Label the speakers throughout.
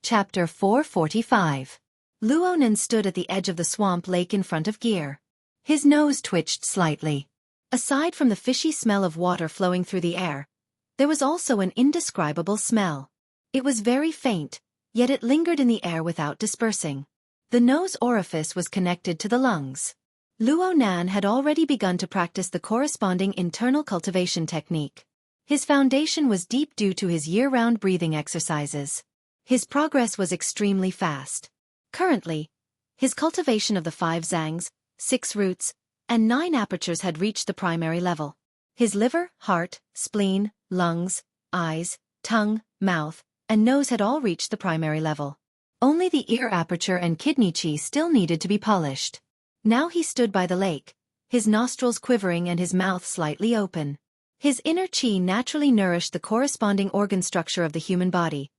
Speaker 1: Chapter 445. Luonan stood at the edge of the swamp lake in front of Gear. His nose twitched slightly. Aside from the fishy smell of water flowing through the air, there was also an indescribable smell. It was very faint, yet it lingered in the air without dispersing. The nose orifice was connected to the lungs. Luonan had already begun to practice the corresponding internal cultivation technique. His foundation was deep due to his year-round breathing exercises. His progress was extremely fast. Currently, his cultivation of the 5 zangs, 6 roots, and 9 apertures had reached the primary level. His liver, heart, spleen, lungs, eyes, tongue, mouth, and nose had all reached the primary level. Only the ear aperture and kidney chi still needed to be polished. Now he stood by the lake, his nostrils quivering and his mouth slightly open. His inner chi naturally nourished the corresponding organ structure of the human body,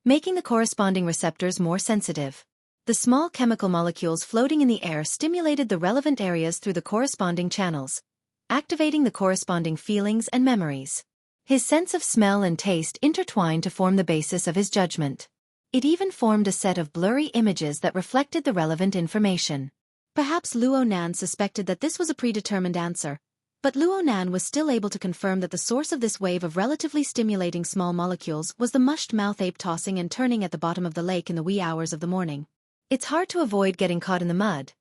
Speaker 1: making the corresponding receptors more sensitive. The small chemical molecules floating in the air stimulated the relevant areas through the corresponding channels, activating the corresponding feelings and memories. His sense of smell and taste intertwined to form the basis of his judgment. It even formed a set of blurry images that reflected the relevant information. Perhaps Luonan suspected that this was a predetermined answer, but Luonan was still able to confirm that the source of this wave of relatively stimulating small molecules was the mushed-mouth ape tossing and turning at the bottom of the lake in the wee hours of the morning. It's hard to avoid getting caught in the mud.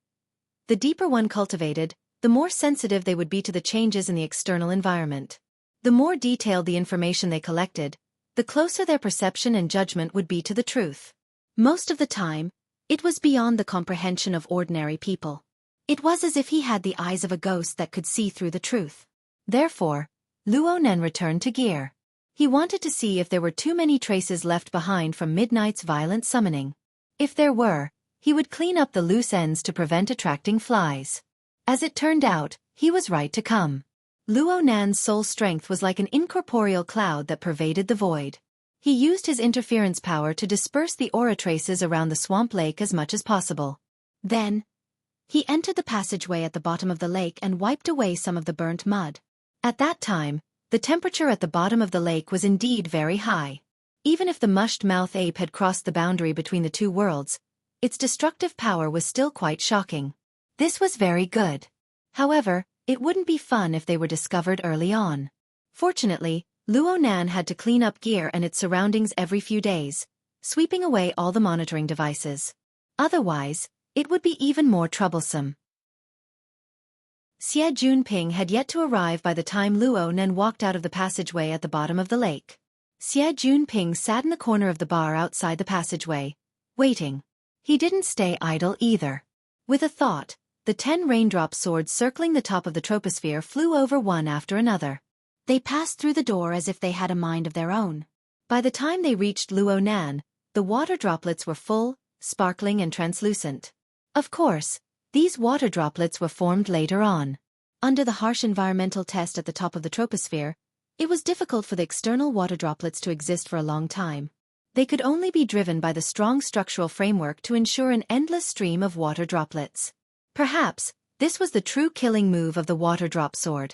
Speaker 1: The deeper one cultivated, the more sensitive they would be to the changes in the external environment. The more detailed the information they collected, the closer their perception and judgment would be to the truth. Most of the time, it was beyond the comprehension of ordinary people. It was as if he had the eyes of a ghost that could see through the truth. Therefore, Luonan returned to Gear. He wanted to see if there were too many traces left behind from Midnight's violent summoning. If there were, he would clean up the loose ends to prevent attracting flies. As it turned out, he was right to come. Luonan's soul strength was like an incorporeal cloud that pervaded the void. He used his interference power to disperse the aura traces around the swamp lake as much as possible. Then, he entered the passageway at the bottom of the lake and wiped away some of the burnt mud. At that time, the temperature at the bottom of the lake was indeed very high. Even if the mushed-mouth ape had crossed the boundary between the two worlds, its destructive power was still quite shocking. This was very good. However, it wouldn't be fun if they were discovered early on. Fortunately, Luonan had to clean up Gear and its surroundings every few days, sweeping away all the monitoring devices. Otherwise, it would be even more troublesome. Xie Junping had yet to arrive by the time Luonan walked out of the passageway at the bottom of the lake. Xie Junping sat in the corner of the bar outside the passageway, waiting. He didn't stay idle either. With a thought, the 10 raindrop swords circling the top of the troposphere flew over one after another. They passed through the door as if they had a mind of their own. By the time they reached Luonan, the water droplets were full, sparkling and translucent. Of course, these water droplets were formed later on. Under the harsh environmental test at the top of the troposphere, it was difficult for the external water droplets to exist for a long time. They could only be driven by the strong structural framework to ensure an endless stream of water droplets. Perhaps, this was the true killing move of the water drop sword.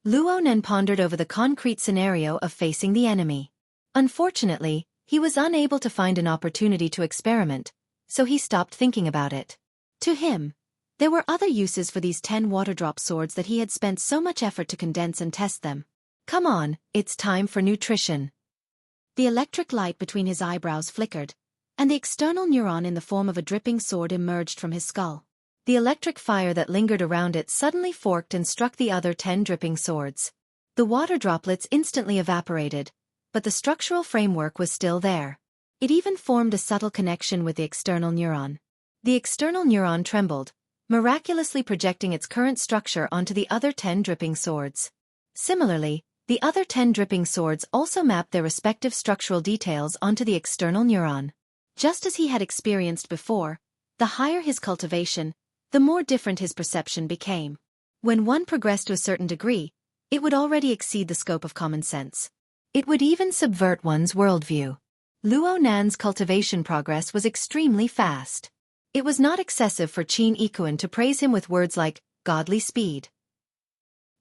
Speaker 1: Luonan pondered over the concrete scenario of facing the enemy. Unfortunately, he was unable to find an opportunity to experiment, so he stopped thinking about it. To him, there were other uses for these 10 water drop swords that he had spent so much effort to condense and test them. Come on, it's time for nutrition. The electric light between his eyebrows flickered, and the external neuron in the form of a dripping sword emerged from his skull. The electric fire that lingered around it suddenly forked and struck the other 10 dripping swords. The water droplets instantly evaporated, but the structural framework was still there. It even formed a subtle connection with the external neuron. The external neuron trembled, miraculously projecting its current structure onto the other 10 dripping swords. Similarly, the other 10 dripping swords also mapped their respective structural details onto the external neuron. Just as he had experienced before, the higher his cultivation, the more different his perception became. When one progressed to a certain degree, it would already exceed the scope of common sense. It would even subvert one's worldview. Luonan's cultivation progress was extremely fast. It was not excessive for Qin Ikuan to praise him with words like, godly speed.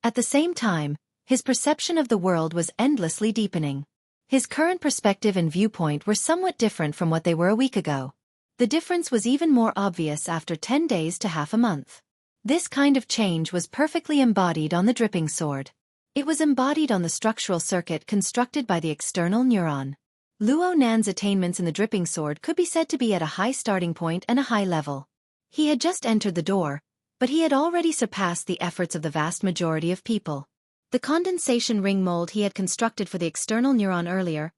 Speaker 1: At the same time, his perception of the world was endlessly deepening. His current perspective and viewpoint were somewhat different from what they were a week ago. The difference was even more obvious after 10 days to half a month. This kind of change was perfectly embodied on the dripping sword. It was embodied on the structural circuit constructed by the external neuron. Luo Nan's attainments in the dripping sword could be said to be at a high starting point and a high level. He had just entered the door, but he had already surpassed the efforts of the vast majority of people. The condensation ring mold he had constructed for the external neuron earlier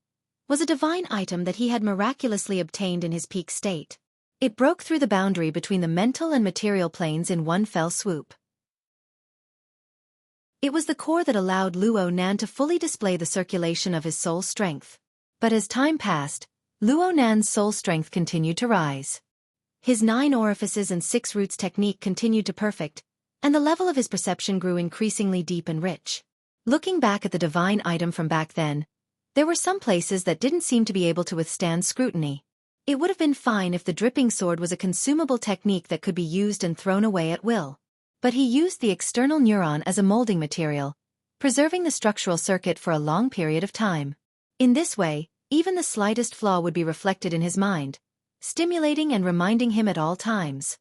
Speaker 1: was a divine item that he had miraculously obtained in his peak state. It broke through the boundary between the mental and material planes in one fell swoop. It was the core that allowed Luo Nan to fully display the circulation of his soul strength. But as time passed, Luo Nan's soul strength continued to rise. His 9 orifices and 6 roots technique continued to perfect, and the level of his perception grew increasingly deep and rich. Looking back at the divine item from back then, there were some places that didn't seem to be able to withstand scrutiny. It would have been fine if the dripping sword was a consumable technique that could be used and thrown away at will. But he used the external neuron as a molding material, preserving the structural circuit for a long period of time. In this way, even the slightest flaw would be reflected in his mind, stimulating and reminding him at all times.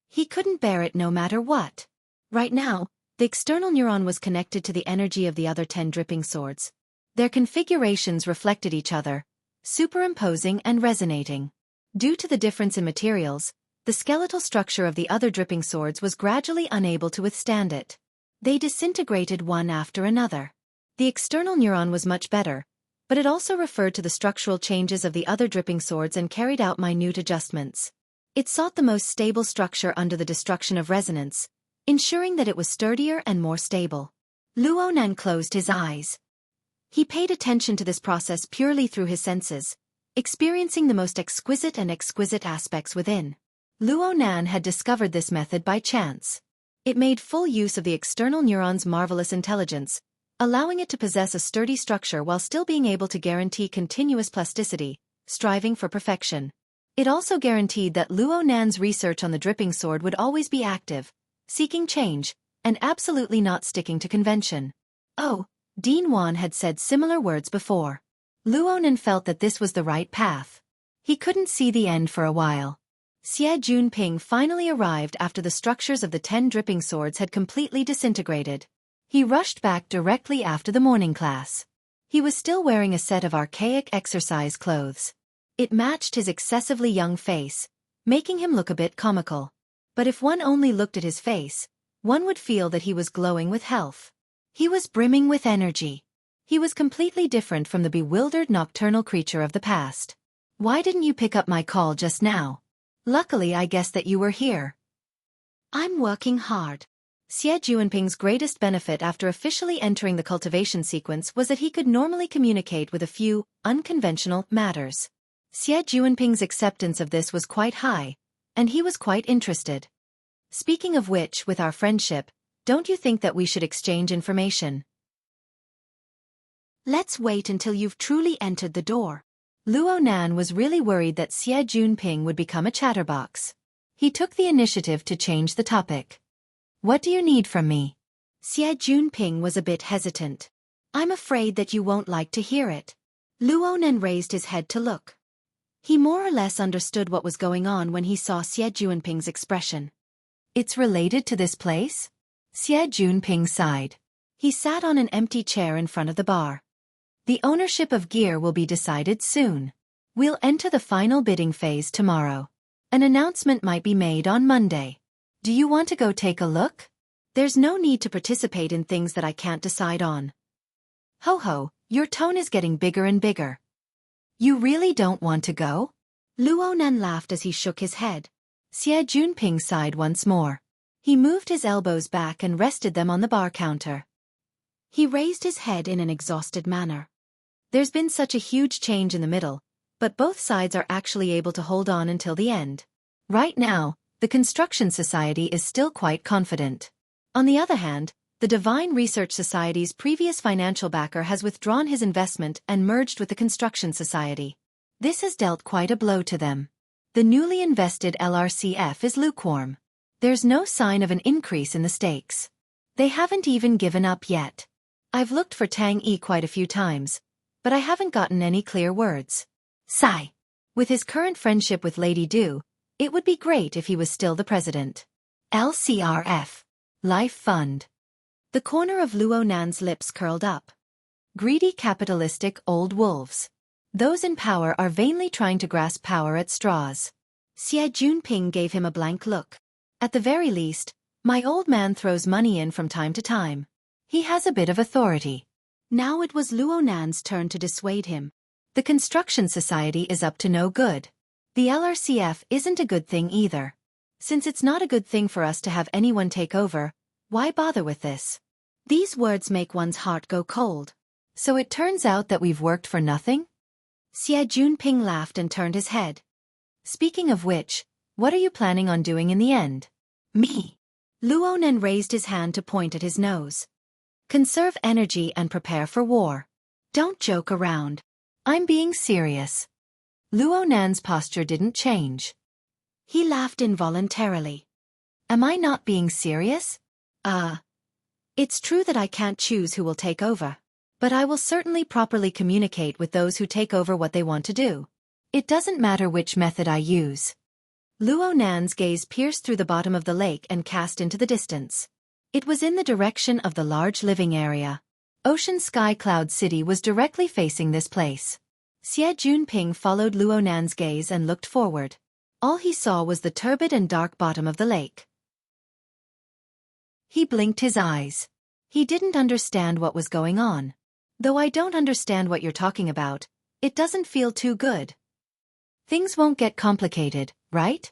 Speaker 1: He couldn't bear it no matter what. Right now, the external neuron was connected to the energy of the other 10 dripping swords. Their configurations reflected each other, superimposing and resonating. Due to the difference in materials, the skeletal structure of the other dripping swords was gradually unable to withstand it. They disintegrated one after another. The external neuron was much better, but it also referred to the structural changes of the other dripping swords and carried out minute adjustments. It sought the most stable structure under the destruction of resonance, ensuring that it was sturdier and more stable. Luo Nan closed his eyes. He paid attention to this process purely through his senses, experiencing the most exquisite aspects within. Luo Nan had discovered this method by chance. It made full use of the external neuron's marvelous intelligence, allowing it to possess a sturdy structure while still being able to guarantee continuous plasticity, striving for perfection. It also guaranteed that Luo Nan's research on the dripping sword would always be active, seeking change, and absolutely not sticking to convention. Oh, Dean Wan had said similar words before. Luo Nan felt that this was the right path. He couldn't see the end for a while. Xie Junping finally arrived after the structures of the 10 dripping swords had completely disintegrated. He rushed back directly after the morning class. He was still wearing a set of archaic exercise clothes. It matched his excessively young face, making him look a bit comical. But if one only looked at his face, one would feel that he was glowing with health. He was brimming with energy. He was completely different from the bewildered nocturnal creature of the past. "Why didn't you pick up my call just now? Luckily I guessed that you were here." "I'm working hard." Xie Junping's greatest benefit after officially entering the cultivation sequence was that he could normally communicate with a few unconventional matters. Xie Junping's acceptance of this was quite high, and he was quite interested. "Speaking of which, with our friendship, don't you think that we should exchange information?" "Let's wait until you've truly entered the door." Luo Nan was really worried that Xie Junping would become a chatterbox. He took the initiative to change the topic. "What do you need from me?" Xie Junping was a bit hesitant. "I'm afraid that you won't like to hear it." Luo Nan raised his head to look. He more or less understood what was going on when he saw Xie Junping's expression. "It's related to this place?" Xie Junping sighed. He sat on an empty chair in front of the bar. "The ownership of gear will be decided soon. We'll enter the final bidding phase tomorrow. An announcement might be made on Monday. Do you want to go take a look? There's no need to participate in things that I can't decide on." "Ho ho, your tone is getting bigger and bigger. You really don't want to go?" Luo Nan laughed as he shook his head. Xie Junping sighed once more. He moved his elbows back and rested them on the bar counter. He raised his head in an exhausted manner. There's been such a huge change in the middle, but both sides are actually able to hold on until the end. Right now, the Construction Society is still quite confident. On the other hand, the Divine Research Society's previous financial backer has withdrawn his investment and merged with the Construction Society. This has dealt quite a blow to them. The newly invested LRCF is lukewarm. There's no sign of an increase in the stakes. They haven't even given up yet. I've looked for Tang Yi quite a few times, but I haven't gotten any clear words. Sigh. With his current friendship with Lady Du, it would be great if he was still the president. LCRF. Life Fund. The corner of Luo Nan's lips curled up. Greedy capitalistic old wolves. Those in power are vainly trying to grasp power at straws. Xie Junping gave him a blank look. At the very least, my old man throws money in from time to time. He has a bit of authority. Now it was Luo Nan's turn to dissuade him. The construction society is up to no good. The LRCF isn't a good thing either. Since it's not a good thing for us to have anyone take over, why bother with this? These words make one's heart go cold. So it turns out that we've worked for nothing? Xie Junping laughed and turned his head. Speaking of which, what are you planning on doing in the end? Me. Luo Nan raised his hand to point at his nose. Conserve energy and prepare for war. Don't joke around. I'm being serious. Luo Nan's posture didn't change. He laughed involuntarily. Am I not being serious? It's true that I can't choose who will take over. But I will certainly properly communicate with those who take over what they want to do. It doesn't matter which method I use. Luo Nan's gaze pierced through the bottom of the lake and cast into the distance. It was in the direction of the large living area. Ocean Sky Cloud City was directly facing this place. Xie Junping followed Luo Nan's gaze and looked forward. All he saw was the turbid and dark bottom of the lake. He blinked his eyes. He didn't understand what was going on. Though I don't understand what you're talking about, it doesn't feel too good. Things won't get complicated, right?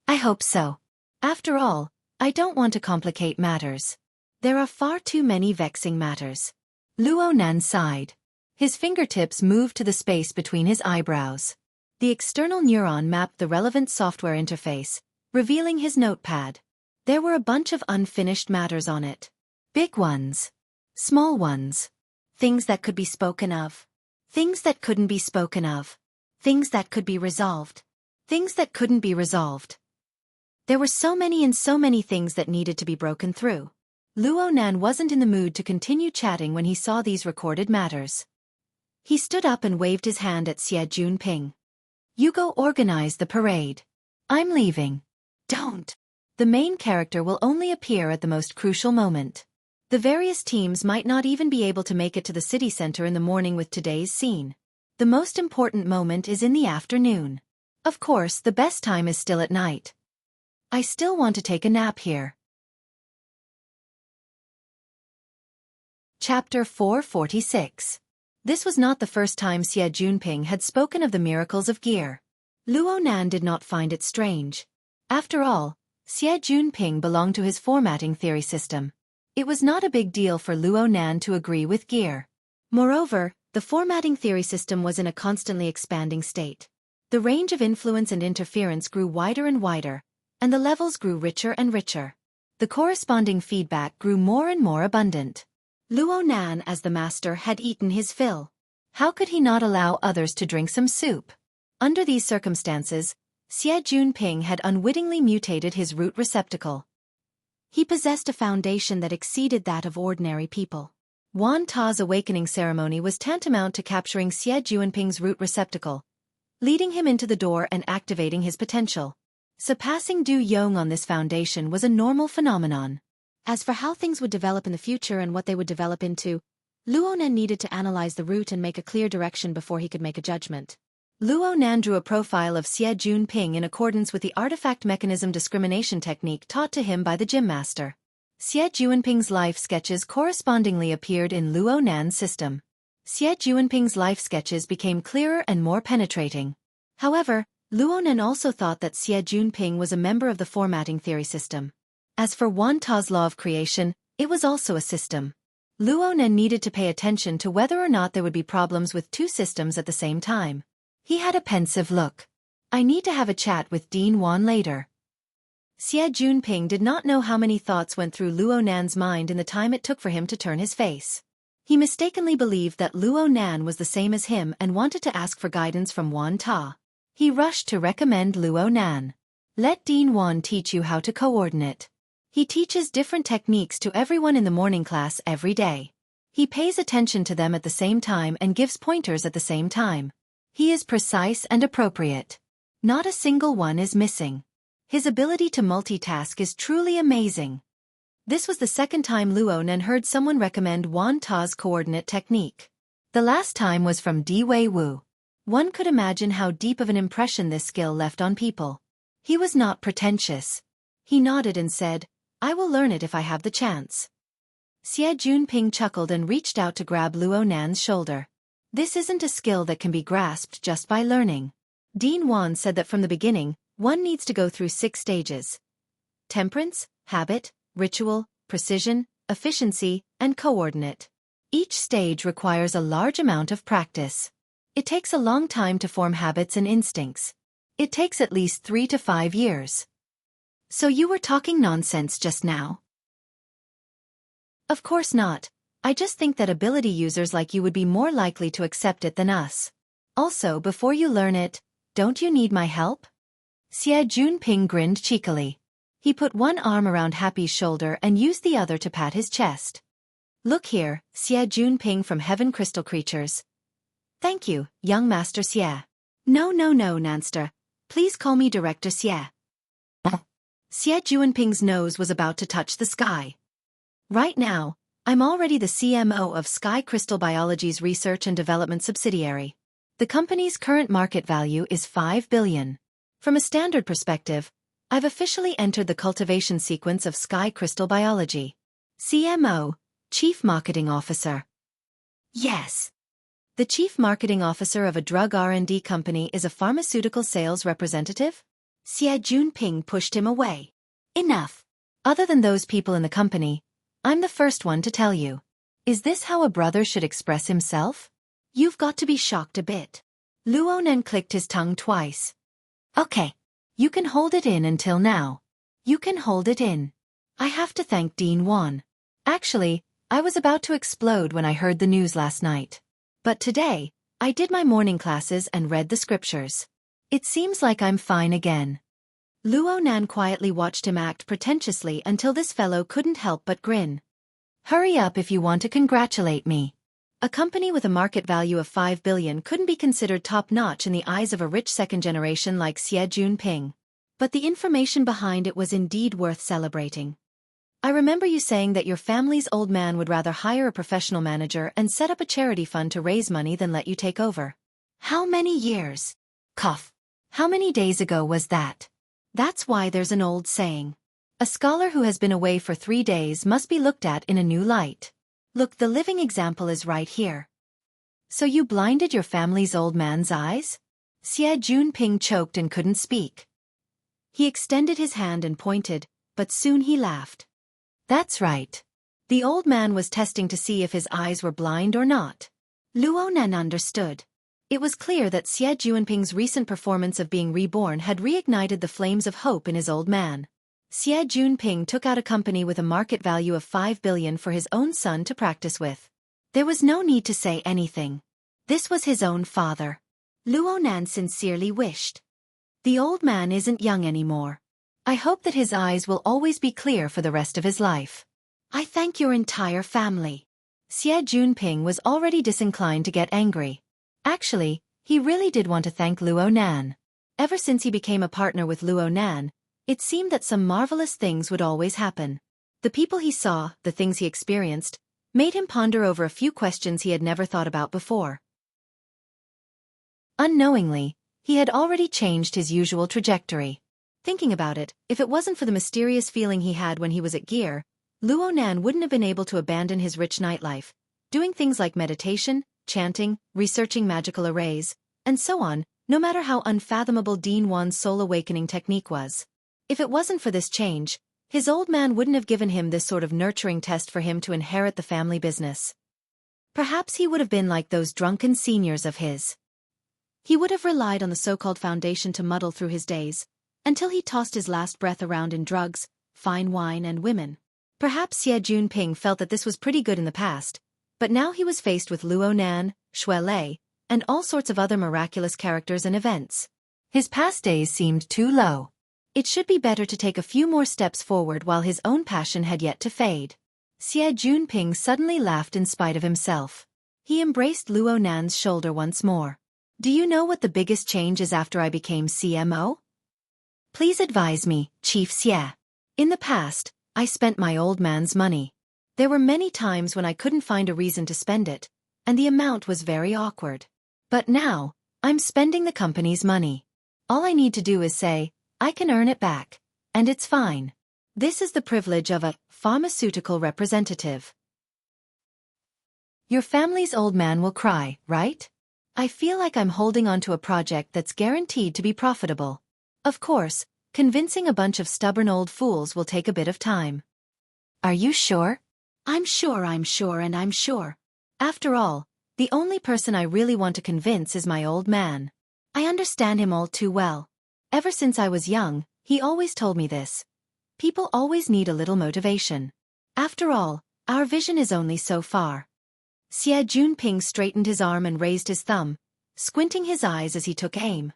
Speaker 1: I hope so. After all, I don't want to complicate matters. There are far too many vexing matters. Luo Nan sighed. His fingertips moved to the space between his eyebrows. The external neuron mapped the relevant software interface, revealing his notepad. There were a bunch of unfinished matters on it. Big ones. Small ones. Things that could be spoken of. Things that couldn't be spoken of. Things that could be resolved. Things that couldn't be resolved. There were so many things that needed to be broken through. Luo Nan wasn't in the mood to continue chatting when he saw these recorded matters. He stood up and waved his hand at Xie Junping. You go organize the parade. I'm leaving. Don't. The main character will only appear at the most crucial moment. The various teams might not even be able to make it to the city center in the morning with today's scene. The most important moment is in the afternoon. Of course, the best time is still at night. I still want to take a nap here. Chapter 446. This was not the first time Xie Junping had spoken of the miracles of gear. Luo Nan did not find it strange. After all, Xie Junping belonged to his formatting theory system. It was not a big deal for Luo Nan to agree with gear. Moreover, the formatting theory system was in a constantly expanding state. The range of influence and interference grew wider and wider, and the levels grew richer and richer. The corresponding feedback grew more and more abundant. Luo Nan, as the master, had eaten his fill. How could he not allow others to drink some soup? Under these circumstances, Xie Junping had unwittingly mutated his root receptacle. He possessed a foundation that exceeded that of ordinary people. Wan Ta's awakening ceremony was tantamount to capturing Xie Junping's root receptacle, leading him into the door and activating his potential. Surpassing Du Yong on this foundation was a normal phenomenon. As for how things would develop in the future and what they would develop into, Luo Nan needed to analyze the root and make a clear direction before he could make a judgment. Luo Nan drew a profile of Xie Junping in accordance with the artifact mechanism discrimination technique taught to him by the gym master. Xie Junping's life sketches correspondingly appeared in Luo Nan's system. Xie Junping's life sketches became clearer and more penetrating. However, Luo Nan also thought that Xie Junping was a member of the formatting theory system. As for Wan Ta's law of creation, it was also a system. Luo Nan needed to pay attention to whether or not there would be problems with two systems at the same time. He had a pensive look. I need to have a chat with Dean Wan later. Xie Junping did not know how many thoughts went through Luo Nan's mind in the time it took for him to turn his face. He mistakenly believed that Luo Nan was the same as him and wanted to ask for guidance from Wan Ta. He rushed to recommend Luo Nan. Let Dean Wan teach you how to coordinate. He teaches different techniques to everyone in the morning class every day. He pays attention to them at the same time and gives pointers at the same time. He is precise and appropriate. Not a single one is missing. His ability to multitask is truly amazing. This was the second time Luo Nan heard someone recommend Wan Ta's coordinate technique. The last time was from Di Wei Wu. One could imagine how deep of an impression this skill left on people. He was not pretentious. He nodded and said, "I will learn it if I have the chance." Xie Junping chuckled and reached out to grab Luo Nan's shoulder. This isn't a skill that can be grasped just by learning. Dean Wan said that from the beginning, one needs to go through 6 stages: temperance, habit, ritual, precision, efficiency, and coordinate. Each stage requires a large amount of practice. It takes a long time to form habits and instincts. It takes at least 3 to 5 years. So you were talking nonsense just now? Of course not. I just think that ability users like you would be more likely to accept it than us. Also, before you learn it, don't you need my help? Xie Junping grinned cheekily. He put one arm around Happy's shoulder and used the other to pat his chest. Look here, Xie Junping from Heaven Crystal Creatures. Thank you, young Master Xie. No, Nanster. Please call me Director Xie. Xie Junping's nose was about to touch the sky. Right now, I'm already the CMO of Sky Crystal Biology's research and development subsidiary. The company's current market value is 5 billion. From a standard perspective, I've officially entered the cultivation sequence of Sky Crystal Biology. CMO, Chief Marketing Officer. Yes. The Chief Marketing Officer of a drug R&D company is a pharmaceutical sales representative? Xie Junping pushed him away. Enough. Other than those people in the company, I'm the first one to tell you. Is this how a brother should express himself? You've got to be shocked a bit. Luo Nan clicked his tongue twice. Okay. You can hold it in until now. You can hold it in. I have to thank Dean Wan. Actually, I was about to explode when I heard the news last night. But today, I did my morning classes and read the scriptures. It seems like I'm fine again. Luo Nan quietly watched him act pretentiously until this fellow couldn't help but grin. Hurry up if you want to congratulate me. A company with a market value of 5 billion couldn't be considered top-notch in the eyes of a rich second generation like Xie Junping. But the information behind it was indeed worth celebrating. I remember you saying that your family's old man would rather hire a professional manager and set up a charity fund to raise money than let you take over. How many years? Cough. How many days ago was that? That's why there's an old saying. A scholar who has been away for 3 days must be looked at in a new light. Look, the living example is right here. So you blinded your family's old man's eyes? Xie Junping choked and couldn't speak. He extended his hand and pointed, but soon he laughed. That's right. The old man was testing to see if his eyes were blind or not. Luo Nan understood. It was clear that Xie Junping's recent performance of being reborn had reignited the flames of hope in his old man. Xie Junping took out a company with a market value of 5 billion for his own son to practice with. There was no need to say anything. This was his own father. Luo Nan sincerely wished. The old man isn't young anymore. I hope that his eyes will always be clear for the rest of his life. I thank your entire family. Xie Junping was already disinclined to get angry. Actually, he really did want to thank Luo Nan. Ever since he became a partner with Luo Nan, it seemed that some marvelous things would always happen. The people he saw, the things he experienced, made him ponder over a few questions he had never thought about before. Unknowingly, he had already changed his usual trajectory. Thinking about it, if it wasn't for the mysterious feeling he had when he was at Gear, Luo Nan wouldn't have been able to abandon his rich nightlife, doing things like meditation, chanting, researching magical arrays, and so on, no matter how unfathomable Dean Wan's soul awakening technique was. If it wasn't for this change, his old man wouldn't have given him this sort of nurturing test for him to inherit the family business. Perhaps he would have been like those drunken seniors of his. He would have relied on the so-called foundation to muddle through his days, until he tossed his last breath around in drugs, fine wine and women. Perhaps Xie Junping felt that this was pretty good in the past, but now he was faced with Luo Nan, Shui Lei, and all sorts of other miraculous characters and events. His past days seemed too low. It should be better to take a few more steps forward while his own passion had yet to fade. Xie Junping suddenly laughed in spite of himself. He embraced Luo Nan's shoulder once more. Do you know what the biggest change is after I became CMO? Please advise me, Chief Xie. In the past, I spent my old man's money. There were many times when I couldn't find a reason to spend it, and the amount was very awkward. But now, I'm spending the company's money. All I need to do is say, I can earn it back, and it's fine. This is the privilege of a pharmaceutical representative. Your family's old man will cry, right? I feel like I'm holding on to a project that's guaranteed to be profitable. Of course, convincing a bunch of stubborn old fools will take a bit of time. Are you sure? I'm sure. After all, the only person I really want to convince is my old man. I understand him all too well. Ever since I was young, he always told me this. People always need a little motivation. After all, our vision is only so far. Xie Junping straightened his arm and raised his thumb, squinting his eyes as he took aim.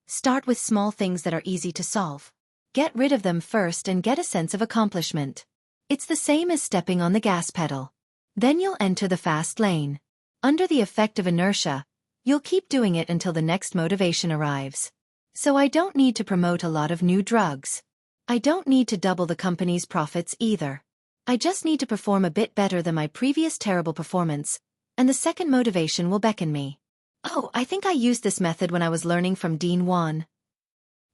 Speaker 1: Start with small things that are easy to solve. Get rid of them first and get a sense of accomplishment. It's the same as stepping on the gas pedal. Then you'll enter the fast lane. Under the effect of inertia, you'll keep doing it until the next motivation arrives. So I don't need to promote a lot of new drugs. I don't need to double the company's profits either. I just need to perform a bit better than my previous terrible performance, and the second motivation will beckon me. Oh, I think I used this method when I was learning from Dean Wan.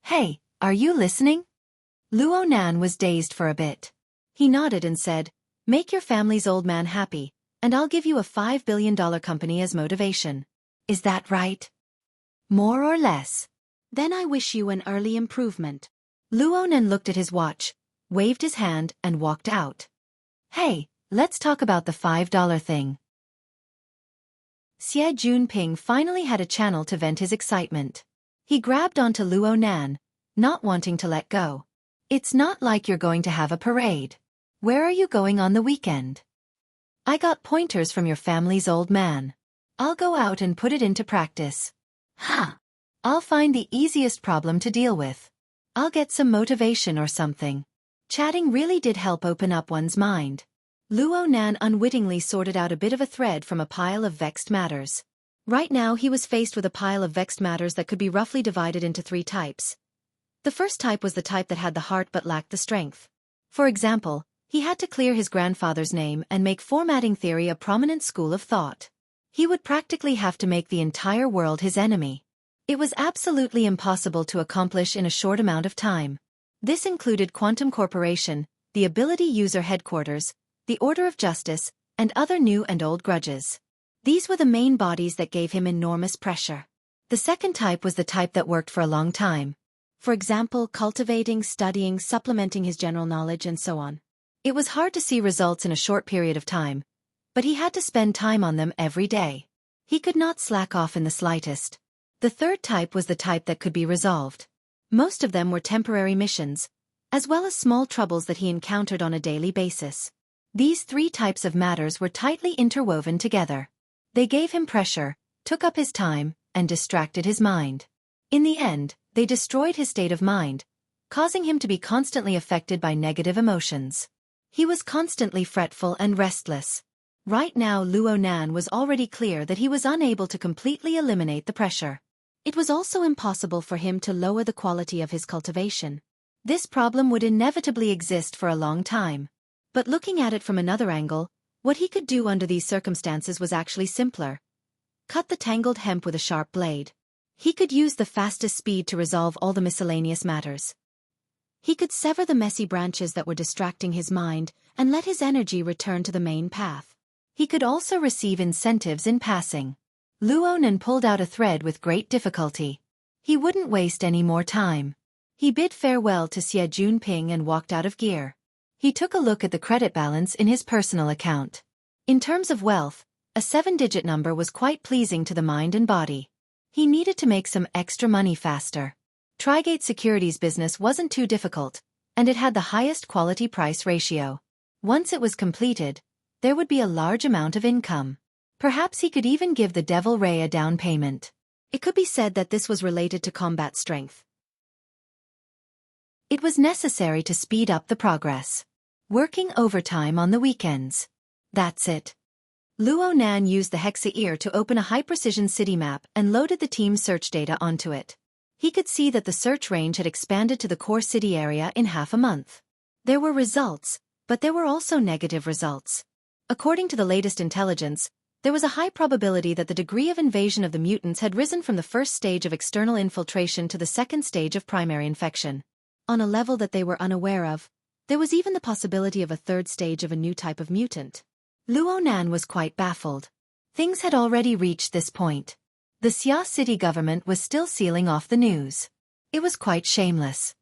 Speaker 1: Hey, are you listening? Luo Nan was dazed for a bit. He nodded and said, make your family's old man happy, and I'll give you a $5 billion company as motivation. Is that right? More or less. Then I wish you an early improvement. Luo Nan looked at his watch, waved his hand, and walked out. Hey, let's talk about the $5 thing. Xie Junping finally had a channel to vent his excitement. He grabbed onto Luo Nan, not wanting to let go. It's not like you're going to have a parade. Where are you going on the weekend? I got pointers from your family's old man. I'll go out and put it into practice. I'll find the easiest problem to deal with. I'll get some motivation or something. Chatting really did help open up one's mind. Luo Nan unwittingly sorted out a bit of a thread from a pile of vexed matters. Right now he was faced with a pile of vexed matters that could be roughly divided into 3 types. The first type was the type that had the heart but lacked the strength. For example, he had to clear his grandfather's name and make formatting theory a prominent school of thought. He would practically have to make the entire world his enemy. It was absolutely impossible to accomplish in a short amount of time. This included Quantum Corporation, the Ability User Headquarters, the Order of Justice, and other new and old grudges. These were the main bodies that gave him enormous pressure. The second type was the type that worked for a long time. For example, cultivating, studying, supplementing his general knowledge, and so on. It was hard to see results in a short period of time, but he had to spend time on them every day. He could not slack off in the slightest. The third type was the type that could be resolved. Most of them were temporary missions, as well as small troubles that he encountered on a daily basis. These 3 types of matters were tightly interwoven together. They gave him pressure, took up his time, and distracted his mind. In the end, they destroyed his state of mind, causing him to be constantly affected by negative emotions. He was constantly fretful and restless. Right now Luo Nan was already clear that he was unable to completely eliminate the pressure. It was also impossible for him to lower the quality of his cultivation. This problem would inevitably exist for a long time. But looking at it from another angle, what he could do under these circumstances was actually simpler. Cut the tangled hemp with a sharp blade. He could use the fastest speed to resolve all the miscellaneous matters. He could sever the messy branches that were distracting his mind and let his energy return to the main path. He could also receive incentives in passing. Luo Nan pulled out a thread with great difficulty. He wouldn't waste any more time. He bid farewell to Xie Junping and walked out of gear. He took a look at the credit balance in his personal account. In terms of wealth, a 7-digit number was quite pleasing to the mind and body. He needed to make some extra money faster. Trigate Securities business wasn't too difficult, and it had the highest quality-price ratio. Once it was completed, there would be a large amount of income. Perhaps he could even give the Devil Ray a down payment. It could be said that this was related to combat strength. It was necessary to speed up the progress. Working overtime on the weekends. That's it. Luo Nan used the Hexa-ear to open a high-precision city map and loaded the team's search data onto it. He could see that the search range had expanded to the core city area in half a month. There were results, but there were also negative results. According to the latest intelligence, there was a high probability that the degree of invasion of the mutants had risen from the first stage of external infiltration to the second stage of primary infection. On a level that they were unaware of, there was even the possibility of a third stage of a new type of mutant. Luo Nan was quite baffled. Things had already reached this point. The Xia city government was still sealing off the news. It was quite shameless.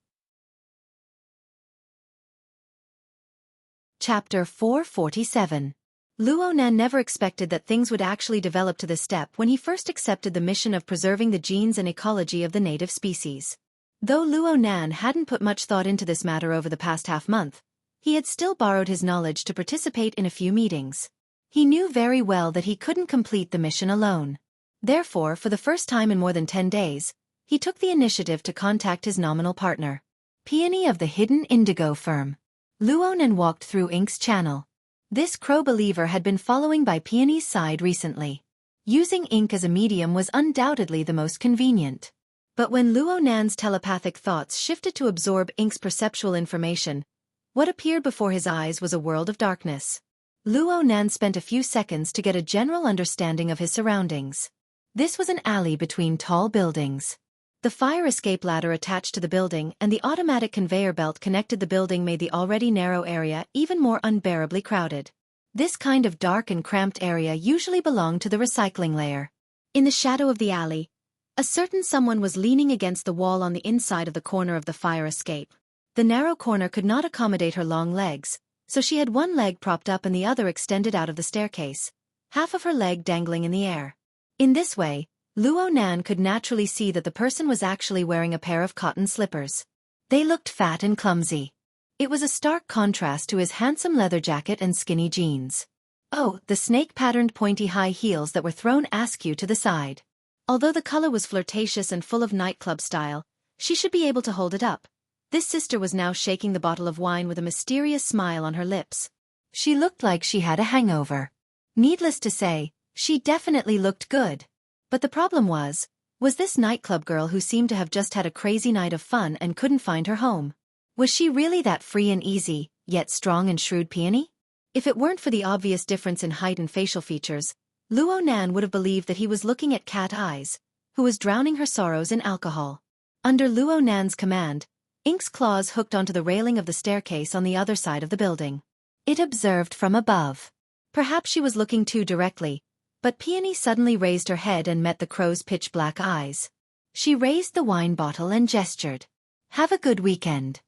Speaker 1: Chapter 447. Luo Nan never expected that things would actually develop to this step when he first accepted the mission of preserving the genes and ecology of the native species. Though Luo Nan hadn't put much thought into this matter over the past half-month, he had still borrowed his knowledge to participate in a few meetings. He knew very well that he couldn't complete the mission alone. Therefore, for the first time in more than 10 days, he took the initiative to contact his nominal partner, Peony of the Hidden Indigo firm. Luo Nan walked through Ink's channel. This crow believer had been following by Peony's side recently. Using Ink as a medium was undoubtedly the most convenient. But when Luo Nan's telepathic thoughts shifted to absorb Ink's perceptual information, what appeared before his eyes was a world of darkness. Luo Nan spent a few seconds to get a general understanding of his surroundings. This was an alley between tall buildings. The fire escape ladder attached to the building and the automatic conveyor belt connected the building made the already narrow area even more unbearably crowded. This kind of dark and cramped area usually belonged to the recycling layer. In the shadow of the alley, a certain someone was leaning against the wall on the inside of the corner of the fire escape. The narrow corner could not accommodate her long legs, so she had one leg propped up and the other extended out of the staircase, half of her leg dangling in the air. In this way, Luo Nan could naturally see that the person was actually wearing a pair of cotton slippers. They looked fat and clumsy. It was a stark contrast to his handsome leather jacket and skinny jeans. Oh, the snake-patterned pointy high heels that were thrown askew to the side. Although the color was flirtatious and full of nightclub style, she should be able to hold it up. This sister was now shaking the bottle of wine with a mysterious smile on her lips. She looked like she had a hangover. Needless to say, she definitely looked good. But the problem was this nightclub girl who seemed to have just had a crazy night of fun and couldn't find her home? Was she really that free and easy, yet strong and shrewd Peony? If it weren't for the obvious difference in height and facial features, Luo Nan would have believed that he was looking at Cat Eyes, who was drowning her sorrows in alcohol. Under Luo Nan's command, Ink's claws hooked onto the railing of the staircase on the other side of the building. It observed from above. Perhaps she was looking too directly, but Peony suddenly raised her head and met the crow's pitch-black eyes. She raised the wine bottle and gestured. Have a good weekend.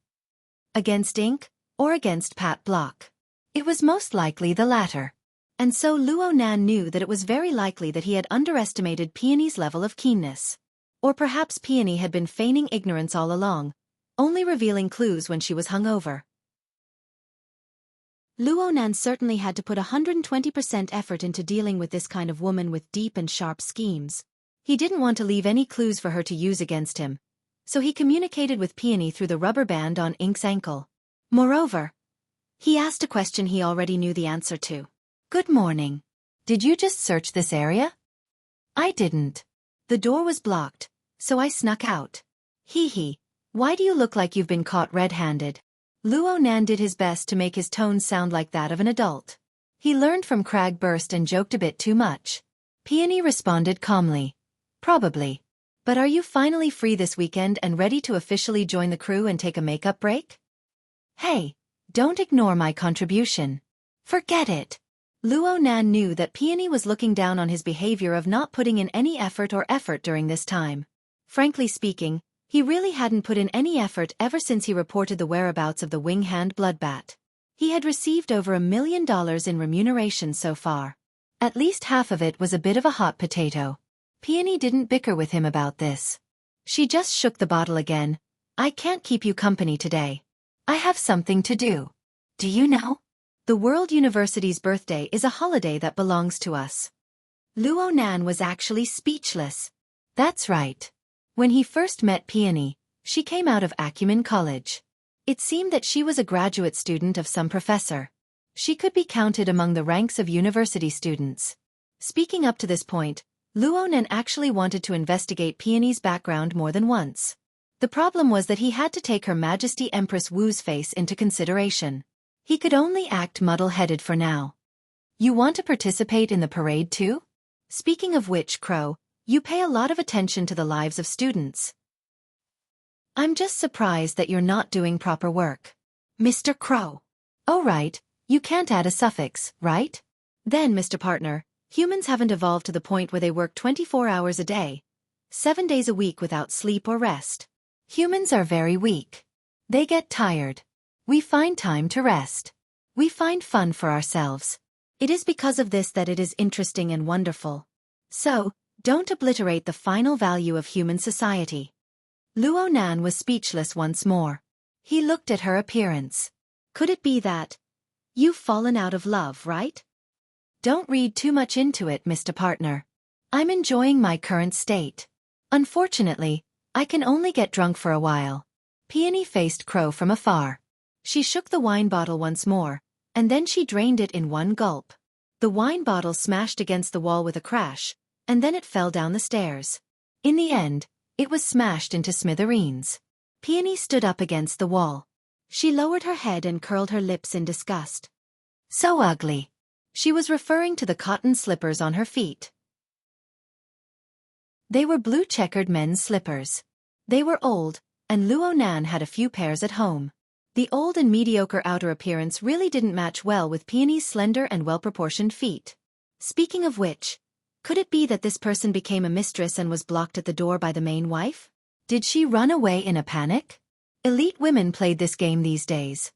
Speaker 1: Against Ink, or against Pat Block? It was most likely the latter. And so Luo Nan knew that it was very likely that he had underestimated Peony's level of keenness. Or perhaps Peony had been feigning ignorance all along, only revealing clues when she was hungover. Luo Nan certainly had to put 120% effort into dealing with this kind of woman with deep and sharp schemes. He didn't want to leave any clues for her to use against him, so he communicated with Peony through the rubber band on Ink's ankle. Moreover, he asked a question he already knew the answer to. Good morning. Did you just search this area? I didn't. The door was blocked, so I snuck out. Hee hee. Why do you look like you've been caught red-handed? Luo Nan did his best to make his tones sound like that of an adult. He learned from Crag Burst and joked a bit too much. Peony responded calmly. Probably. But are you finally free this weekend and ready to officially join the crew and take a makeup break? Hey, don't ignore my contribution. Forget it. Luo Nan knew that Peony was looking down on his behavior of not putting in any effort during this time. Frankly speaking, he really hadn't put in any effort ever since he reported the whereabouts of the wing-hand bloodbat. He had received over $1 million in remuneration so far. At least half of it was a bit of a hot potato. Peony didn't bicker with him about this. She just shook the bottle again. I can't keep you company today. I have something to do. Do you know? The World University's birthday is a holiday that belongs to us. Luo Nan was actually speechless. That's right. When he first met Peony, she came out of Acumen College. It seemed that she was a graduate student of some professor. She could be counted among the ranks of university students. Speaking up to this point, Luonan actually wanted to investigate Peony's background more than once. The problem was that he had to take Her Majesty Empress Wu's face into consideration. He could only act muddle-headed for now. You want to participate in the parade too? Speaking of which, Crow, you pay a lot of attention to the lives of students. I'm just surprised that you're not doing proper work. Mr. Crow. Oh right, you can't add a suffix, right? Then, Mr. Partner, humans haven't evolved to the point where they work 24 hours a day, 7 days a week without sleep or rest. Humans are very weak. They get tired. We find time to rest. We find fun for ourselves. It is because of this that it is interesting and wonderful. So, don't obliterate the final value of human society. Luonan was speechless once more. He looked at her appearance. Could it be that you've fallen out of love, right? Don't read too much into it, Mr. Partner. I'm enjoying my current state. Unfortunately, I can only get drunk for a while. Peony faced Crow from afar. She shook the wine bottle once more, and then she drained it in one gulp. The wine bottle smashed against the wall with a crash, and then it fell down the stairs. In the end, it was smashed into smithereens. Peony stood up against the wall. She lowered her head and curled her lips in disgust. So ugly. She was referring to the cotton slippers on her feet. They were blue checkered men's slippers. They were old, and Luonan had a few pairs at home. The old and mediocre outer appearance really didn't match well with Peony's slender and well-proportioned feet. Speaking of which, could it be that this person became a mistress and was blocked at the door by the main wife? Did she run away in a panic? Elite women played this game these days.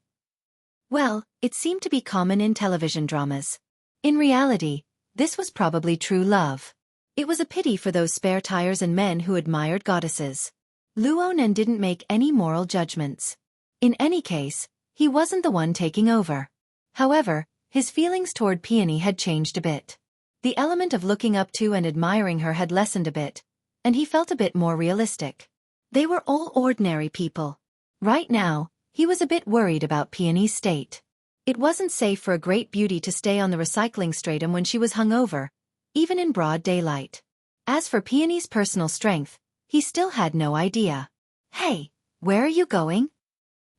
Speaker 1: Well, it seemed to be common in television dramas. In reality, this was probably true love. It was a pity for those spare tires and men who admired goddesses. Luonan didn't make any moral judgments. In any case, he wasn't the one taking over. However, his feelings toward Peony had changed a bit. The element of looking up to and admiring her had lessened a bit, and he felt a bit more realistic. They were all ordinary people. Right now, he was a bit worried about Peony's state. It wasn't safe for a great beauty to stay on the recycling stratum when she was hungover, even in broad daylight. As for Peony's personal strength, he still had no idea. Hey, where are you going?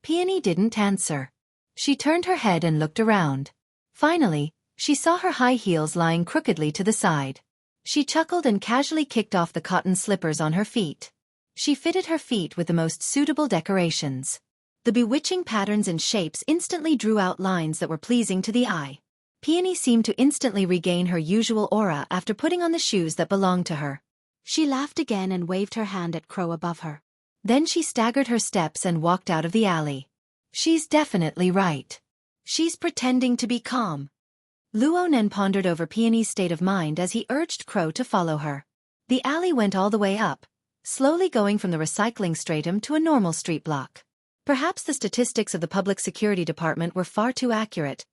Speaker 1: Peony didn't answer. She turned her head and looked around. Finally, she saw her high heels lying crookedly to the side. She chuckled and casually kicked off the cotton slippers on her feet. She fitted her feet with the most suitable decorations. The bewitching patterns and shapes instantly drew out lines that were pleasing to the eye. Peony seemed to instantly regain her usual aura after putting on the shoes that belonged to her. She laughed again and waved her hand at Crow above her. Then she staggered her steps and walked out of the alley. She's definitely right. She's pretending to be calm. Luonan pondered over Peony's state of mind as he urged Crow to follow her. The alley went all the way up, slowly going from the recycling stratum to a normal street block. Perhaps the statistics of the Public Security Department were far too accurate,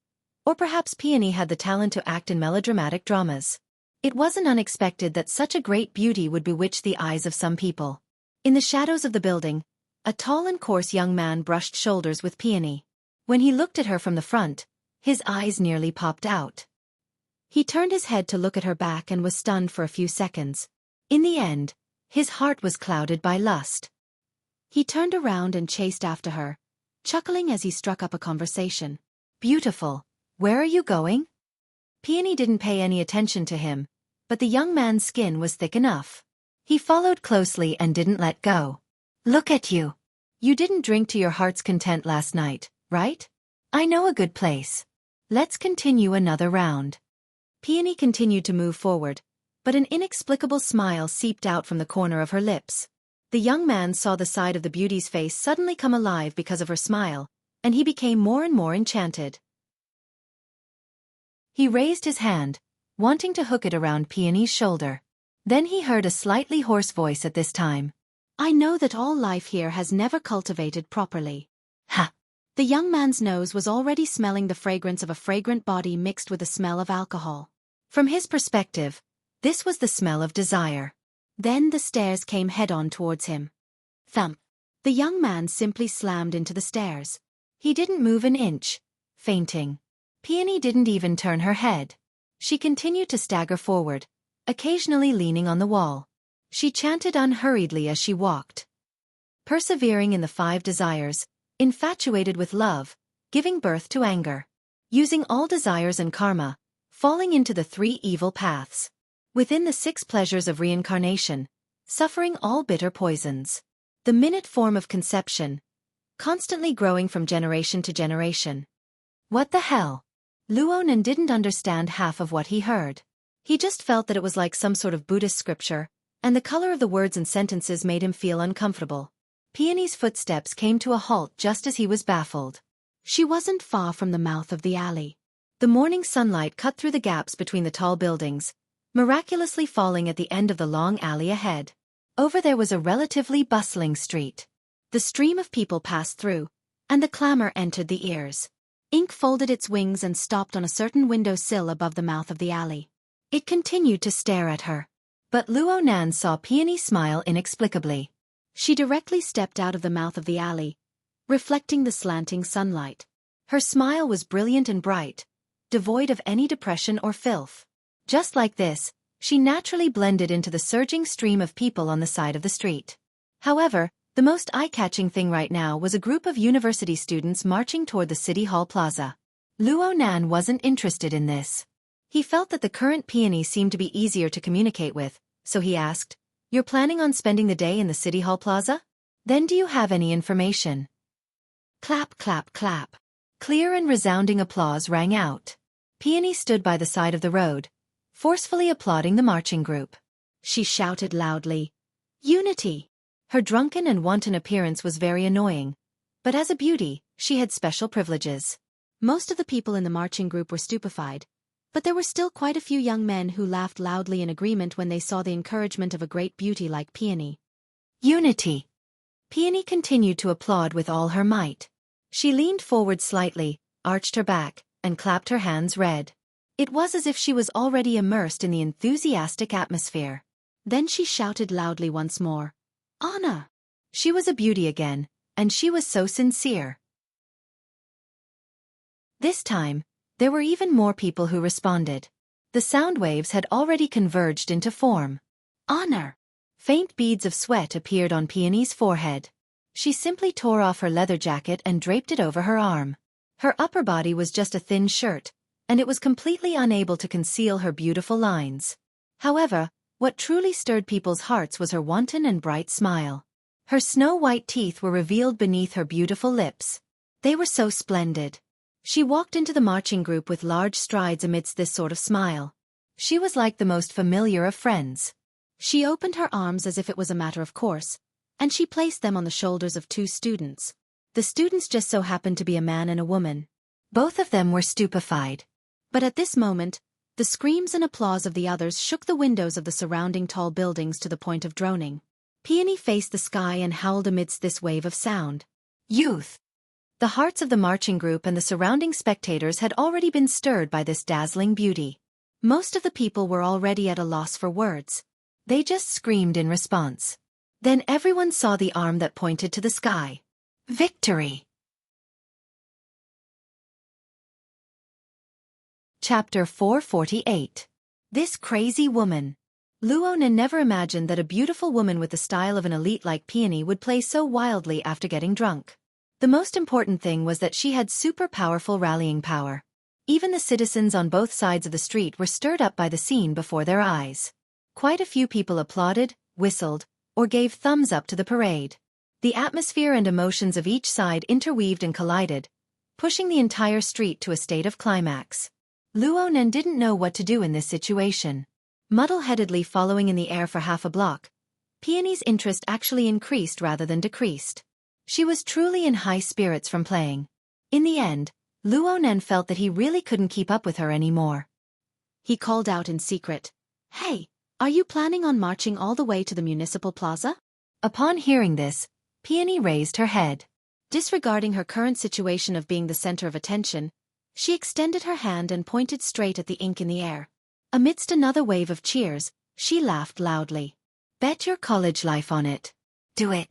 Speaker 1: or perhaps Peony had the talent to act in melodramatic dramas. It wasn't unexpected that such a great beauty would bewitch the eyes of some people. In the shadows of the building, a tall and coarse young man brushed shoulders with Peony. When he looked at her from the front, his eyes nearly popped out. He turned his head to look at her back and was stunned for a few seconds. In the end, his heart was clouded by lust. He turned around and chased after her, chuckling as he struck up a conversation. Beautiful, where are you going? Peony didn't pay any attention to him, but the young man's skin was thick enough. He followed closely and didn't let go. Look at you. You didn't drink to your heart's content last night, right? I know a good place. Let's continue another round. Peony continued to move forward, but an inexplicable smile seeped out from the corner of her lips. The young man saw the side of the beauty's face suddenly come alive because of her smile, and he became more and more enchanted. He raised his hand, wanting to hook it around Peony's shoulder. Then he heard a slightly hoarse voice at this time. I know that all life here has never cultivated properly. Ha! The young man's nose was already smelling the fragrance of a fragrant body mixed with the smell of alcohol. From his perspective, this was the smell of desire. Then the stairs came head-on towards him. Thump! The young man simply slammed into the stairs. He didn't move an inch, fainting. Peony didn't even turn her head. She continued to stagger forward, occasionally leaning on the wall. She chanted unhurriedly as she walked. Persevering in the 5 desires, infatuated with love, giving birth to anger. Using all desires and karma, falling into the 3 evil paths. Within the 6 pleasures of reincarnation, suffering all bitter poisons. The minute form of conception, constantly growing from generation to generation. What the hell? Luonan didn't understand half of what he heard. He just felt that it was like some sort of Buddhist scripture, and the color of the words and sentences made him feel uncomfortable. Peony's footsteps came to a halt just as he was baffled. She wasn't far from the mouth of the alley. The morning sunlight cut through the gaps between the tall buildings, miraculously falling at the end of the long alley ahead. Over there was a relatively bustling street. The stream of people passed through, and the clamor entered the ears. Ink folded its wings and stopped on a certain window sill above the mouth of the alley. It continued to stare at her. But Luonan saw Peony smile inexplicably. She directly stepped out of the mouth of the alley, reflecting the slanting sunlight. Her smile was brilliant and bright, devoid of any depression or filth. Just like this, she naturally blended into the surging stream of people on the side of the street. However, the most eye-catching thing right now was a group of university students marching toward the City Hall Plaza. Luonan wasn't interested in this. He felt that the current Peony seemed to be easier to communicate with, so he asked, "You're planning on spending the day in the City Hall Plaza? Then do you have any information?" Clap, clap, clap. Clear and resounding applause rang out. Peony stood by the side of the road, forcefully applauding the marching group. She shouted loudly, "Unity!" Her drunken and wanton appearance was very annoying, but as a beauty, she had special privileges. Most of the people in the marching group were stupefied, but there were still quite a few young men who laughed loudly in agreement when they saw the encouragement of a great beauty like Peony. Unity! Peony continued to applaud with all her might. She leaned forward slightly, arched her back, and clapped her hands red. It was as if she was already immersed in the enthusiastic atmosphere. Then she shouted loudly once more, "Anna!" She was a beauty again, and she was so sincere. This time, there were even more people who responded. The sound waves had already converged into form. Honor! Faint beads of sweat appeared on Peony's forehead. She simply tore off her leather jacket and draped it over her arm. Her upper body was just a thin shirt, and it was completely unable to conceal her beautiful lines. However, what truly stirred people's hearts was her wanton and bright smile. Her snow-white teeth were revealed beneath her beautiful lips. They were so splendid. She walked into the marching group with large strides amidst this sort of smile. She was like the most familiar of friends. She opened her arms as if it was a matter of course, and she placed them on the shoulders of 2 students. The students just so happened to be a man and a woman. Both of them were stupefied. But at this moment, the screams and applause of the others shook the windows of the surrounding tall buildings to the point of droning. Peony faced the sky and howled amidst this wave of sound. Youth! The hearts of the marching group and the surrounding spectators had already been stirred by this dazzling beauty. Most of the people were already at a loss for words. They just screamed in response. Then everyone saw the arm that pointed to the sky. Victory! Chapter 448. This crazy woman. Luonan never imagined that a beautiful woman with the style of an elite like Peony would play so wildly after getting drunk. The most important thing was that she had super powerful rallying power. Even the citizens on both sides of the street were stirred up by the scene before their eyes. Quite a few people applauded, whistled, or gave thumbs up to the parade. The atmosphere and emotions of each side interweaved and collided, pushing the entire street to a state of climax. Luonan didn't know what to do in this situation. Muddle-headedly following in the air for half a block, Peony's interest actually increased rather than decreased. She was truly in high spirits from playing. In the end, Luonan felt that he really couldn't keep up with her anymore. He called out in secret, "Hey, are you planning on marching all the way to the municipal plaza?" Upon hearing this, Peony raised her head. Disregarding her current situation of being the center of attention, she extended her hand and pointed straight at the ink in the air. Amidst another wave of cheers, she laughed loudly. "Bet your college life on it." "Do it."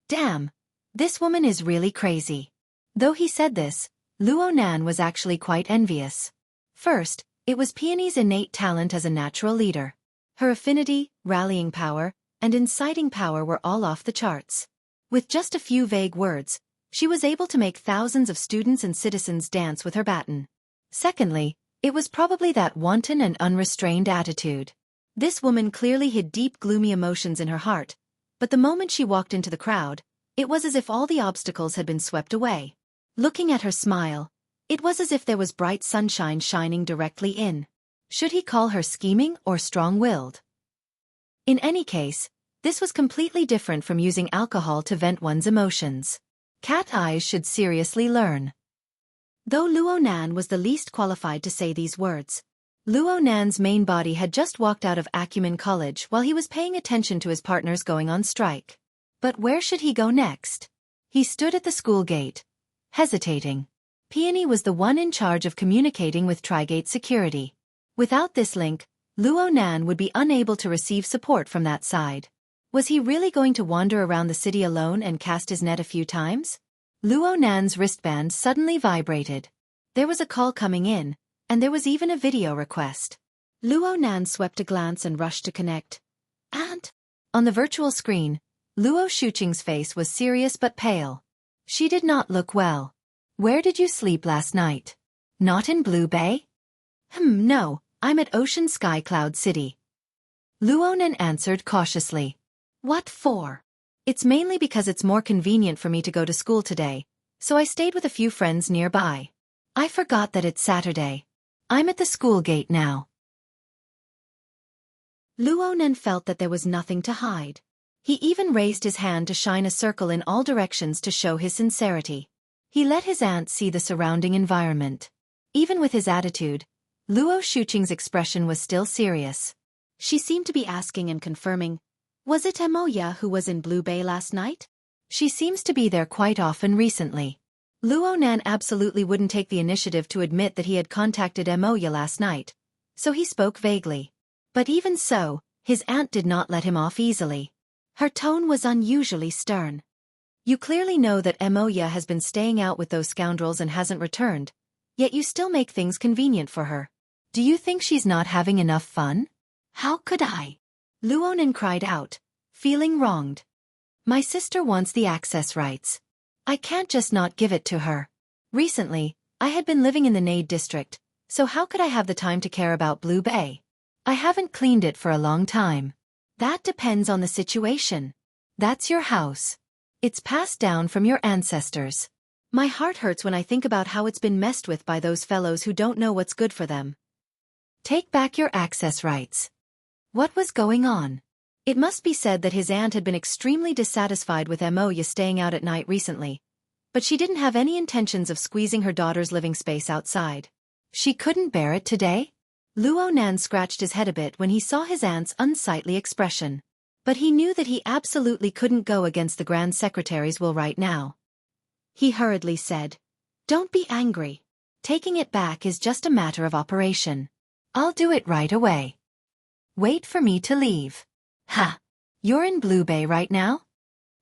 Speaker 1: "Damn, This woman is really crazy. Though he said this, Luo Nan was actually quite envious. First, it was Peony's innate talent as a natural leader. Her affinity, rallying power, and inciting power were all off the charts. With just a few vague words, she was able to make thousands of students and citizens dance with her baton. Secondly, it was probably that wanton and unrestrained attitude. This woman clearly hid deep gloomy emotions in her heart, but the moment she walked into the crowd, it was as if all the obstacles had been swept away. Looking at her smile, it was as if there was bright sunshine shining directly in. Should he call her scheming or strong-willed? In any case, this was completely different from using alcohol to vent one's emotions. Cat eyes should seriously learn. Though Luo Nan was the least qualified to say these words, Luo Nan's main body had just walked out of Acumen College while he was paying attention to his partners going on strike. But where should he go next? He stood at the school gate, hesitating. Peony was the one in charge of communicating with Trigate Security. Without this link, Luo Nan would be unable to receive support from that side. Was he really going to wander around the city alone and cast his net a few times? Luo Nan's wristband suddenly vibrated. There was a call coming in, and there was even a video request. Luo Nan swept a glance and rushed to connect. And? On the virtual screen, Luo Shuqing's face was serious but pale. She did not look well. Where did you sleep last night? Not in Blue Bay? No, I'm at Ocean Sky Cloud City. Luo Nan answered cautiously. What for? It's mainly because it's more convenient for me to go to school today, so I stayed with a few friends nearby. I forgot that it's Saturday. I'm at the school gate now. Luo Nan felt that there was nothing to hide. He even raised his hand to shine a circle in all directions to show his sincerity. He let his aunt see the surrounding environment. Even with his attitude, Luo Shuqing's expression was still serious. She seemed to be asking and confirming, was it Emoya who was in Blue Bay last night? She seems to be there quite often recently. Luo Nan absolutely wouldn't take the initiative to admit that he had contacted Emoya last night, so he spoke vaguely. But even so, his aunt did not let him off easily. Her tone was unusually stern. You clearly know that Emoya has been staying out with those scoundrels and hasn't returned, yet you still make things convenient for her. Do you think she's not having enough fun? How could I? Luo Nan cried out, feeling wronged. My sister wants the access rights. I can't just not give it to her. Recently, I had been living in the Nade district, so how could I have the time to care about Blue Bay? I haven't cleaned it for a long time. That depends on the situation. That's your house. It's passed down from your ancestors. My heart hurts when I think about how it's been messed with by those fellows who don't know what's good for them. Take back your access rights. What was going on? It must be said that his aunt had been extremely dissatisfied with Emoya staying out at night recently, but she didn't have any intentions of squeezing her daughter's living space outside. She couldn't bear it today? Luo Nan scratched his head a bit when he saw his aunt's unsightly expression. But he knew that he absolutely couldn't go against the Grand Secretary's will right now. He hurriedly said, Don't be angry. Taking it back is just a matter of operation. I'll do it right away. Wait for me to leave. Ha! You're in Blue Bay right now?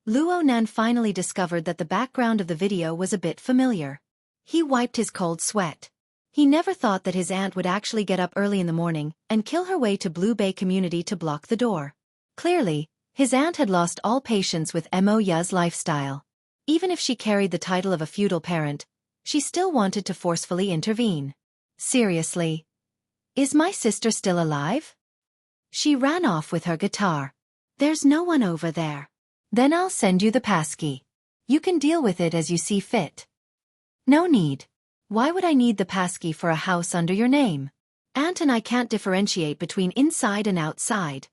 Speaker 1: Luo Nan finally discovered that the background of the video was a bit familiar. He wiped his cold sweat. He never thought that his aunt would actually get up early in the morning and kill her way to Blue Bay community to block the door. Clearly, his aunt had lost all patience with Emoya's lifestyle. Even if she carried the title of a feudal parent, she still wanted to forcefully intervene. Seriously? Is my sister still alive? She ran off with her guitar. There's no one over there. Then I'll send you the passkey. You can deal with it as you see fit. No need. Why would I need the passkey for a house under your name? Aunt and I can't differentiate between inside and outside.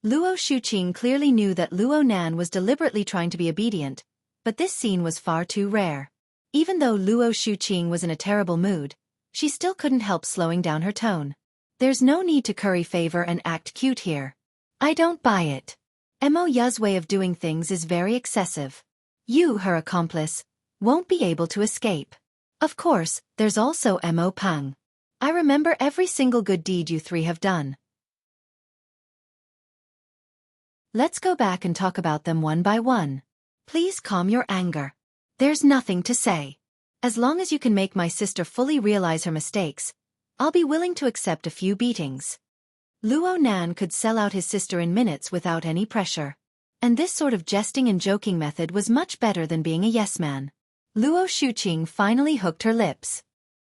Speaker 1: Luo Shuqing clearly knew that Luo Nan was deliberately trying to be obedient, but this scene was far too rare. Even though Luo Shuqing was in a terrible mood, she still couldn't help slowing down her tone. There's no need to curry favor and act cute here. I don't buy it. Emoya's way of doing things is very excessive. You, her accomplice, won't be able to escape. Of course, there's also Mo Pang. I remember every single good deed you three have done. Let's go back and talk about them one by one. Please calm your anger. There's nothing to say. As long as you can make my sister fully realize her mistakes, I'll be willing to accept a few beatings. Luo Nan could sell out his sister in minutes without any pressure. And this sort of jesting and joking method was much better than being a yes-man. Luo Shuqing finally hooked her lips.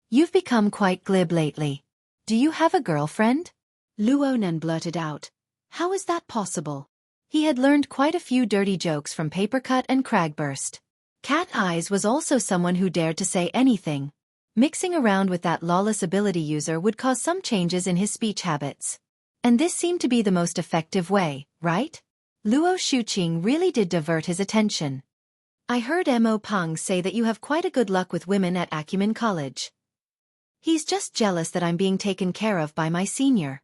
Speaker 1: You've become quite glib lately. Do you have a girlfriend? Luo Nan blurted out. How is that possible? He had learned quite a few dirty jokes from Papercut and Cragburst. Cat Eyes was also someone who dared to say anything. Mixing around with that lawless ability user would cause some changes in his speech habits. And this seemed to be the most effective way, right? Luo Shuqing really did divert his attention. I heard Mo Peng say that you have quite a good luck with women at Acumen College. He's just jealous that I'm being taken care of by my senior.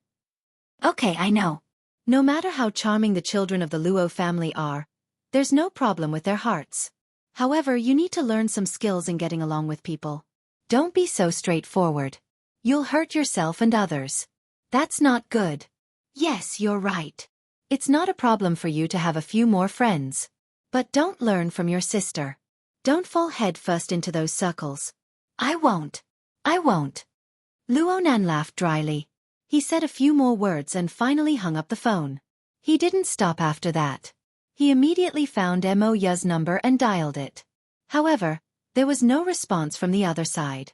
Speaker 1: Okay, I know. No matter how charming the children of the Luo family are, there's no problem with their hearts. However, you need to learn some skills in getting along with people. Don't be so straightforward. You'll hurt yourself and others. That's not good. Yes, you're right. It's not a problem for you to have a few more friends. But don't learn from your sister. Don't fall head first into those circles. I won't. I won't. Luo Nan laughed dryly. He said a few more words and finally hung up the phone. He didn't stop after that. He immediately found Mo Ya's number and dialed it. However, there was no response from the other side.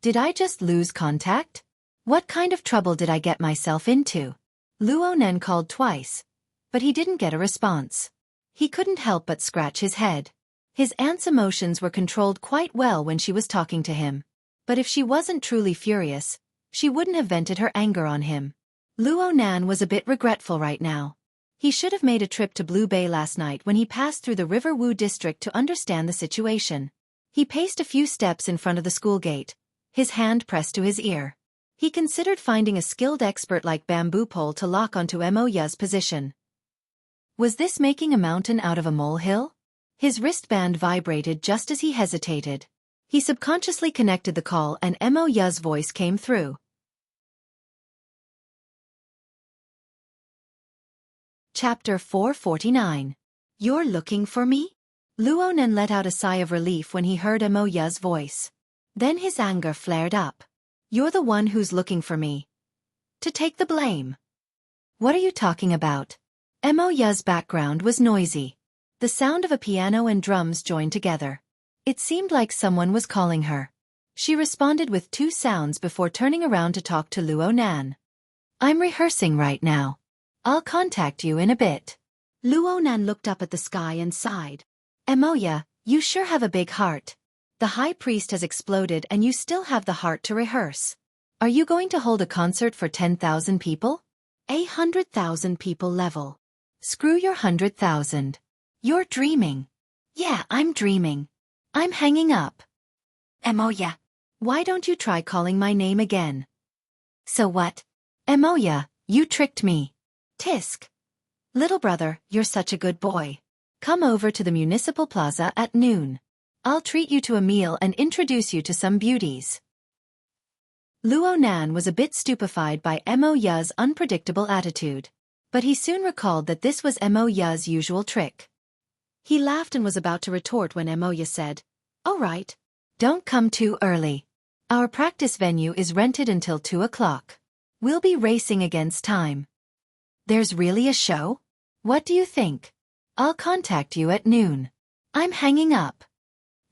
Speaker 1: Did I just lose contact? What kind of trouble did I get myself into? Luo Nan called twice, but he didn't get a response. He couldn't help but scratch his head. His aunt's emotions were controlled quite well when she was talking to him. But if she wasn't truly furious, she wouldn't have vented her anger on him. Luo Nan was a bit regretful right now. He should have made a trip to Blue Bay last night when he passed through the River Wu district to understand the situation. He paced a few steps in front of the school gate, his hand pressed to his ear. He considered finding a skilled expert like bamboo pole to lock onto Mo Ya's position. Was this making a mountain out of a molehill? His wristband vibrated just as he hesitated. He subconsciously connected the call and Mo Ya's voice came through. Chapter 449. You're looking for me? Luo Nan let out a sigh of relief when he heard Mo Ya's voice. Then his anger flared up. You're the one who's looking for me. To take the blame. What are you talking about? Mo Ya's background was noisy. The sound of a piano and drums joined together. It seemed like someone was calling her. She responded with two sounds before turning around to talk to Luo Nan. I'm rehearsing right now. I'll contact you in a bit. Luo Nan looked up at the sky and sighed. Mo Ya, you sure have a big heart. The high priest has exploded and you still have the heart to rehearse. Are you going to hold a concert for 10,000 people? 100,000 people level. Screw your 100,000. You're dreaming. Yeah, I'm dreaming. I'm hanging up. Mo Ya, why don't you try calling my name again? So what? Mo Ya, you tricked me. Tisk. Little brother, you're such a good boy. Come over to the municipal plaza at noon. I'll treat you to a meal and introduce you to some beauties. Luo Nan was a bit stupefied by Mo Ya's unpredictable attitude. But he soon recalled that this was Mo Ya's usual trick. He laughed and was about to retort when Mo Ya said, All right. Don't come too early. Our practice venue is rented until 2 o'clock. We'll be racing against time. There's really a show? What do you think? I'll contact you at noon. I'm hanging up.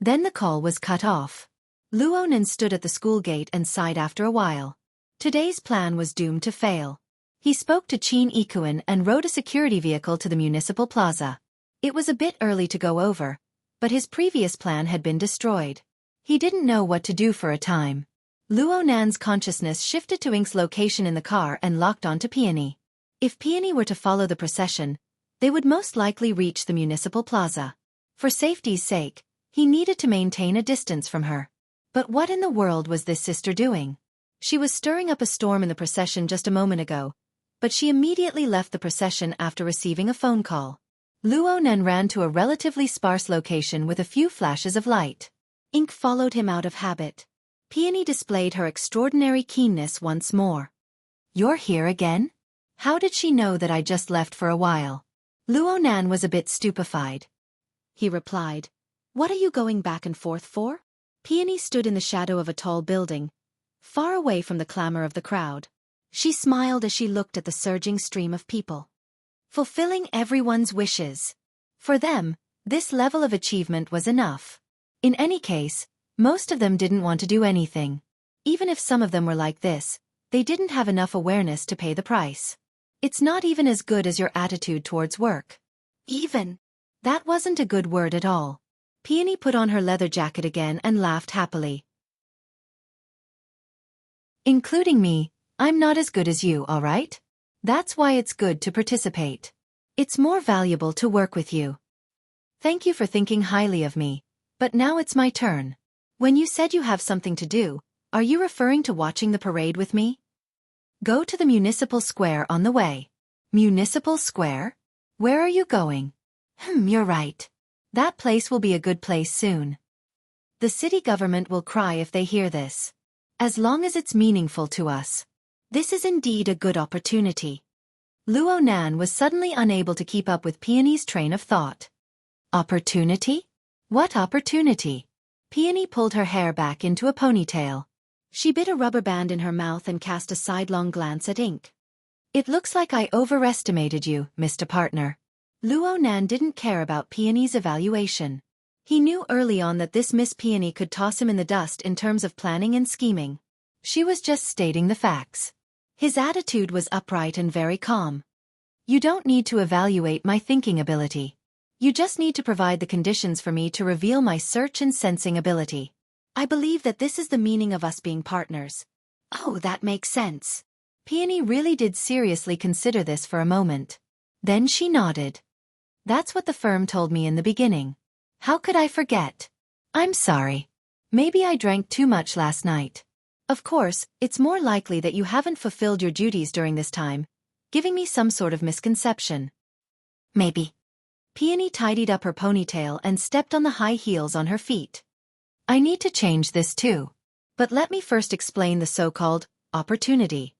Speaker 1: Then the call was cut off. Luo Nan stood at the school gate and sighed after a while. Today's plan was doomed to fail. He spoke to Qin Ikuan and rode a security vehicle to the municipal plaza. It was a bit early to go over, but his previous plan had been destroyed. He didn't know what to do for a time. Luo Nan's consciousness shifted to Ink's location in the car and locked onto Peony. If Peony were to follow the procession, they would most likely reach the municipal plaza. For safety's sake, he needed to maintain a distance from her. But what in the world was this sister doing? She was stirring up a storm in the procession just a moment ago, but she immediately left the procession after receiving a phone call. Luo Nan ran to a relatively sparse location with a few flashes of light. Ink followed him out of habit. Peony displayed her extraordinary keenness once more. You're here again? How did she know that I just left for a while? Luo Nan was a bit stupefied. he replied. What are you going back and forth for? Peony stood in the shadow of a tall building, far away from the clamor of the crowd. She smiled as she looked at the surging stream of people. Fulfilling everyone's wishes. For them, this level of achievement was enough. In any case, most of them didn't want to do anything. Even if some of them were like this, they didn't have enough awareness to pay the price. It's not even as good as your attitude towards work. Even. That wasn't a good word at all. Peony put on her leather jacket again and laughed happily. Including me, I'm not as good as you, all right? That's why it's good to participate. It's more valuable to work with you. Thank you for thinking highly of me, but now it's my turn. When you said you have something to do, are you referring to watching the parade with me? Go to the municipal square on the way. Municipal square? Where are you going? You're right. That place will be a good place soon. The city government will cry if they hear this. As long as it's meaningful to us. This is indeed a good opportunity. Luo Nan was suddenly unable to keep up with Peony's train of thought. Opportunity? What opportunity? Peony pulled her hair back into a ponytail. She bit a rubber band in her mouth and cast a sidelong glance at Ink. It looks like I overestimated you, Mr. Partner. Luo Nan didn't care about Peony's evaluation. He knew early on that this Miss Peony could toss him in the dust in terms of planning and scheming. She was just stating the facts. His attitude was upright and very calm. You don't need to evaluate my thinking ability. You just need to provide the conditions for me to reveal my search and sensing ability. I believe that this is the meaning of us being partners. Oh, that makes sense. Peony really did seriously consider this for a moment. Then she nodded. That's what the firm told me in the beginning. How could I forget? I'm sorry. Maybe I drank too much last night. Of course, it's more likely that you haven't fulfilled your duties during this time, giving me some sort of misconception. Maybe. Peony tidied up her ponytail and stepped on the high heels on her feet. I need to change this too. But let me first explain the so-called opportunity.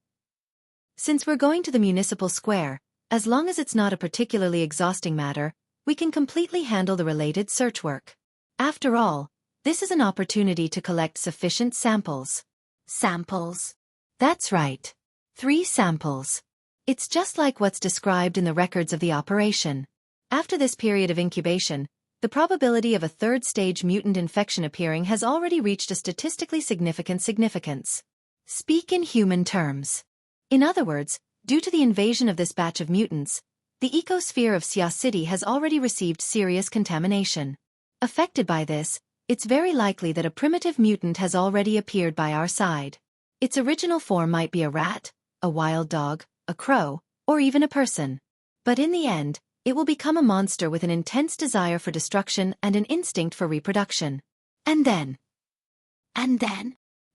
Speaker 1: Since we're going to the municipal square, as long as it's not a particularly exhausting matter, we can completely handle the related search work. After all, this is an opportunity to collect sufficient samples. Samples? That's right. 3 samples. It's just like what's described in the records of the operation. After this period of incubation, the probability of a third-stage mutant infection appearing has already reached a statistically significant significance. Speak in human terms. In other words, due to the invasion of this batch of mutants, the ecosphere of Xia City has already received serious contamination. Affected by this, it's very likely that a primitive mutant has already appeared by our side. Its original form might be a rat, a wild dog, a crow, or even a person. But in the end, it will become a monster with an intense desire for destruction and an instinct for reproduction. And then,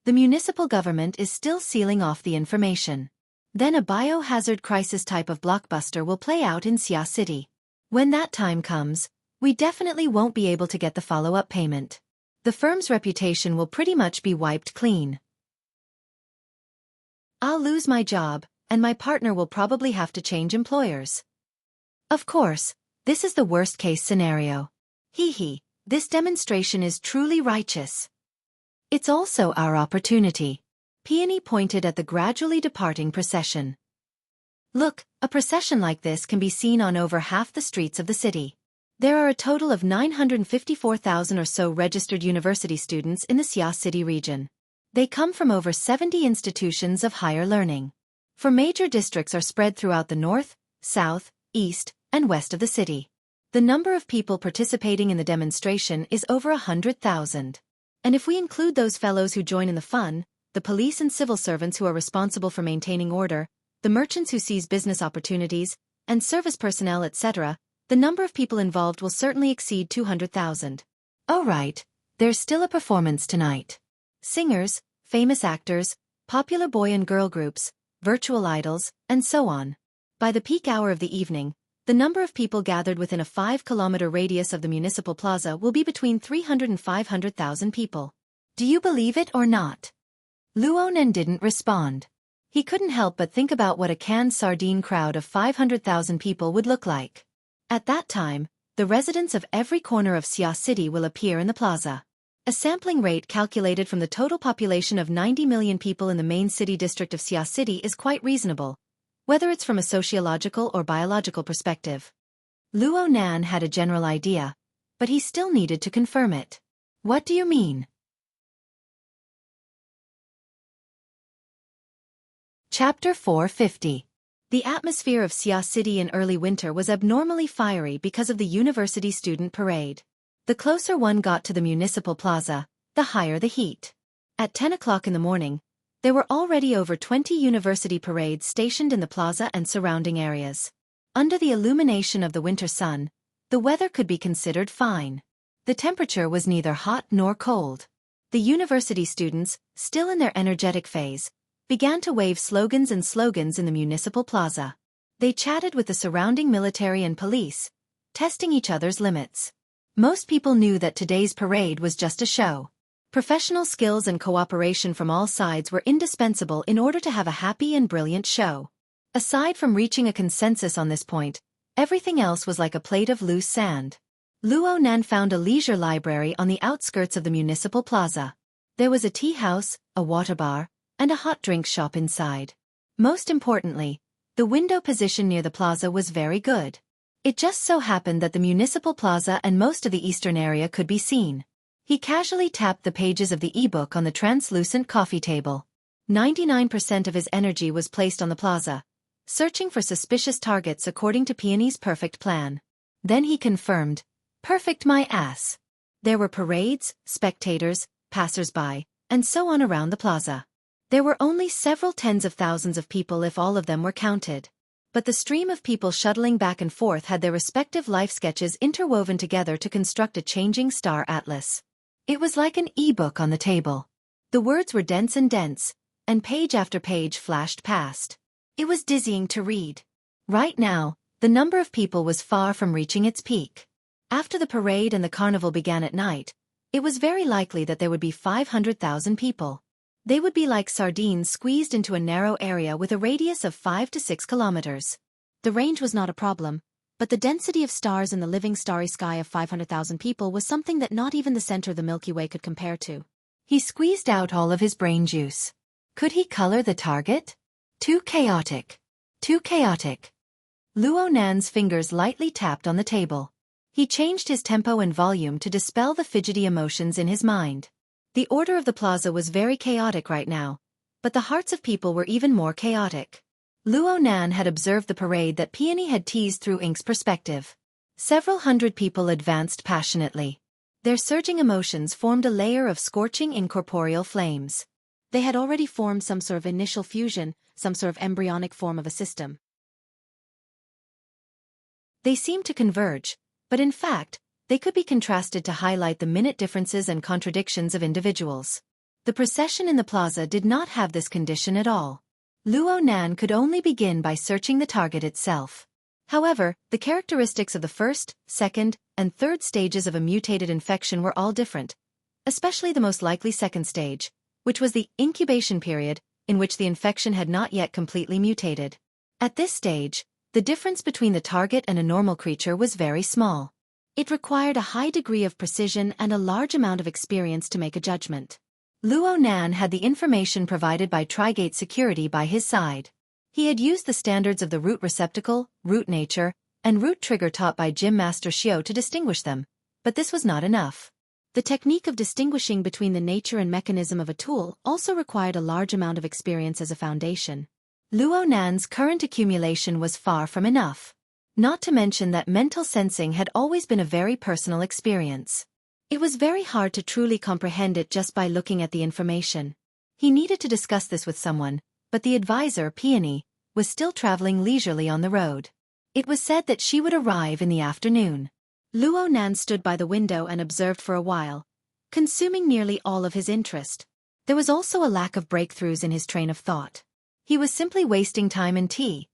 Speaker 1: the municipal government is still sealing off the information. Then a biohazard crisis type of blockbuster will play out in Xia City. When that time comes, we definitely won't be able to get the follow-up payment. The firm's reputation will pretty much be wiped clean. I'll lose my job, and my partner will probably have to change employers. Of course, this is the worst-case scenario. Hee, this demonstration is truly righteous. It's also our opportunity. Peony pointed at the gradually departing procession. Look, a procession like this can be seen on over half the streets of the city. There are a total of 954,000 or so registered university students in the Xia City region. They come from over 70 institutions of higher learning. For major districts are spread throughout the north, south, east, and west of the city. The number of people participating in the demonstration is over 100,000. And if we include those fellows who join in the fun, the police and civil servants who are responsible for maintaining order, the merchants who seize business opportunities, and service personnel etc., the number of people involved will certainly exceed 200,000. Oh right, there's still a performance tonight. Singers, famous actors, popular boy and girl groups, virtual idols, and so on. By the peak hour of the evening, the number of people gathered within a 5-kilometer radius of the municipal plaza will be between 300 and 500,000 people. Do you believe it or not? Luonan didn't respond. He couldn't help but think about what a canned sardine crowd of 500,000 people would look like. At that time, the residents of every corner of Xia City will appear in the plaza. A sampling rate calculated from the total population of 90 million people in the main city district of Xia City is quite reasonable, whether it's from a sociological or biological perspective. Luo Nan had a general idea, but he still needed to confirm it. What do you mean? Chapter 450. The atmosphere of Xia City in early winter was abnormally fiery because of the university student parade. The closer one got to the municipal plaza, the higher the heat. At 10 o'clock in the morning, there were already over 20 university parades stationed in the plaza and surrounding areas. Under the illumination of the winter sun, the weather could be considered fine. The temperature was neither hot nor cold. The university students, still in their energetic phase, began to wave slogans in the municipal plaza. They chatted with the surrounding military and police, testing each other's limits. Most people knew that today's parade was just a show. Professional skills and cooperation from all sides were indispensable in order to have a happy and brilliant show. Aside from reaching a consensus on this point, everything else was like a plate of loose sand. Luo Nan found a leisure library on the outskirts of the municipal plaza. There was a tea house, a water bar, and a hot drink shop inside. Most importantly, the window position near the plaza was very good. It just so happened that the municipal plaza and most of the eastern area could be seen. He casually tapped the pages of the e-book on the translucent coffee table. 99% of his energy was placed on the plaza, searching for suspicious targets according to Peony's perfect plan. Then he confirmed, "Perfect my ass." There were parades, spectators, passers-by, and so on around the plaza. There were only several tens of thousands of people if all of them were counted. But the stream of people shuttling back and forth had their respective life sketches interwoven together to construct a changing star atlas. It was like an e-book on the table. The words were dense, and page after page flashed past. It was dizzying to read. Right now, the number of people was far from reaching its peak. After the parade and the carnival began at night, it was very likely that there would be 500,000 people. They would be like sardines squeezed into a narrow area with a radius of 5 to 6 kilometers. The range was not a problem, but the density of stars in the living starry sky of 500,000 people was something that not even the center of the Milky Way could compare to. He squeezed out all of his brain juice. Could he color the target? Too chaotic. Too chaotic. Luo Nan's fingers lightly tapped on the table. He changed his tempo and volume to dispel the fidgety emotions in his mind. The order of the plaza was very chaotic right now, but the hearts of people were even more chaotic. Luo Nan had observed the parade that Peony had teased through Ink's perspective. Several hundred people advanced passionately. Their surging emotions formed a layer of scorching incorporeal flames. They had already formed some sort of initial fusion, some sort of embryonic form of a system. They seemed to converge, but in fact, they could be contrasted to highlight the minute differences and contradictions of individuals. The procession in the plaza did not have this condition at all. Luo Nan could only begin by searching the target itself. However, the characteristics of the first, second, and third stages of a mutated infection were all different, especially the most likely second stage, which was the incubation period, in which the infection had not yet completely mutated. At this stage, the difference between the target and a normal creature was very small. It required a high degree of precision and a large amount of experience to make a judgment. Luo Nan had the information provided by Trigate Security by his side. He had used the standards of the root receptacle, root nature, and root trigger taught by Gym Master Xiao to distinguish them, but this was not enough. The technique of distinguishing between the nature and mechanism of a tool also required a large amount of experience as a foundation. Luo Nan's current accumulation was far from enough. Not to mention that mental sensing had always been a very personal experience. It was very hard to truly comprehend it just by looking at the information. He needed to discuss this with someone, but the advisor, Peony, was still traveling leisurely on the road. It was said that she would arrive in the afternoon. Luo Nan stood by the window and observed for a while, consuming nearly all of his interest. There was also a lack of breakthroughs in his train of thought. He was simply wasting time and tea.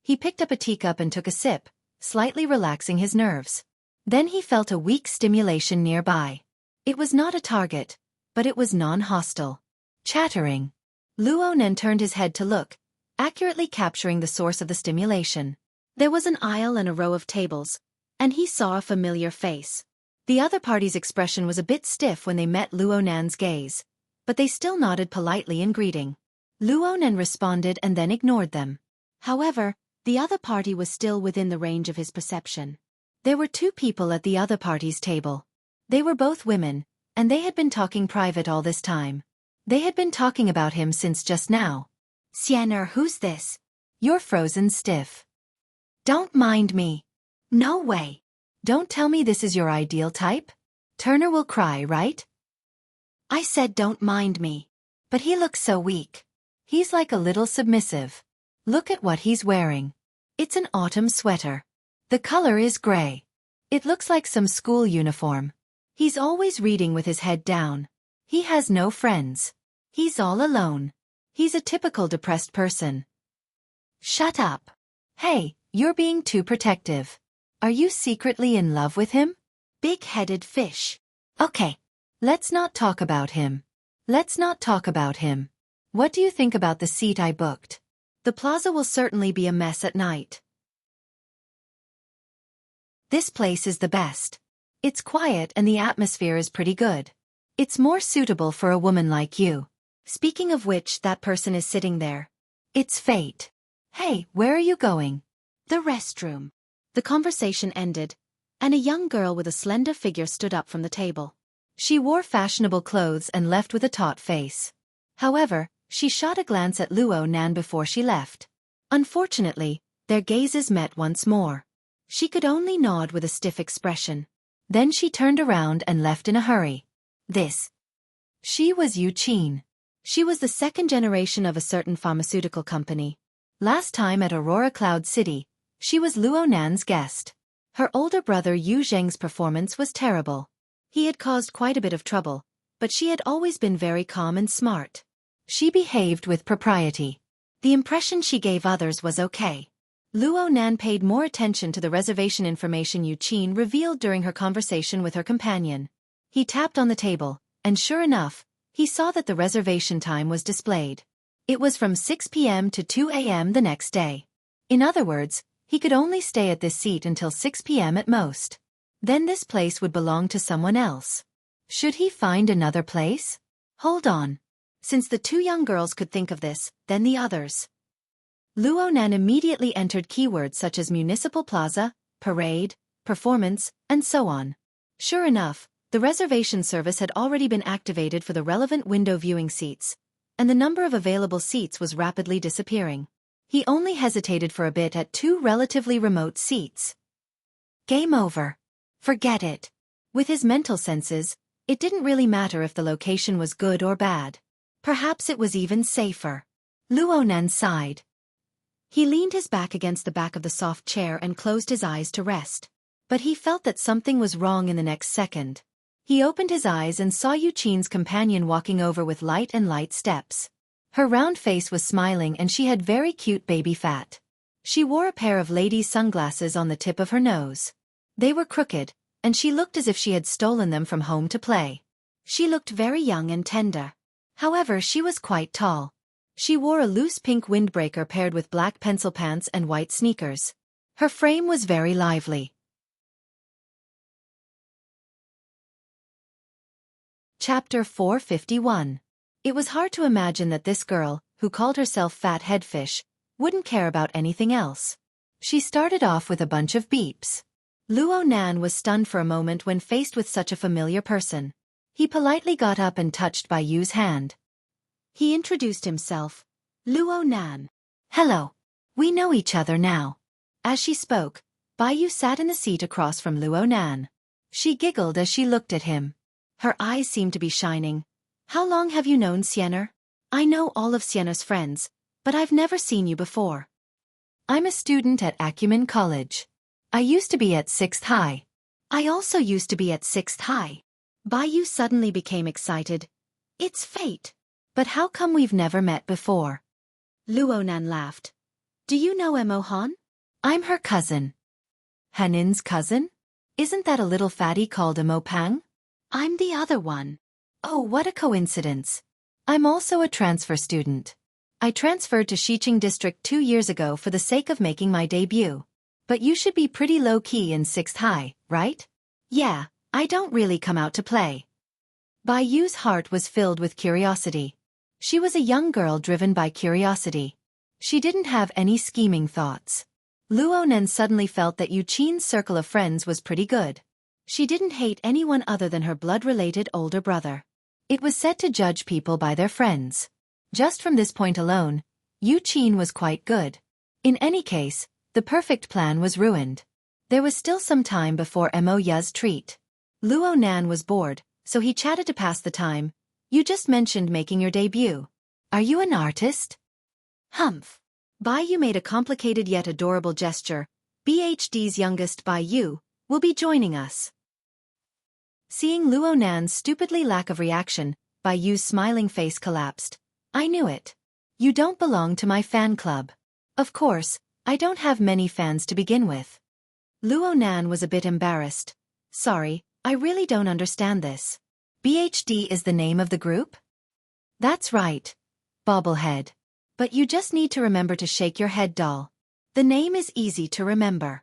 Speaker 1: He picked up a teacup and took a sip, slightly relaxing his nerves. Then he felt a weak stimulation nearby. It was not a target, but it was non-hostile. Chattering. Luo Nan turned his head to look, accurately capturing the source of the stimulation. There was an aisle and a row of tables, and he saw a familiar face. The other party's expression was a bit stiff when they met Luonan's gaze, but they still nodded politely in greeting. Luonan responded and then ignored them. However, the other party was still within the range of his perception. There were two people at the other party's table. They were both women, and they had been talking private all this time. They had been talking about him since just now. "Sienna, who's this? You're frozen stiff. Don't mind me." "No way. Don't tell me this is your ideal type? Turner will cry, right?" "I said don't mind me. But he looks so weak. He's like a little submissive. Look at what he's wearing. It's an autumn sweater. The color is gray. It looks like some school uniform. He's always reading with his head down. He has no friends. He's all alone. He's a typical depressed person." "Shut up. Hey, you're being too protective. Are you secretly in love with him? Big-headed fish. Okay. Let's not talk about him. Let's not talk about him. What do you think about the seat I booked? The plaza will certainly be a mess at night. This place is the best. It's quiet and the atmosphere is pretty good. It's more suitable for a woman like you. Speaking of which, that person is sitting there. It's fate. Hey, where are you going?" "The restroom." The conversation ended, and a young girl with a slender figure stood up from the table. She wore fashionable clothes and left with a taut face. However, she shot a glance at Luonan before she left. Unfortunately, their gazes met once more. She could only nod with a stiff expression. Then she turned around and left in a hurry. She was Yu Qin. She was the second generation of a certain pharmaceutical company. Last time at Aurora Cloud City, she was Luonan's guest. Her older brother Yu Zheng's performance was terrible. He had caused quite a bit of trouble, but she had always been very calm and smart. She behaved with propriety. The impression she gave others was okay. Luonan paid more attention to the reservation information Yu Qin revealed during her conversation with her companion. He tapped on the table, and sure enough, he saw that the reservation time was displayed. It was from 6 p.m. to 2 a.m. the next day. In other words, he could only stay at this seat until 6 p.m. at most. Then this place would belong to someone else. Should he find another place? Hold on. Since the two young girls could think of this, then the others. Luonan immediately entered keywords such as municipal plaza, parade, performance, and so on. Sure enough, the reservation service had already been activated for the relevant window viewing seats, and the number of available seats was rapidly disappearing. He only hesitated for a bit at two relatively remote seats. Game over. Forget it. With his mental senses, it didn't really matter if the location was good or bad. Perhaps it was even safer. Luonan sighed. He leaned his back against the back of the soft chair and closed his eyes to rest. But he felt that something was wrong in the next second. He opened his eyes and saw Yu Qin's companion walking over with light steps. Her round face was smiling and she had very cute baby fat. She wore a pair of ladies' sunglasses on the tip of her nose. They were crooked, and she looked as if she had stolen them from home to play. She looked very young and tender. However, she was quite tall. She wore a loose pink windbreaker paired with black pencil pants and white sneakers. Her frame was very lively. Chapter 451. It was hard to imagine that this girl, who called herself Fat Headfish, wouldn't care about anything else. She started off with a bunch of beeps. Luonan was stunned for a moment when faced with such a familiar person. He politely got up and touched Bai Yu's hand. He introduced himself. Luonan. Hello. We know each other now. As she spoke, Bai Yu sat in the seat across from Luonan. She giggled as she looked at him. Her eyes seemed to be shining. How long have you known Sienna? I know all of Sienna's friends, but I've never seen you before. I'm a student at Acumen College. I used to be at 6th High. I also used to be at 6th High. Bai Yu suddenly became excited. It's fate. But how come we've never met before? Luonan laughed. Do you know Mo Han? I'm her cousin. Hanin's cousin? Isn't that a little fatty called Mo Pang? I'm the other one. Oh, what a coincidence. I'm also a transfer student. I transferred to Xiqing District 2 years ago for the sake of making my debut. But you should be pretty low-key in 6th high, right? Yeah, I don't really come out to play. Bai Yu's heart was filled with curiosity. She was a young girl driven by curiosity. She didn't have any scheming thoughts. Luo Nen suddenly felt that Yu Qin's circle of friends was pretty good. She didn't hate anyone other than her blood-related older brother. It was said to judge people by their friends. Just from this point alone, Yu Qin was quite good. In any case, the perfect plan was ruined. There was still some time before Mo Ya's treat. Luo Nan was bored, so he chatted to pass the time. You just mentioned making your debut. Are you an artist? Humph. Bai Yu made a complicated yet adorable gesture. BHD's youngest Bai Yu will be joining us. Seeing Luo Nan's stupidly lack of reaction, Bai Yu's smiling face collapsed. I knew it. You don't belong to my fan club. Of course, I don't have many fans to begin with. Luo Nan was a bit embarrassed. Sorry, I really don't understand this. BHD is the name of the group? That's right. Bobblehead. But you just need to remember to shake your head, doll. The name is easy to remember.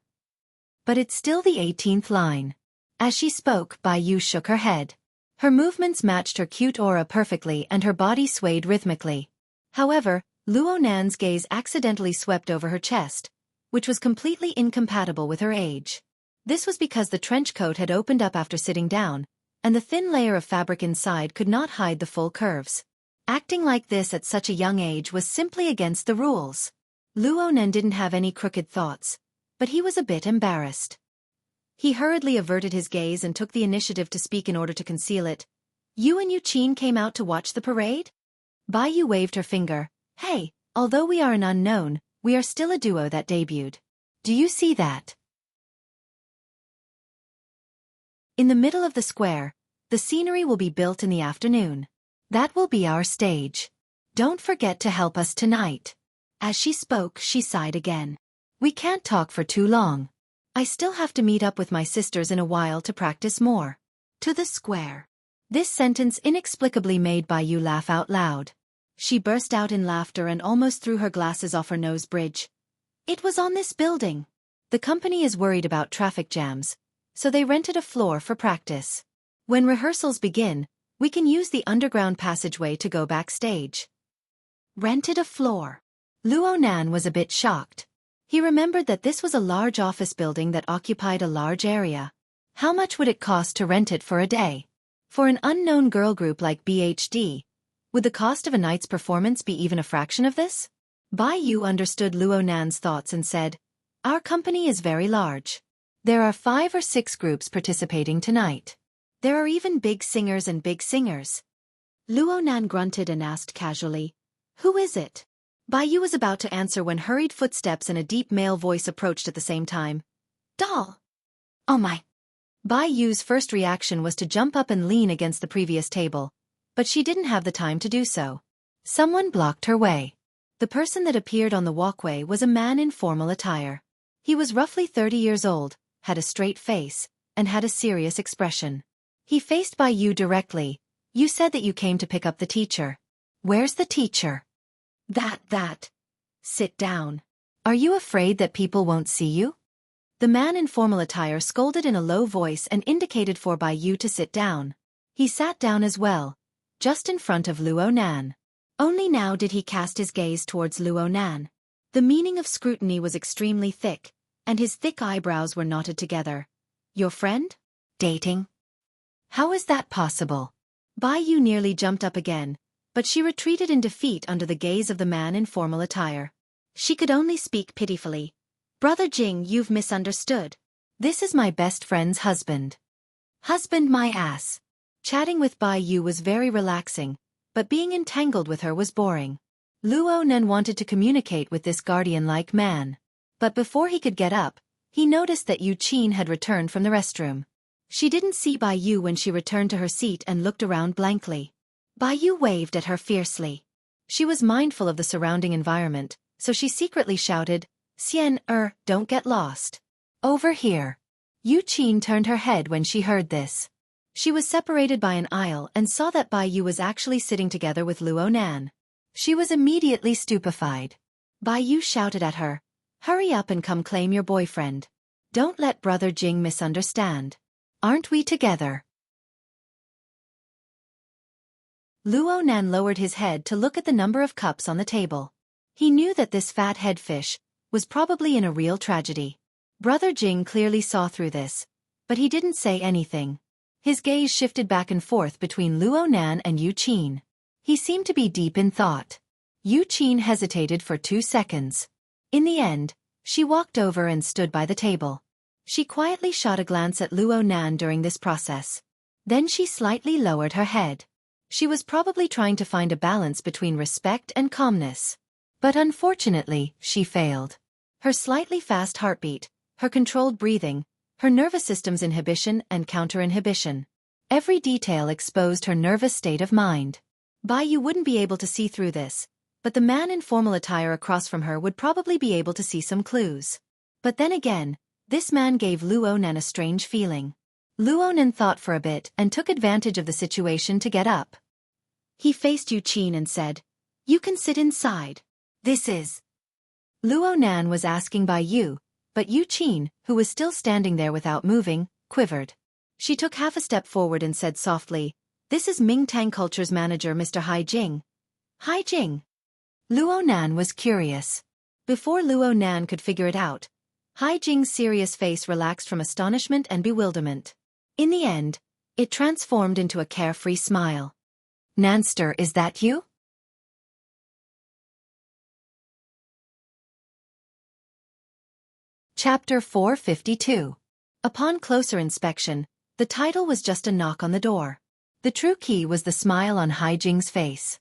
Speaker 1: But it's still the 18th line. As she spoke, Bai Yu shook her head. Her movements matched her cute aura perfectly and her body swayed rhythmically. However, Luo Nan's gaze accidentally swept over her chest, which was completely incompatible with her age. This was because the trench coat had opened up after sitting down, and the thin layer of fabric inside could not hide the full curves. Acting like this at such a young age was simply against the rules. Luo Nan didn't have any crooked thoughts, but he was a bit embarrassed. He hurriedly averted his gaze and took the initiative to speak in order to conceal it. You and Yu Qin came out to watch the parade? Bai Yu waved her finger. Hey, although we are an unknown, we are still a duo that debuted. Do you see that? In the middle of the square, the scenery will be built in the afternoon. That will be our stage. Don't forget to help us tonight. As she spoke, she sighed again. We can't talk for too long. I still have to meet up with my sisters in a while to practice more. To the square. This sentence inexplicably made Bai Yu laugh out loud. She burst out in laughter and almost threw her glasses off her nose bridge. It was on this building. The company is worried about traffic jams, so they rented a floor for practice. When rehearsals begin, we can use the underground passageway to go backstage. Rented a floor. Luo Nan was a bit shocked. He remembered that this was a large office building that occupied a large area. How much would it cost to rent it for a day? For an unknown girl group like BHD, would the cost of a night's performance be even a fraction of this? Bai Yu understood Luo Nan's thoughts and said, Our company is very large. There are 5 or 6 groups participating tonight. There are even big singers and big singers. Luo Nan grunted and asked casually, Who is it? Bai Yu was about to answer when hurried footsteps and a deep male voice approached at the same time. Doll! Oh my! Bai Yu's first reaction was to jump up and lean against the previous table, but she didn't have the time to do so. Someone blocked her way. The person that appeared on the walkway was a man in formal attire. He was roughly 30 years old, had a straight face, and had a serious expression. He faced Bai Yu directly. You said that you came to pick up the teacher. Where's the teacher? That. Sit down. Are you afraid that people won't see you? The man in formal attire scolded in a low voice and indicated for Bai Yu to sit down. He sat down as well, just in front of Luo Nan. Only now did he cast his gaze towards Luo Nan. The meaning of scrutiny was extremely thick, and his thick eyebrows were knotted together. Your friend? Dating? How is that possible? Bai Yu nearly jumped up again, but she retreated in defeat under the gaze of the man in formal attire. She could only speak pitifully. Brother Jing, you've misunderstood. This is my best friend's husband. Husband my ass. Chatting with Bai Yu was very relaxing, but being entangled with her was boring. Luo Nan wanted to communicate with this guardian-like man. But before he could get up, he noticed that Yu Qin had returned from the restroom. She didn't see Bai Yu when she returned to her seat and looked around blankly. Bai Yu waved at her fiercely. She was mindful of the surrounding environment, so she secretly shouted, Xian, don't get lost. Over here. Yu Qin turned her head when she heard this. She was separated by an aisle and saw that Bai Yu was actually sitting together with Luo Nan. She was immediately stupefied. Bai Yu shouted at her, Hurry up and come claim your boyfriend. Don't let Brother Jing misunderstand. Aren't we together? Luo Nan lowered his head to look at the number of cups on the table. He knew that this fat head fish was probably in a real tragedy. Brother Jing clearly saw through this, but he didn't say anything. His gaze shifted back and forth between Luo Nan and Yu Qin. He seemed to be deep in thought. Yu Qin hesitated for 2 seconds. In the end, she walked over and stood by the table. She quietly shot a glance at Luo Nan during this process. Then she slightly lowered her head. She was probably trying to find a balance between respect and calmness. But unfortunately, she failed. Her slightly fast heartbeat, her controlled breathing, her nervous system's inhibition and counter-inhibition. Every detail exposed her nervous state of mind. Bai Yu wouldn't be able to see through this, but the man in formal attire across from her would probably be able to see some clues. But then again, this man gave Luo Nan a strange feeling. Luo Nan thought for a bit and took advantage of the situation to get up. He faced Yu Qin and said, "You can sit inside. This is..." Luo Nan was asking Bai Yu, but Yu Qin, who was still standing there without moving, quivered. She took half a step forward and said softly, "This is Mingtang Culture's manager, Mr. Hai Jing." Hai Jing? Luo Nan was curious. Before Luo Nan could figure it out, Hai Jing's serious face relaxed from astonishment and bewilderment. In the end, it transformed into a carefree smile. "Nanster, is that you?" Chapter 452. Upon closer inspection, the title was just a knock on the door. The true key was the smile on Hai Jing's face.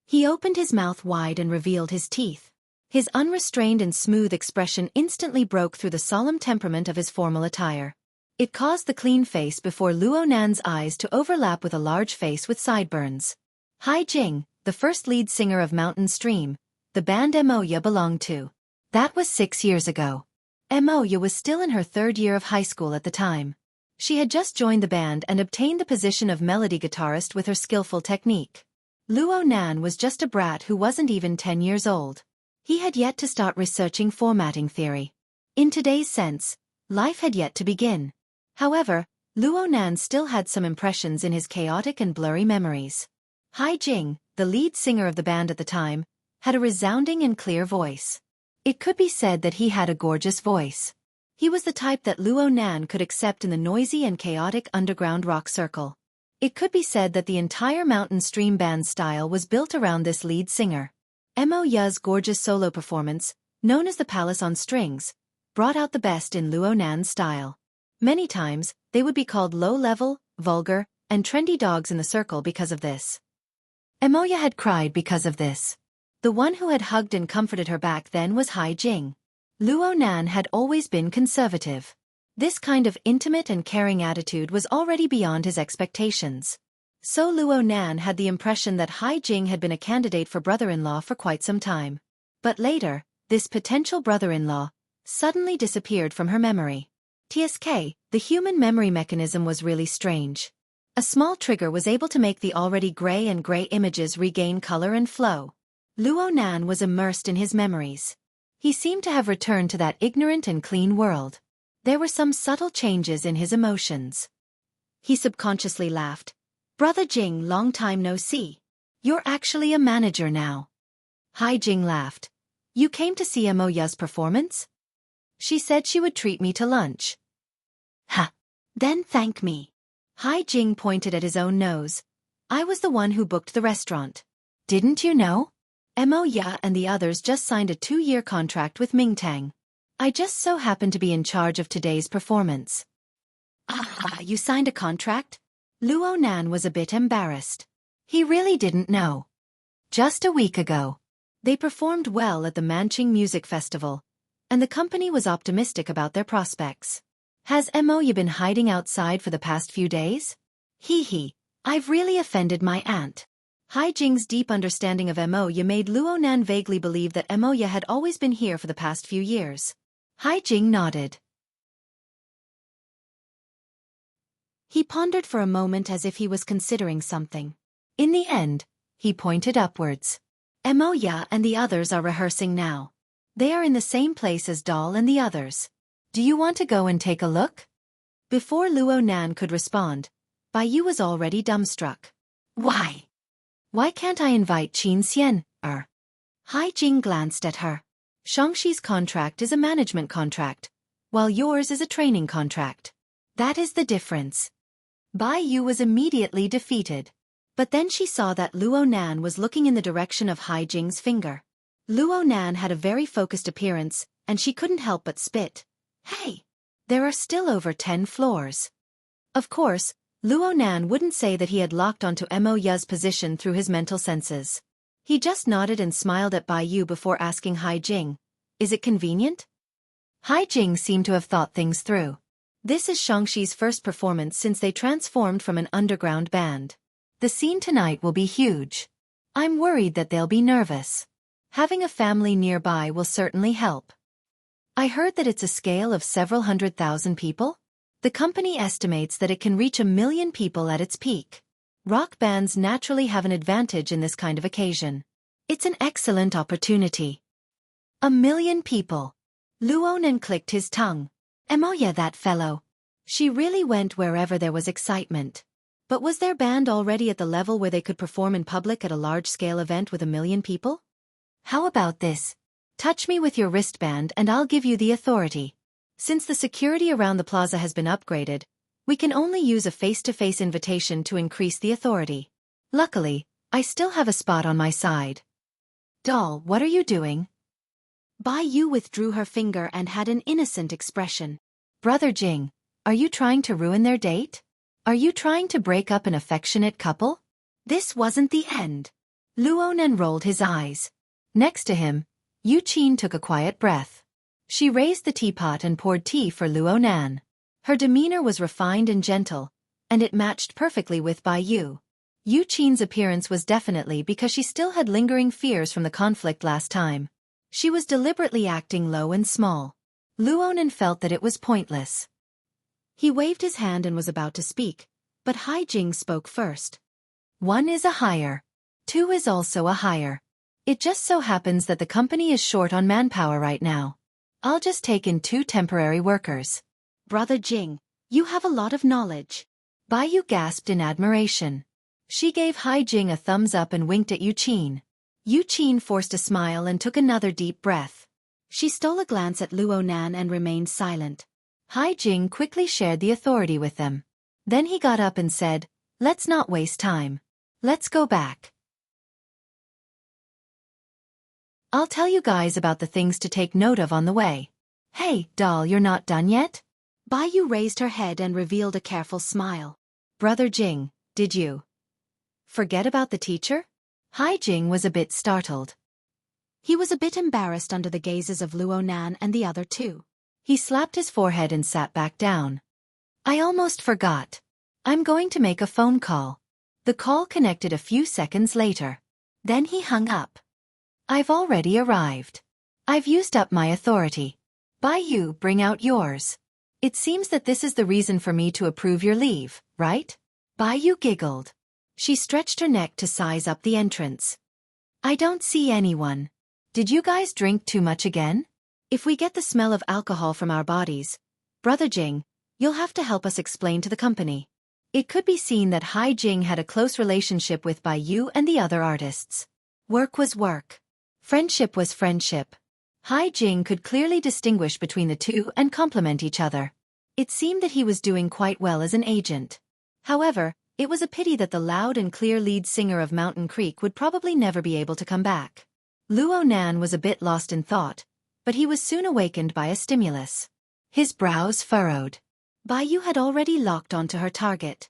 Speaker 1: He opened his mouth wide and revealed his teeth. His unrestrained and smooth expression instantly broke through the solemn temperament of his formal attire. It caused the clean face before Luo Nan's eyes to overlap with a large face with sideburns. Hai Jing, the first lead singer of Mountain Stream, the band Moya belonged to. That was 6 years ago. Moya was still in her 3rd year of high school at the time. She had just joined the band and obtained the position of melody guitarist with her skillful technique. Luo Nan was just a brat who wasn't even 10 years old. He had yet to start researching formatting theory. In today's sense, life had yet to begin. However, Luo Nan still had some impressions in his chaotic and blurry memories. Hai Jing, the lead singer of the band at the time, had a resounding and clear voice. It could be said that he had a gorgeous voice. He was the type that Luo Nan could accept in the noisy and chaotic underground rock circle. It could be said that the entire Mountain Stream band style was built around this lead singer. Moya's gorgeous solo performance, known as the Palace on Strings, brought out the best in Luo Nan's style. Many times, they would be called low-level, vulgar, and trendy dogs in the circle because of this. Moya had cried because of this. The one who had hugged and comforted her back then was Hai Jing. Luo Nan had always been conservative. This kind of intimate and caring attitude was already beyond his expectations. So Luo Nan had the impression that Hai Jing had been a candidate for brother-in-law for quite some time. But later, this potential brother-in-law suddenly disappeared from her memory. TSK, the human memory mechanism was really strange. A small trigger was able to make the already gray and gray images regain color and flow. Luo Nan was immersed in his memories. He seemed to have returned to that ignorant and clean world. There were some subtle changes in his emotions. He subconsciously laughed. "Brother Jing, long time no see. You're actually a manager now." Hai Jing laughed. "You came to see Moya's performance? She said she would treat me to lunch." "Ha! Then thank me." Hai Jing pointed at his own nose. "I was the one who booked the restaurant. Didn't you know? Moya and the others just signed a 2-year contract with Mingtang. I just so happened to be in charge of today's performance." "Ah, you signed a contract?" Luo Nan was a bit embarrassed. He really didn't know. Just a week ago, they performed well at the Manching Music Festival, and the company was optimistic about their prospects. "Has Moya been hiding outside for the past few days?" Hee, I've really offended my aunt." Hai Jing's deep understanding of Moya made Luo Nan vaguely believe that Moya had always been here for the past few years. Hai Jing nodded. He pondered for a moment as if he was considering something. In the end, he pointed upwards. "Moya and the others are rehearsing now. They are in the same place as Doll and the others. Do you want to go and take a look? Before Luo Nan could respond, Bai Yu was already dumbstruck. Why? Why can't I invite Qin Xian, Hai Jing glanced at her. Shangxi's contract is a management contract, while yours is a training contract. That is the difference. Bai Yu was immediately defeated. But then she saw that Luo Nan was looking in the direction of Hai Jing's finger. Luo Nan had a very focused appearance, and she couldn't help but spit. Hey! There are still over 10 floors. Of course, Luo Nan wouldn't say that he had locked onto Mo Ya's position through his mental senses. He just nodded and smiled at Bai Yu before asking Hai Jing, "Is it convenient?" Hai Jing seemed to have thought things through. This is Shangxi's first performance since they transformed from an underground band. The scene tonight will be huge. I'm worried that they'll be nervous. Having a family nearby will certainly help. I heard that it's a scale of several 100,000 people. The company estimates that it can reach 1 million people at its peak. Rock bands naturally have an advantage in this kind of occasion. It's an excellent opportunity. 1 million people. Luo Nan clicked his tongue. Emoya, that fellow. She really went wherever there was excitement. But was their band already at the level where they could perform in public at a large-scale event with 1 million people? How about this? Touch me with your wristband and I'll give you the authority. Since the security around the plaza has been upgraded, we can only use a face-to-face invitation to increase the authority. Luckily, I still have a spot on my side. Doll, what are you doing? Bai Yu withdrew her finger and had an innocent expression. Brother Jing, are you trying to ruin their date? Are you trying to break up an affectionate couple? This wasn't the end. Luo Nan rolled his eyes. Next to him, Yu Qin took a quiet breath. She raised the teapot and poured tea for Luo Nan. Her demeanor was refined and gentle, and it matched perfectly with Bai Yu. Yu Qin's appearance was definitely because she still had lingering fears from the conflict last time. She was deliberately acting low and small. Luo Nan felt that it was pointless. He waved his hand and was about to speak, but Hai Jing spoke first. 1 is a hire. 2 is also a hire. It just so happens that the company is short on manpower right now. I'll just take in 2 temporary workers. Brother Jing, you have a lot of knowledge. Bai Yu gasped in admiration. She gave Hai Jing a thumbs up and winked at Yu Qin. Yu Qin forced a smile and took another deep breath. She stole a glance at Luo Nan and remained silent. Hai Jing quickly shared the authority with them. Then he got up and said, "Let's not waste time. Let's go back. I'll tell you guys about the things to take note of on the way." Hey, Doll, you're not done yet? Bai Yu raised her head and revealed a careful smile. Brother Jing, did you forget about the teacher? Hai Jing was a bit startled. He was a bit embarrassed under the gazes of Luo Nan and the other 2. He slapped his forehead and sat back down. I almost forgot. I'm going to make a phone call. The call connected a few seconds later. Then he hung up. I've already arrived. I've used up my authority. Bai Yu, bring out yours. It seems that this is the reason for me to approve your leave, right? Bai Yu giggled. She stretched her neck to size up the entrance. I don't see anyone. Did you guys drink too much again? If we get the smell of alcohol from our bodies, Brother Jing, you'll have to help us explain to the company. It could be seen that Hai Jing had a close relationship with Bai Yu and the other artists. Work was work. Friendship was friendship. Hai Jing could clearly distinguish between the 2 and complement each other. It seemed that he was doing quite well as an agent. However, it was a pity that the loud and clear lead singer of Mountain Creek would probably never be able to come back. Luo Nan was a bit lost in thought, but he was soon awakened by a stimulus. His brows furrowed. Bai Yu had already locked onto her target.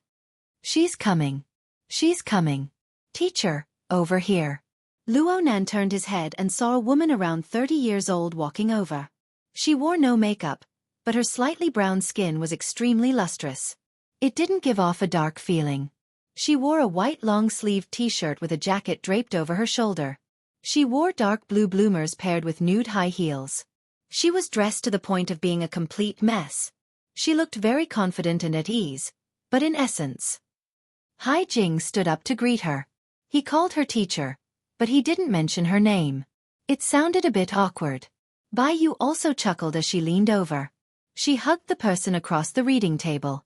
Speaker 1: She's coming. She's coming. Teacher, over here. Luo Nan turned his head and saw a woman around 30 years old walking over. She wore no makeup, but her slightly brown skin was extremely lustrous. It didn't give off a dark feeling. She wore a white long-sleeved t-shirt with a jacket draped over her shoulder. She wore dark blue bloomers paired with nude high heels. She was dressed to the point of being a complete mess. She looked very confident and at ease, but in essence. Hai Jing stood up to greet her. He called her teacher, but he didn't mention her name. It sounded a bit awkward. Bai Yu also chuckled as she leaned over. She hugged the person across the reading table.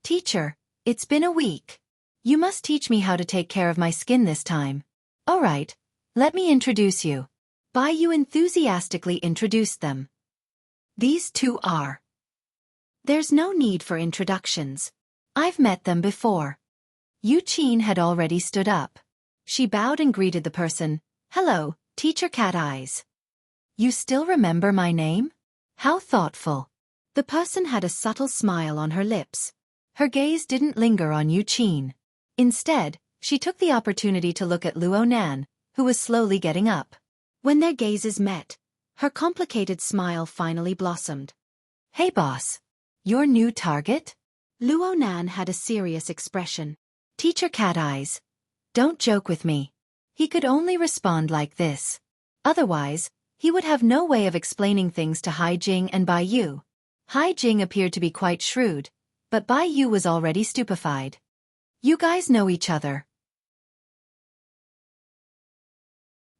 Speaker 1: Teacher, it's been a week. You must teach me how to take care of my skin this time. All right, let me introduce you. Bai Yu enthusiastically introduced them. These two are. There's no need for introductions. I've met them before. Yu Qin had already stood up. She bowed and greeted the person. Hello, Teacher Cat Eyes. You still remember my name? How thoughtful. The person had a subtle smile on her lips. Her gaze didn't linger on Yu Qin. Instead, she took the opportunity to look at Luo Nan, who was slowly getting up. When their gazes met, her complicated smile finally blossomed. Hey boss. Your new target? Luo Nan had a serious expression. Teacher Cat Eyes. Don't joke with me. He could only respond like this. Otherwise, he would have no way of explaining things to Hai Jing and Bai Yu. Hai Jing appeared to be quite shrewd, but Bai Yu was already stupefied. You guys know each other.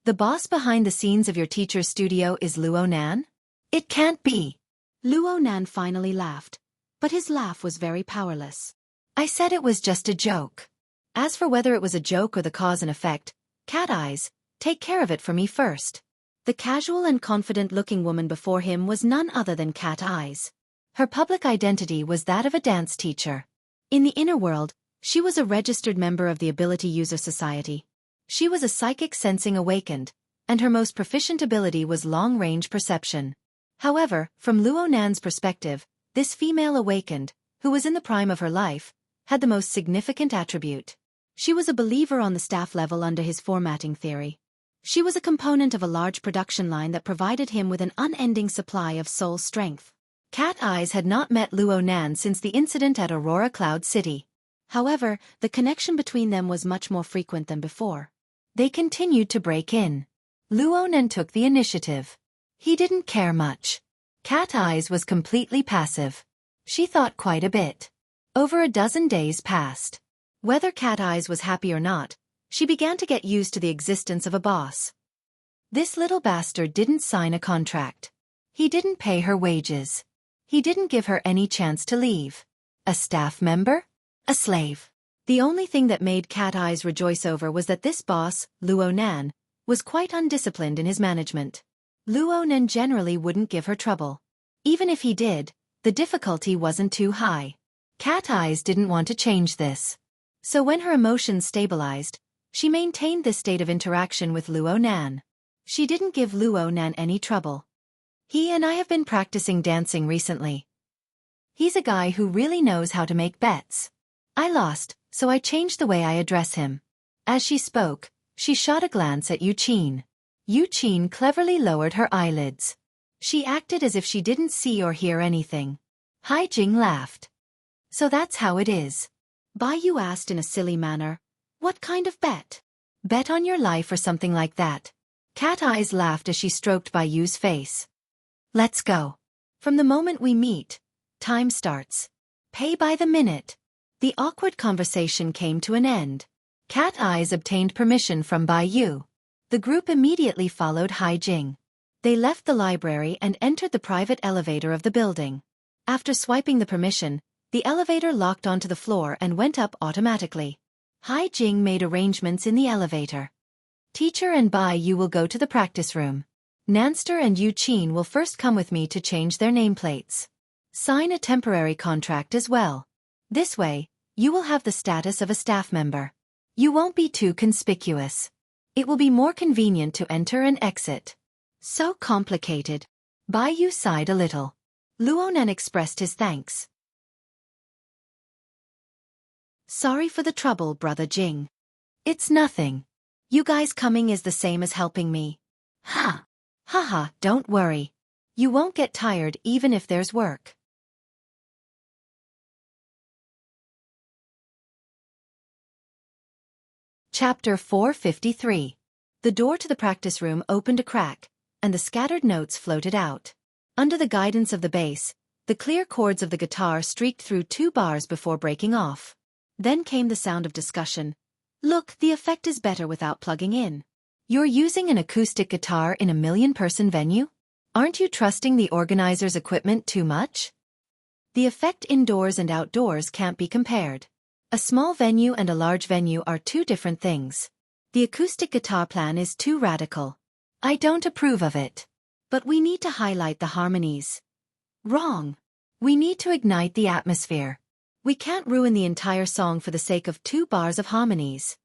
Speaker 1: The boss behind the scenes of your teacher's studio is Luo Nan? It can't be. Luo Nan finally laughed, but his laugh was very powerless. I said it was just a joke. As for whether it was a joke or the cause and effect, Cat Eyes, take care of it for me first. The casual and confident-looking woman before him was none other than Cat Eyes. Her public identity was that of a dance teacher. In the inner world, she was a registered member of the Ability User Society. She was a psychic sensing awakened, and her most proficient ability was long-range perception. However, from Luo Nan's perspective, this female awakened, who was in the prime of her life, had the most significant attribute. She was a believer on the staff level under his formatting theory. She was a component of a large production line that provided him with an unending supply of soul strength. Cat Eyes had not met Luo Nan since the incident at Aurora Cloud City. However, the connection between them was much more frequent than before. They continued to break in. Luo Nan took the initiative. He didn't care much. Cat Eyes was completely passive. She thought quite a bit. Over a dozen days passed. Whether Cat Eyes was happy or not, she began to get used to the existence of a boss. This little bastard didn't sign a contract. He didn't pay her wages. He didn't give her any chance to leave. A staff member? A slave. The only thing that made Cat Eyes rejoice over was that this boss, Luo Nan, was quite undisciplined in his management. Luo Nan generally wouldn't give her trouble. Even if he did, the difficulty wasn't too high. Cat Eyes didn't want to change this. So when her emotions stabilized, she maintained this state of interaction with Luo Nan. She didn't give Luo Nan any trouble. He and I have been practicing dancing recently. He's a guy who really knows how to make bets. I lost, so I changed the way I address him. As she spoke, she shot a glance at Yu Qin. Yu Qin cleverly lowered her eyelids. She acted as if she didn't see or hear anything. Hai Jing laughed. So that's how it is. Bai Yu asked in a silly manner, what kind of bet? Bet on your life or something like that. Cat Eyes laughed as she stroked Bai Yu's face. Let's go. From the moment we meet, time starts. Pay by the minute. The awkward conversation came to an end. Cat Eyes obtained permission from Bai Yu. The group immediately followed Hai Jing. They left the library and entered the private elevator of the building. After swiping the permission, the elevator locked onto the floor and went up automatically. Hai Jing made arrangements in the elevator. Teacher and Bai Yu will go to the practice room. Nanster and Yu Qin will first come with me to change their nameplates. Sign a temporary contract as well. This way, you will have the status of a staff member. You won't be too conspicuous. It will be more convenient to enter and exit. So complicated. Bai Yu sighed a little. Luo Nan expressed his thanks. Sorry for the trouble, Brother Jing. It's nothing. You guys coming is the same as helping me. Ha! Haha, don't worry. You won't get tired even if there's work. Chapter 453. The door to the practice room opened a crack, and the scattered notes floated out. Under the guidance of the bass, the clear chords of the guitar streaked through 2 bars before breaking off. Then came the sound of discussion. Look, the effect is better without plugging in. You're using an acoustic guitar in a 1,000,000-person venue? Aren't you trusting the organizer's equipment too much? The effect indoors and outdoors can't be compared. A small venue and a large venue are two different things. The acoustic guitar plan is too radical. I don't approve of it. But we need to highlight the harmonies. Wrong. We need to ignite the atmosphere. We can't ruin the entire song for the sake of 2 bars of harmonies.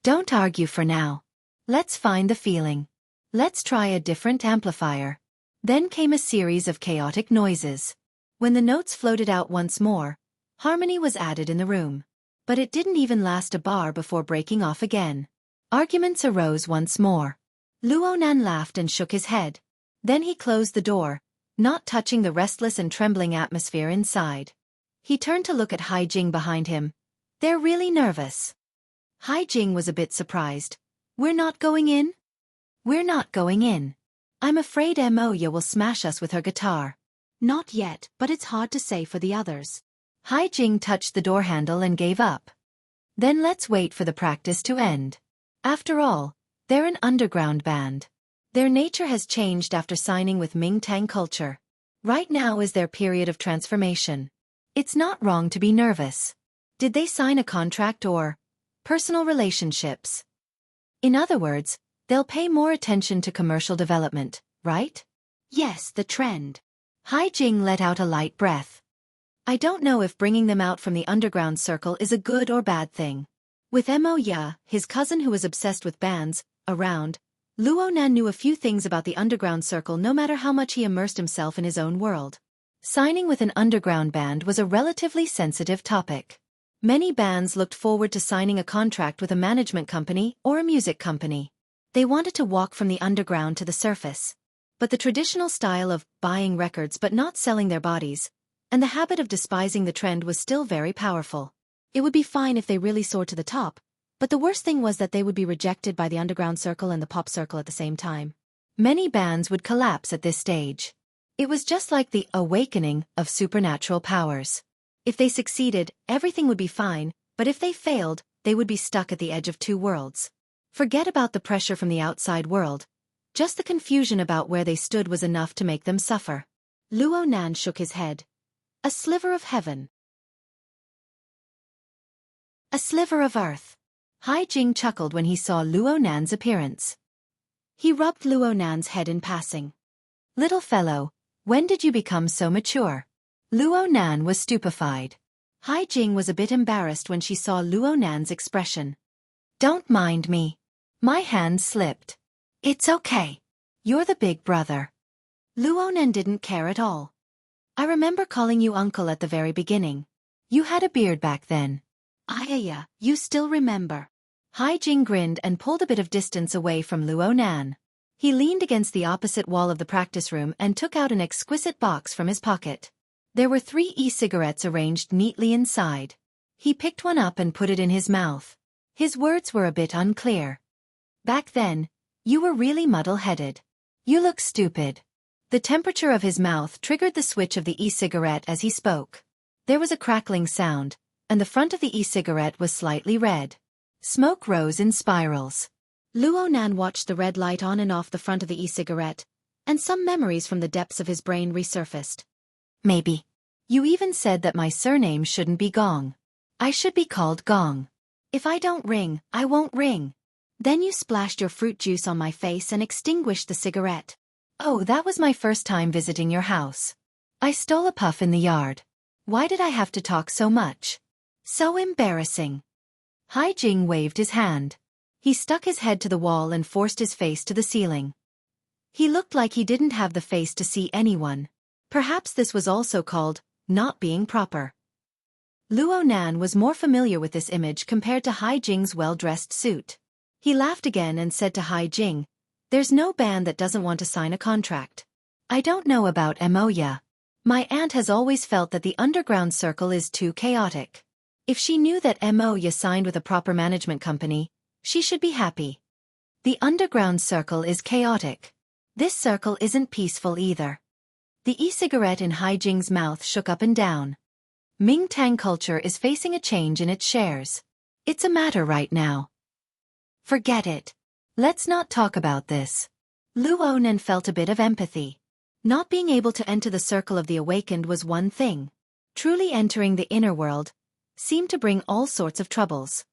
Speaker 1: Don't argue for now. Let's find the feeling. Let's try a different amplifier. Then came a series of chaotic noises. When the notes floated out once more, harmony was added in the room. But it didn't even last a bar before breaking off again. Arguments arose once more. Luonan laughed and shook his head. Then he closed the door, not touching the restless and trembling atmosphere inside. He turned to look at Hai Jing behind him. They're really nervous. Hai Jing was a bit surprised. We're not going in? We're not going in. I'm afraid Moya will smash us with her guitar. Not yet, but it's hard to say for the others. Hai Jing touched the door handle and gave up. Then let's wait for the practice to end. After all, they're an underground band. Their nature has changed after signing with Ming Tang Culture. Right now is their period of transformation. It's not wrong to be nervous. Did they sign a contract or personal relationships? In other words, they'll pay more attention to commercial development, right? Yes, the trend. Hai Jing let out a light breath. I don't know if bringing them out from the underground circle is a good or bad thing. With Moya, his cousin who was obsessed with bands, around, Luonan knew a few things about the underground circle no matter how much he immersed himself in his own world. Signing with an underground band was a relatively sensitive topic. Many bands looked forward to signing a contract with a management company or a music company. They wanted to walk from the underground to the surface. But the traditional style of buying records but not selling their bodies, and the habit of despising the trend was still very powerful. It would be fine if they really soared to the top, but the worst thing was that they would be rejected by the underground circle and the pop circle at the same time. Many bands would collapse at this stage. It was just like the awakening of supernatural powers. If they succeeded, everything would be fine, but if they failed, they would be stuck at the edge of 2 worlds. Forget about the pressure from the outside world. Just the confusion about where they stood was enough to make them suffer. Luonan shook his head. A sliver of heaven. A sliver of earth. Hai Jing chuckled when he saw Luonan's appearance. He rubbed Luonan's head in passing. Little fellow, when did you become so mature? Luonan was stupefied. Hai Jing was a bit embarrassed when she saw Luonan's expression. Don't mind me. My hand slipped. It's okay. You're the big brother. Luonan didn't care at all. I remember calling you uncle at the very beginning. You had a beard back then. Ayaya, you still remember. Hai Jing grinned and pulled a bit of distance away from Luonan. He leaned against the opposite wall of the practice room and took out an exquisite box from his pocket. There were 3 e-cigarettes arranged neatly inside. He picked one up and put it in his mouth. His words were a bit unclear. Back then, you were really muddle-headed. You look stupid. The temperature of his mouth triggered the switch of the e-cigarette as he spoke. There was a crackling sound, and the front of the e-cigarette was slightly red. Smoke rose in spirals. Luonan watched the red light on and off the front of the e-cigarette, and some memories from the depths of his brain resurfaced. Maybe. You even said that my surname shouldn't be Gong. I should be called Gong. If I don't ring, I won't ring. Then you splashed your fruit juice on my face and extinguished the cigarette. Oh, that was my first time visiting your house. I stole a puff in the yard. Why did I have to talk so much? So embarrassing. Hai Jing waved his hand. He stuck his head to the wall and forced his face to the ceiling. He looked like he didn't have the face to see anyone. Perhaps this was also called not being proper. Luonan was more familiar with this image compared to Hai Jing's well-dressed suit. He laughed again and said to Hai Jing, "There's no band that doesn't want to sign a contract. I don't know about Moya. My aunt has always felt that the underground circle is too chaotic. If she knew that Moya signed with a proper management company, she should be happy. The underground circle is chaotic. This circle isn't peaceful either." The e-cigarette in Hai Jing's mouth shook up and down. Ming Tang Culture is facing a change in its shares. It's a matter right now. Forget it. Let's not talk about this. Luonan felt a bit of empathy. Not being able to enter the circle of the awakened was one thing. Truly entering the inner world seemed to bring all sorts of troubles.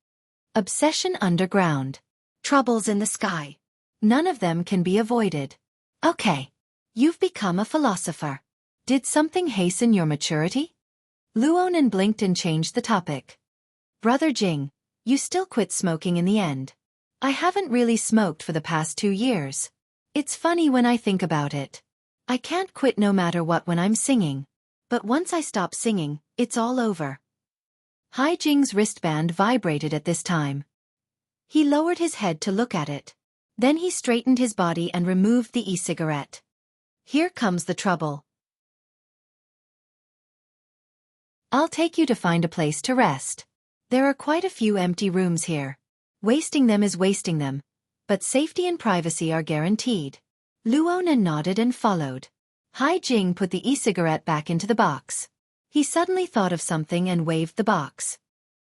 Speaker 1: Obsession underground. Troubles in the sky. None of them can be avoided. Okay. You've become a philosopher. Did something hasten your maturity? Luonan blinked and changed the topic. Brother Jing, you still quit smoking in the end. I haven't really smoked for the past 2 years. It's funny when I think about it. I can't quit no matter what when I'm singing. But once I stop singing, it's all over. Hai Jing's wristband vibrated at this time. He lowered his head to look at it. Then he straightened his body and removed the e-cigarette. Here comes the trouble. I'll take you to find a place to rest. There are quite a few empty rooms here. Wasting them is wasting them, but safety and privacy are guaranteed. Luonan nodded and followed. Hai Jing put the e-cigarette back into the box. He suddenly thought of something and waved the box.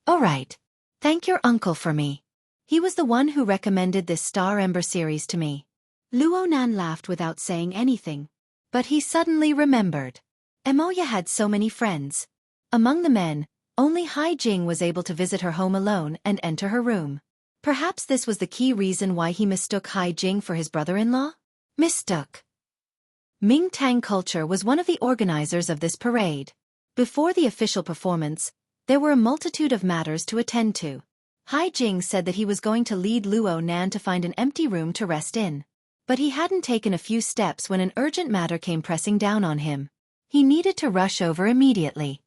Speaker 1: All right. Thank your uncle for me. He was the one who recommended this Star Ember series to me. Luonan laughed without saying anything. But he suddenly remembered. Emoya had so many friends. Among the men, only Hai Jing was able to visit her home alone and enter her room. Perhaps this was the key reason why he mistook Hai Jing for his brother-in-law? Mistook. Ming Tang Culture was one of the organizers of this parade. Before the official performance, there were a multitude of matters to attend to. Hai Jing said that he was going to lead Luo Nan to find an empty room to rest in. But he hadn't taken a few steps when an urgent matter came pressing down on him. He needed to rush over immediately.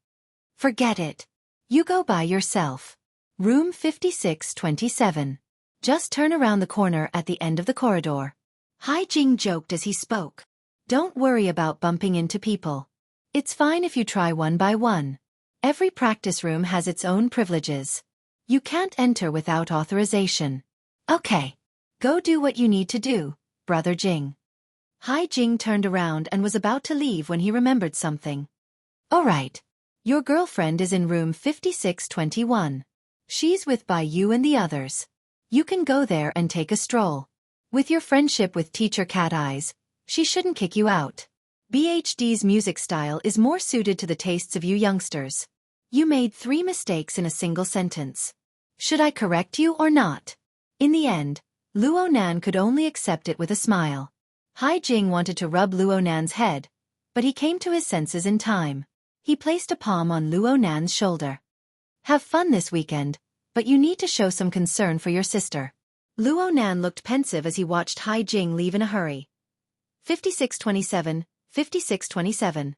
Speaker 1: Forget it. You go by yourself. Room 5627. Just turn around the corner at the end of the corridor. Hai Jing joked as he spoke. Don't worry about bumping into people. It's fine if you try one by one. Every practice room has its own privileges. You can't enter without authorization. Okay. Go do what you need to do, Brother Jing. Hai Jing turned around and was about to leave when he remembered something. All right. Your girlfriend is in room 5621. She's with Bai Yu and the others. You can go there and take a stroll. With your friendship with Teacher Cat Eyes, she shouldn't kick you out. BHD's music style is more suited to the tastes of you youngsters. You made 3 mistakes in a single sentence. Should I correct you or not? In the end, Luo Nan could only accept it with a smile. Hai Jing wanted to rub Luo Nan's head, but he came to his senses in time. He placed a palm on Luo Nan's shoulder. Have fun this weekend, but you need to show some concern for your sister. Luo Nan looked pensive as he watched Hai Jing leave in a hurry. 5627, 5627.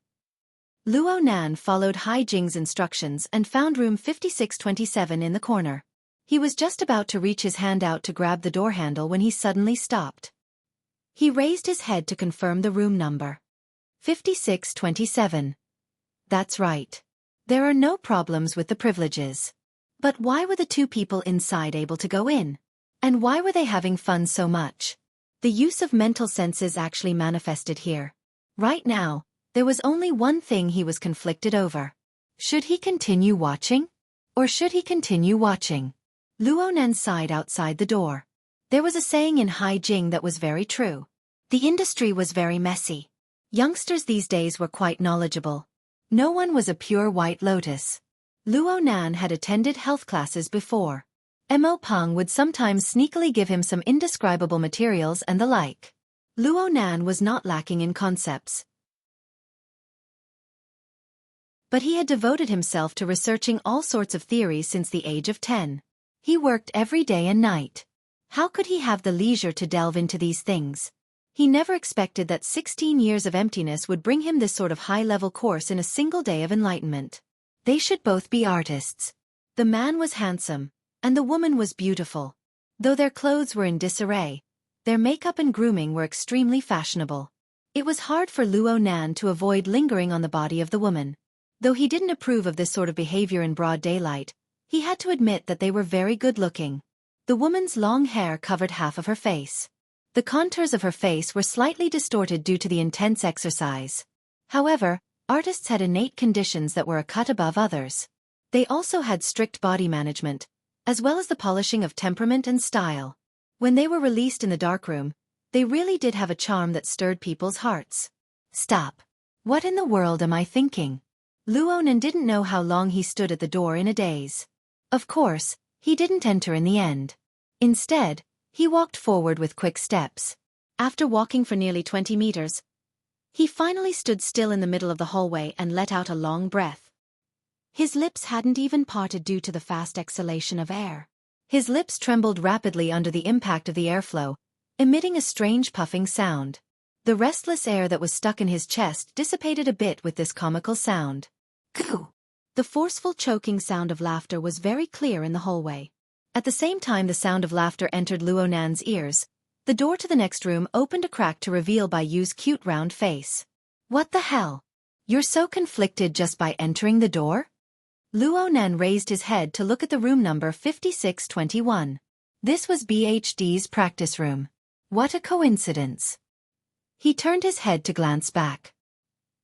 Speaker 1: Luo Nan followed Hai Jing's instructions and found room 5627 in the corner. He was just about to reach his hand out to grab the door handle when he suddenly stopped. He raised his head to confirm the room number. 5627. That's right. There are no problems with the privileges. But why were the 2 people inside able to go in? And why were they having fun so much? The use of mental senses actually manifested here. Right now, there was only one thing he was conflicted over. Should he continue watching? Or should he continue watching? Luo Nan sighed outside the door. There was a saying in Hai Jing that was very true. The industry was very messy. Youngsters these days were quite knowledgeable. No one was a pure white lotus. Luo Nan had attended health classes before. Mo Peng would sometimes sneakily give him some indescribable materials and the like. Luo Nan was not lacking in concepts. But he had devoted himself to researching all sorts of theories since the age of 10. He worked every day and night. How could he have the leisure to delve into these things? He never expected that 16 years of emptiness would bring him this sort of high-level course in a single day of enlightenment. They should both be artists. The man was handsome, and the woman was beautiful. Though their clothes were in disarray, their makeup and grooming were extremely fashionable. It was hard for Luo Nan to avoid lingering on the body of the woman. Though he didn't approve of this sort of behavior in broad daylight, he had to admit that they were very good-looking. The woman's long hair covered half of her face. The contours of her face were slightly distorted due to the intense exercise. However, artists had innate conditions that were a cut above others. They also had strict body management, as well as the polishing of temperament and style. When they were released in the darkroom, they really did have a charm that stirred people's hearts. Stop. What in the world am I thinking? Luonan didn't know how long he stood at the door in a daze. Of course, he didn't enter in the end. Instead, he walked forward with quick steps. After walking for nearly 20 meters, he finally stood still in the middle of the hallway and let out a long breath. His lips hadn't even parted due to the fast exhalation of air. His lips trembled rapidly under the impact of the airflow, emitting a strange puffing sound. The restless air that was stuck in his chest dissipated a bit with this comical sound. Goo! The forceful choking sound of laughter was very clear in the hallway. At the same time the sound of laughter entered Luonan's ears, the door to the next room opened a crack to reveal Bai Yu's cute round face. What the hell? You're so conflicted just by entering the door? Luonan raised his head to look at the room number 5621. This was BHD's practice room. What a coincidence. He turned his head to glance back.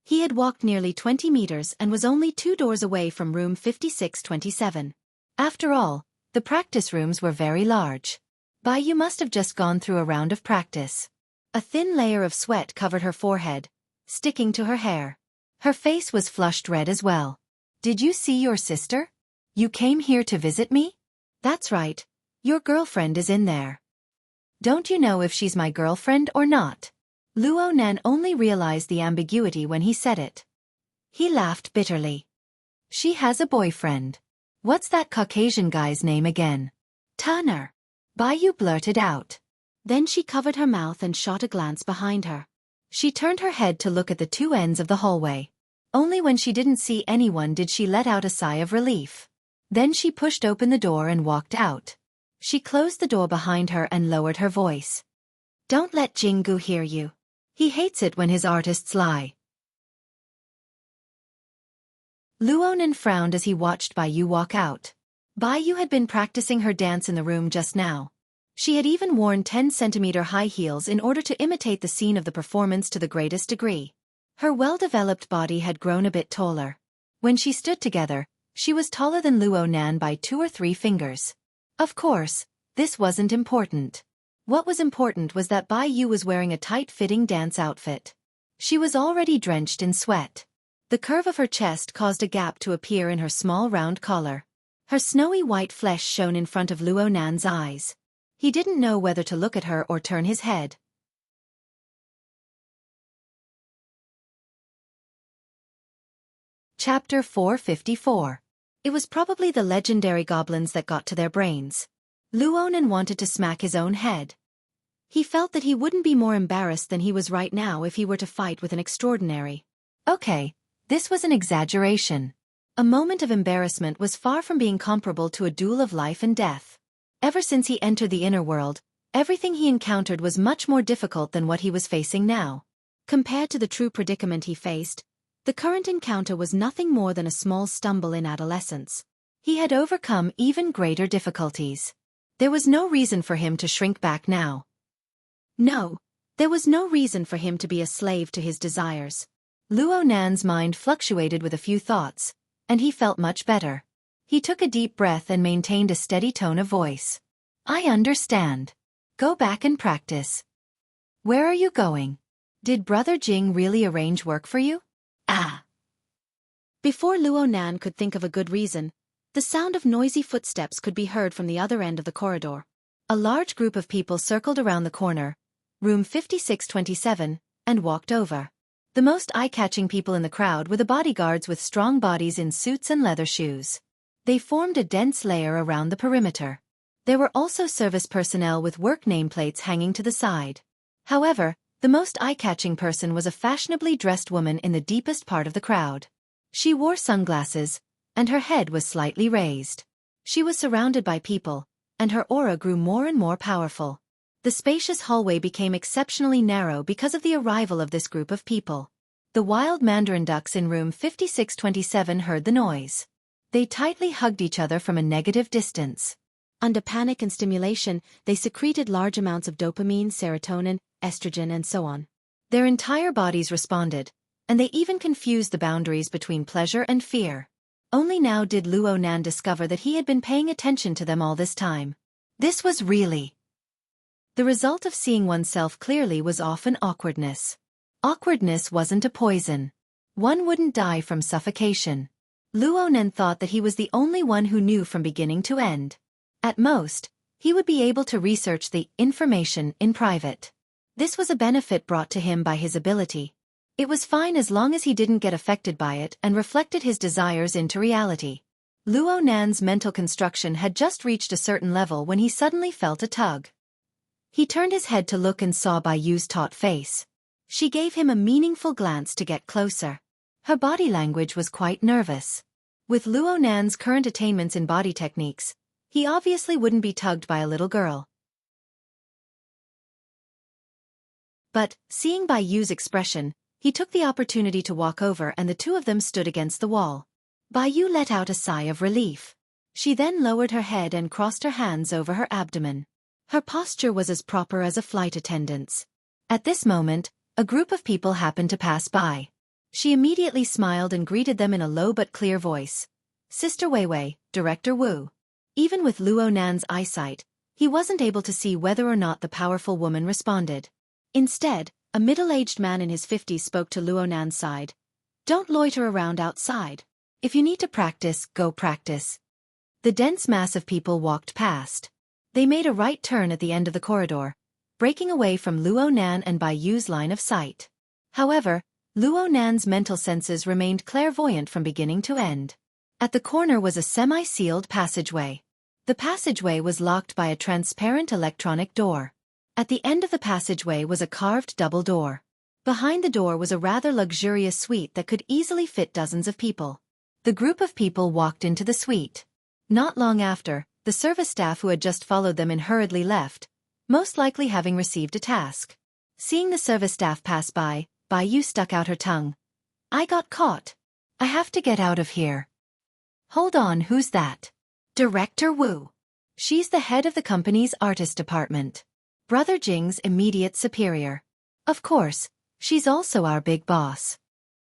Speaker 1: He had walked nearly 20 meters and was only 2 doors away from room 5627. After all, the practice rooms were very large. Bai Yu must have just gone through a round of practice. A thin layer of sweat covered her forehead, sticking to her hair. Her face was flushed red as well. Did you see your sister? You came here to visit me? That's right. Your girlfriend is in there. Don't you know if she's my girlfriend or not? Luonan only realized the ambiguity when he said it. He laughed bitterly. She has a boyfriend. What's that Caucasian guy's name again? Tanner. Bai Yu blurted out. Then she covered her mouth and shot a glance behind her. She turned her head to look at the two ends of the hallway. Only when she didn't see anyone did she let out a sigh of relief. Then she pushed open the door and walked out. She closed the door behind her and lowered her voice. Don't let Jingu hear you. He hates it when his artists lie. Luonan frowned as he watched Bai Yu walk out. Bai Yu had been practicing her dance in the room just now. She had even worn 10-centimeter high heels in order to imitate the scene of the performance to the greatest degree. Her well-developed body had grown a bit taller. When she stood together, she was taller than Luonan by 2 or 3 fingers. Of course, this wasn't important. What was important was that Bai Yu was wearing a tight-fitting dance outfit. She was already drenched in sweat. The curve of her chest caused a gap to appear in her small round collar. Her snowy white flesh shone in front of Luonan's eyes. He didn't know whether to look at her or turn his head. Chapter 454. It was probably the legendary goblins that got to their brains. Luonan wanted to smack his own head. He felt that he wouldn't be more embarrassed than he was right now if he were to fight with an extraordinary. Okay, this was an exaggeration. A moment of embarrassment was far from being comparable to a duel of life and death. Ever since he entered the inner world, everything he encountered was much more difficult than what he was facing now. Compared to the true predicament he faced, the current encounter was nothing more than a small stumble in adolescence. He had overcome even greater difficulties. There was no reason for him to shrink back now. No, there was no reason for him to be a slave to his desires. Luonan's mind fluctuated with a few thoughts, and he felt much better. He took a deep breath and maintained a steady tone of voice. I understand. Go back and practice. Where are you going? Did Brother Jing really arrange work for you? Ah! Before Luonan could think of a good reason, the sound of noisy footsteps could be heard from the other end of the corridor. A large group of people circled around the corner, room 5627, and walked over. The most eye-catching people in the crowd were the bodyguards with strong bodies in suits and leather shoes. They formed a dense layer around the perimeter. There were also service personnel with work nameplates hanging to the side. However, the most eye-catching person was a fashionably dressed woman in the deepest part of the crowd. She wore sunglasses, and her head was slightly raised. She was surrounded by people, and her aura grew more and more powerful. The spacious hallway became exceptionally narrow because of the arrival of this group of people. The wild mandarin ducks in room 5627 heard the noise. They tightly hugged each other from a negative distance. Under panic and stimulation, they secreted large amounts of dopamine, serotonin, estrogen, and so on. Their entire bodies responded, and they even confused the boundaries between pleasure and fear. Only now did Luonan discover that he had been paying attention to them all this time. This was really. The result of seeing oneself clearly was often awkwardness. Awkwardness wasn't a poison. One wouldn't die from suffocation. Luonan thought that he was the only one who knew from beginning to end. At most, he would be able to research the information in private. This was a benefit brought to him by his ability. It was fine as long as he didn't get affected by it and reflected his desires into reality. Luonan's mental construction had just reached a certain level when he suddenly felt a tug. He turned his head to look and saw Bai Yu's taut face. She gave him a meaningful glance to get closer. Her body language was quite nervous. With Luonan's current attainments in body techniques, he obviously wouldn't be tugged by a little girl. But, seeing Bai Yu's expression, he took the opportunity to walk over and the two of them stood against the wall. Bai Yu let out a sigh of relief. She then lowered her head and crossed her hands over her abdomen. Her posture was as proper as a flight attendant's. At this moment, a group of people happened to pass by. She immediately smiled and greeted them in a low but clear voice. Sister Weiwei, Director Wu. Even with Luonan's eyesight, he wasn't able to see whether or not the powerful woman responded. Instead, a middle-aged man in his 50s spoke to Luonan's side. Don't loiter around outside. If you need to practice, go practice. The dense mass of people walked past. They made a right turn at the end of the corridor, breaking away from Luonan and Bai Yu's line of sight. However, Luonan's mental senses remained clairvoyant from beginning to end. At the corner was a semi-sealed passageway. The passageway was locked by a transparent electronic door. At the end of the passageway was a carved double door. Behind the door was a rather luxurious suite that could easily fit dozens of people. The group of people walked into the suite. Not long after, the service staff who had just followed them in hurriedly left, most likely having received a task. Seeing the service staff pass by, Bai Yu stuck out her tongue. I got caught. I have to get out of here. Hold on, who's that? Director Wu. She's the head of the company's artist department. Brother Jing's immediate superior. Of course, she's also our big boss.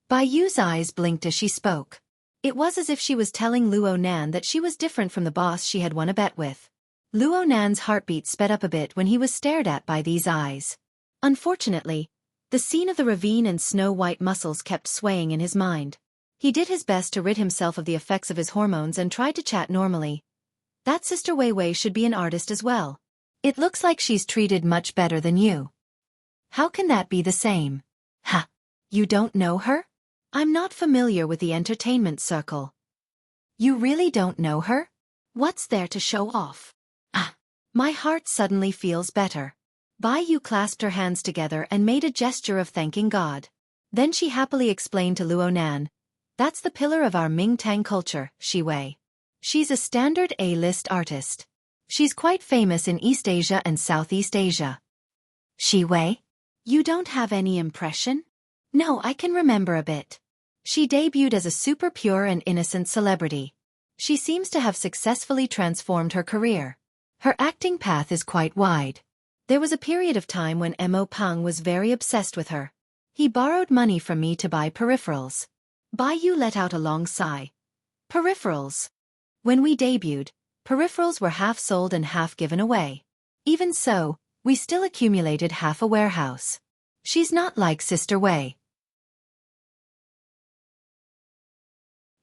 Speaker 1: Bai Yu's eyes blinked as she spoke. It was as if she was telling Luonan that she was different from the boss she had won a bet with. Luonan's heartbeat sped up a bit when he was stared at by these eyes. Unfortunately, the scene of the ravine and snow-white muscles kept swaying in his mind. He did his best to rid himself of the effects of his hormones and tried to chat normally. That Sister Weiwei should be an artist as well. It looks like she's treated much better than you. How can that be the same? Ha! You don't know her? I'm not familiar with the entertainment circle. You really don't know her? What's there to show off? Ah! My heart suddenly feels better. Bai Yu clasped her hands together and made a gesture of thanking God. Then she happily explained to Luonan, that's the pillar of our Ming-Tang culture, Xiwei. She's a standard A-list artist. She's quite famous in East Asia and Southeast Asia. Xiwei? You don't have any impression? No, I can remember a bit. She debuted as a super pure and innocent celebrity. She seems to have successfully transformed her career. Her acting path is quite wide. There was a period of time when Mo Peng was very obsessed with her. He borrowed money from me to buy peripherals. Bai Yu let out a long sigh. Peripherals. When we debuted, peripherals were half sold and half given away. Even so, we still accumulated half a warehouse. She's not like Sister Wei.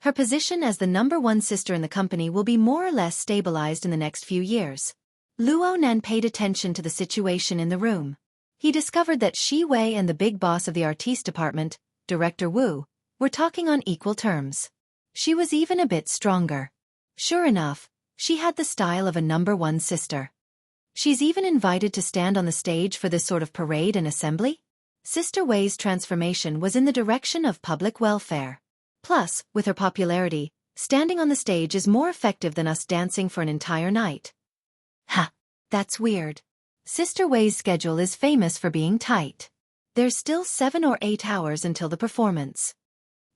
Speaker 1: Her position as the #1 sister in the company will be more or less stabilized in the next few years. Luonan paid attention to the situation in the room. He discovered that Xi Wei and the big boss of the artiste department, Director Wu, were talking on equal terms. She was even a bit stronger. Sure enough, she had the style of a #1 sister. She's even invited to stand on the stage for this sort of parade and assembly? Sister Wei's transformation was in the direction of public welfare. Plus, with her popularity, standing on the stage is more effective than us dancing for an entire night. Ha! That's weird. Sister Wei's schedule is famous for being tight. There's still 7 or 8 hours until the performance.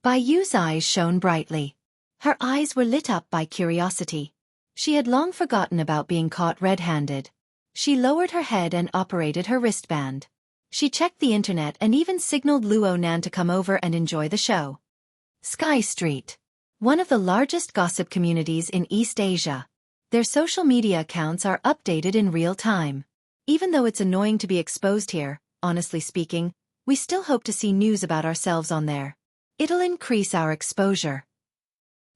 Speaker 1: Bai Yu's eyes shone brightly. Her eyes were lit up by curiosity. She had long forgotten about being caught red-handed. She lowered her head and operated her wristband. She checked the internet and even signaled Luonan to come over and enjoy the show. Sky Street. One of the largest gossip communities in East Asia. Their social media accounts are updated in real time. Even though it's annoying to be exposed here, honestly speaking, We still hope to see news about ourselves on there. It'll increase our exposure.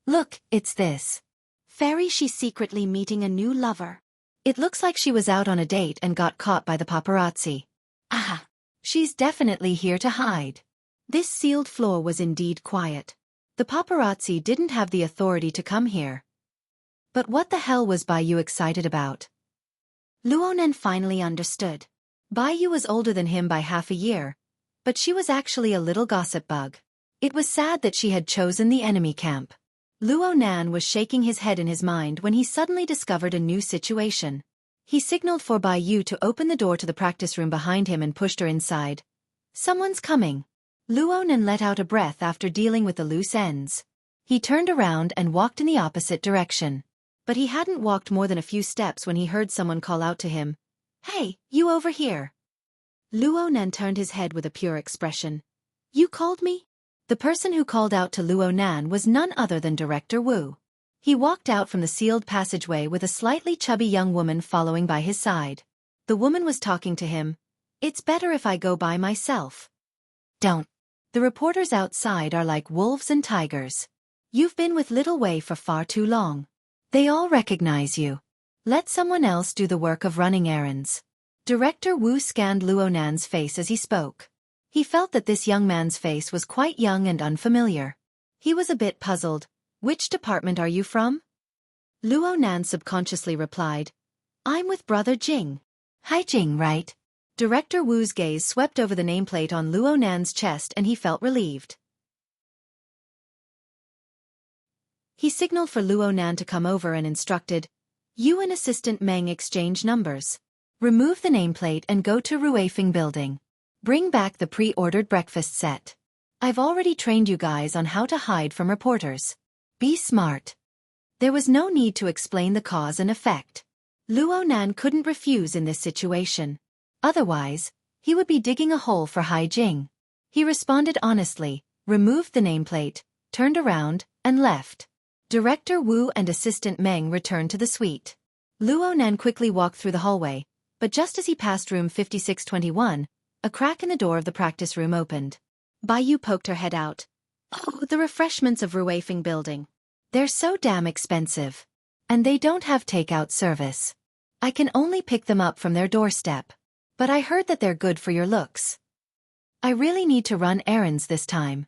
Speaker 1: Look, it's this. Fairy, she's secretly meeting a new lover. It looks like she was out on a date and got caught by the paparazzi. Aha! She's definitely here to hide. This sealed floor was indeed quiet. The paparazzi didn't have the authority to come here. But what the hell was Bai Yu excited about? Luonan finally understood. Bai Yu was older than him by half a year, but she was actually a little gossip bug. It was sad that she had chosen the enemy camp. Luonan was shaking his head in his mind when he suddenly discovered a new situation. He signaled for Bai Yu to open the door to the practice room behind him and pushed her inside. Someone's coming. Luonan let out a breath after dealing with the loose ends. He turned around and walked in the opposite direction. But he hadn't walked more than a few steps when he heard someone call out to him. Hey, you over here. Luonan turned his head with a pure expression. You called me? The person who called out to Luonan was none other than Director Wu. He walked out from the sealed passageway with a slightly chubby young woman following by his side. The woman was talking to him. It's better if I go by myself. Don't. The reporters outside are like wolves and tigers. You've been with Little Wei for far too long. They all recognize you. Let someone else do the work of running errands. Director Wu scanned Luonan's face as he spoke. He felt that this young man's face was quite young and unfamiliar. He was a bit puzzled. Which department are you from? Luonan subconsciously replied. I'm with Brother Jing. Hi Jing, right? Director Wu's gaze swept over the nameplate on Luonan's chest and he felt relieved. He signaled for Luonan to come over and instructed, You and Assistant Meng exchange numbers. Remove the nameplate and go to Ruifeng building. Bring back the pre-ordered breakfast set. I've already trained you guys on how to hide from reporters. Be smart. There was no need to explain the cause and effect. Luonan couldn't refuse in this situation. Otherwise, he would be digging a hole for Hai Jing. He responded honestly, removed the nameplate, turned around, and left. Director Wu and Assistant Meng returned to the suite. Luonan quickly walked through the hallway, but just as he passed room 5621, a crack in the door of the practice room opened. Bai Yu poked her head out. Oh, the refreshments of Ruifeng building. They're so damn expensive. And they don't have takeout service. I can only pick them up from their doorstep. But I heard that they're good for your looks. I really need to run errands this time.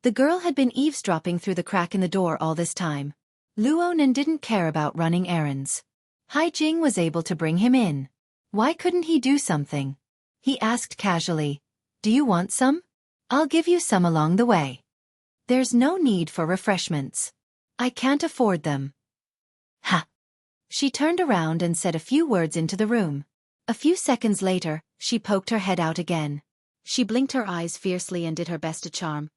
Speaker 1: The girl had been eavesdropping through the crack in the door all this time. Luonan didn't care about running errands. Hai Jing was able to bring him in. Why couldn't he do something? He asked casually. Do you want some? I'll give you some along the way. There's no need for refreshments. I can't afford them. Ha! She turned around and said a few words into the room. A few seconds later, she poked her head out again. She blinked her eyes fiercely and did her best to charm.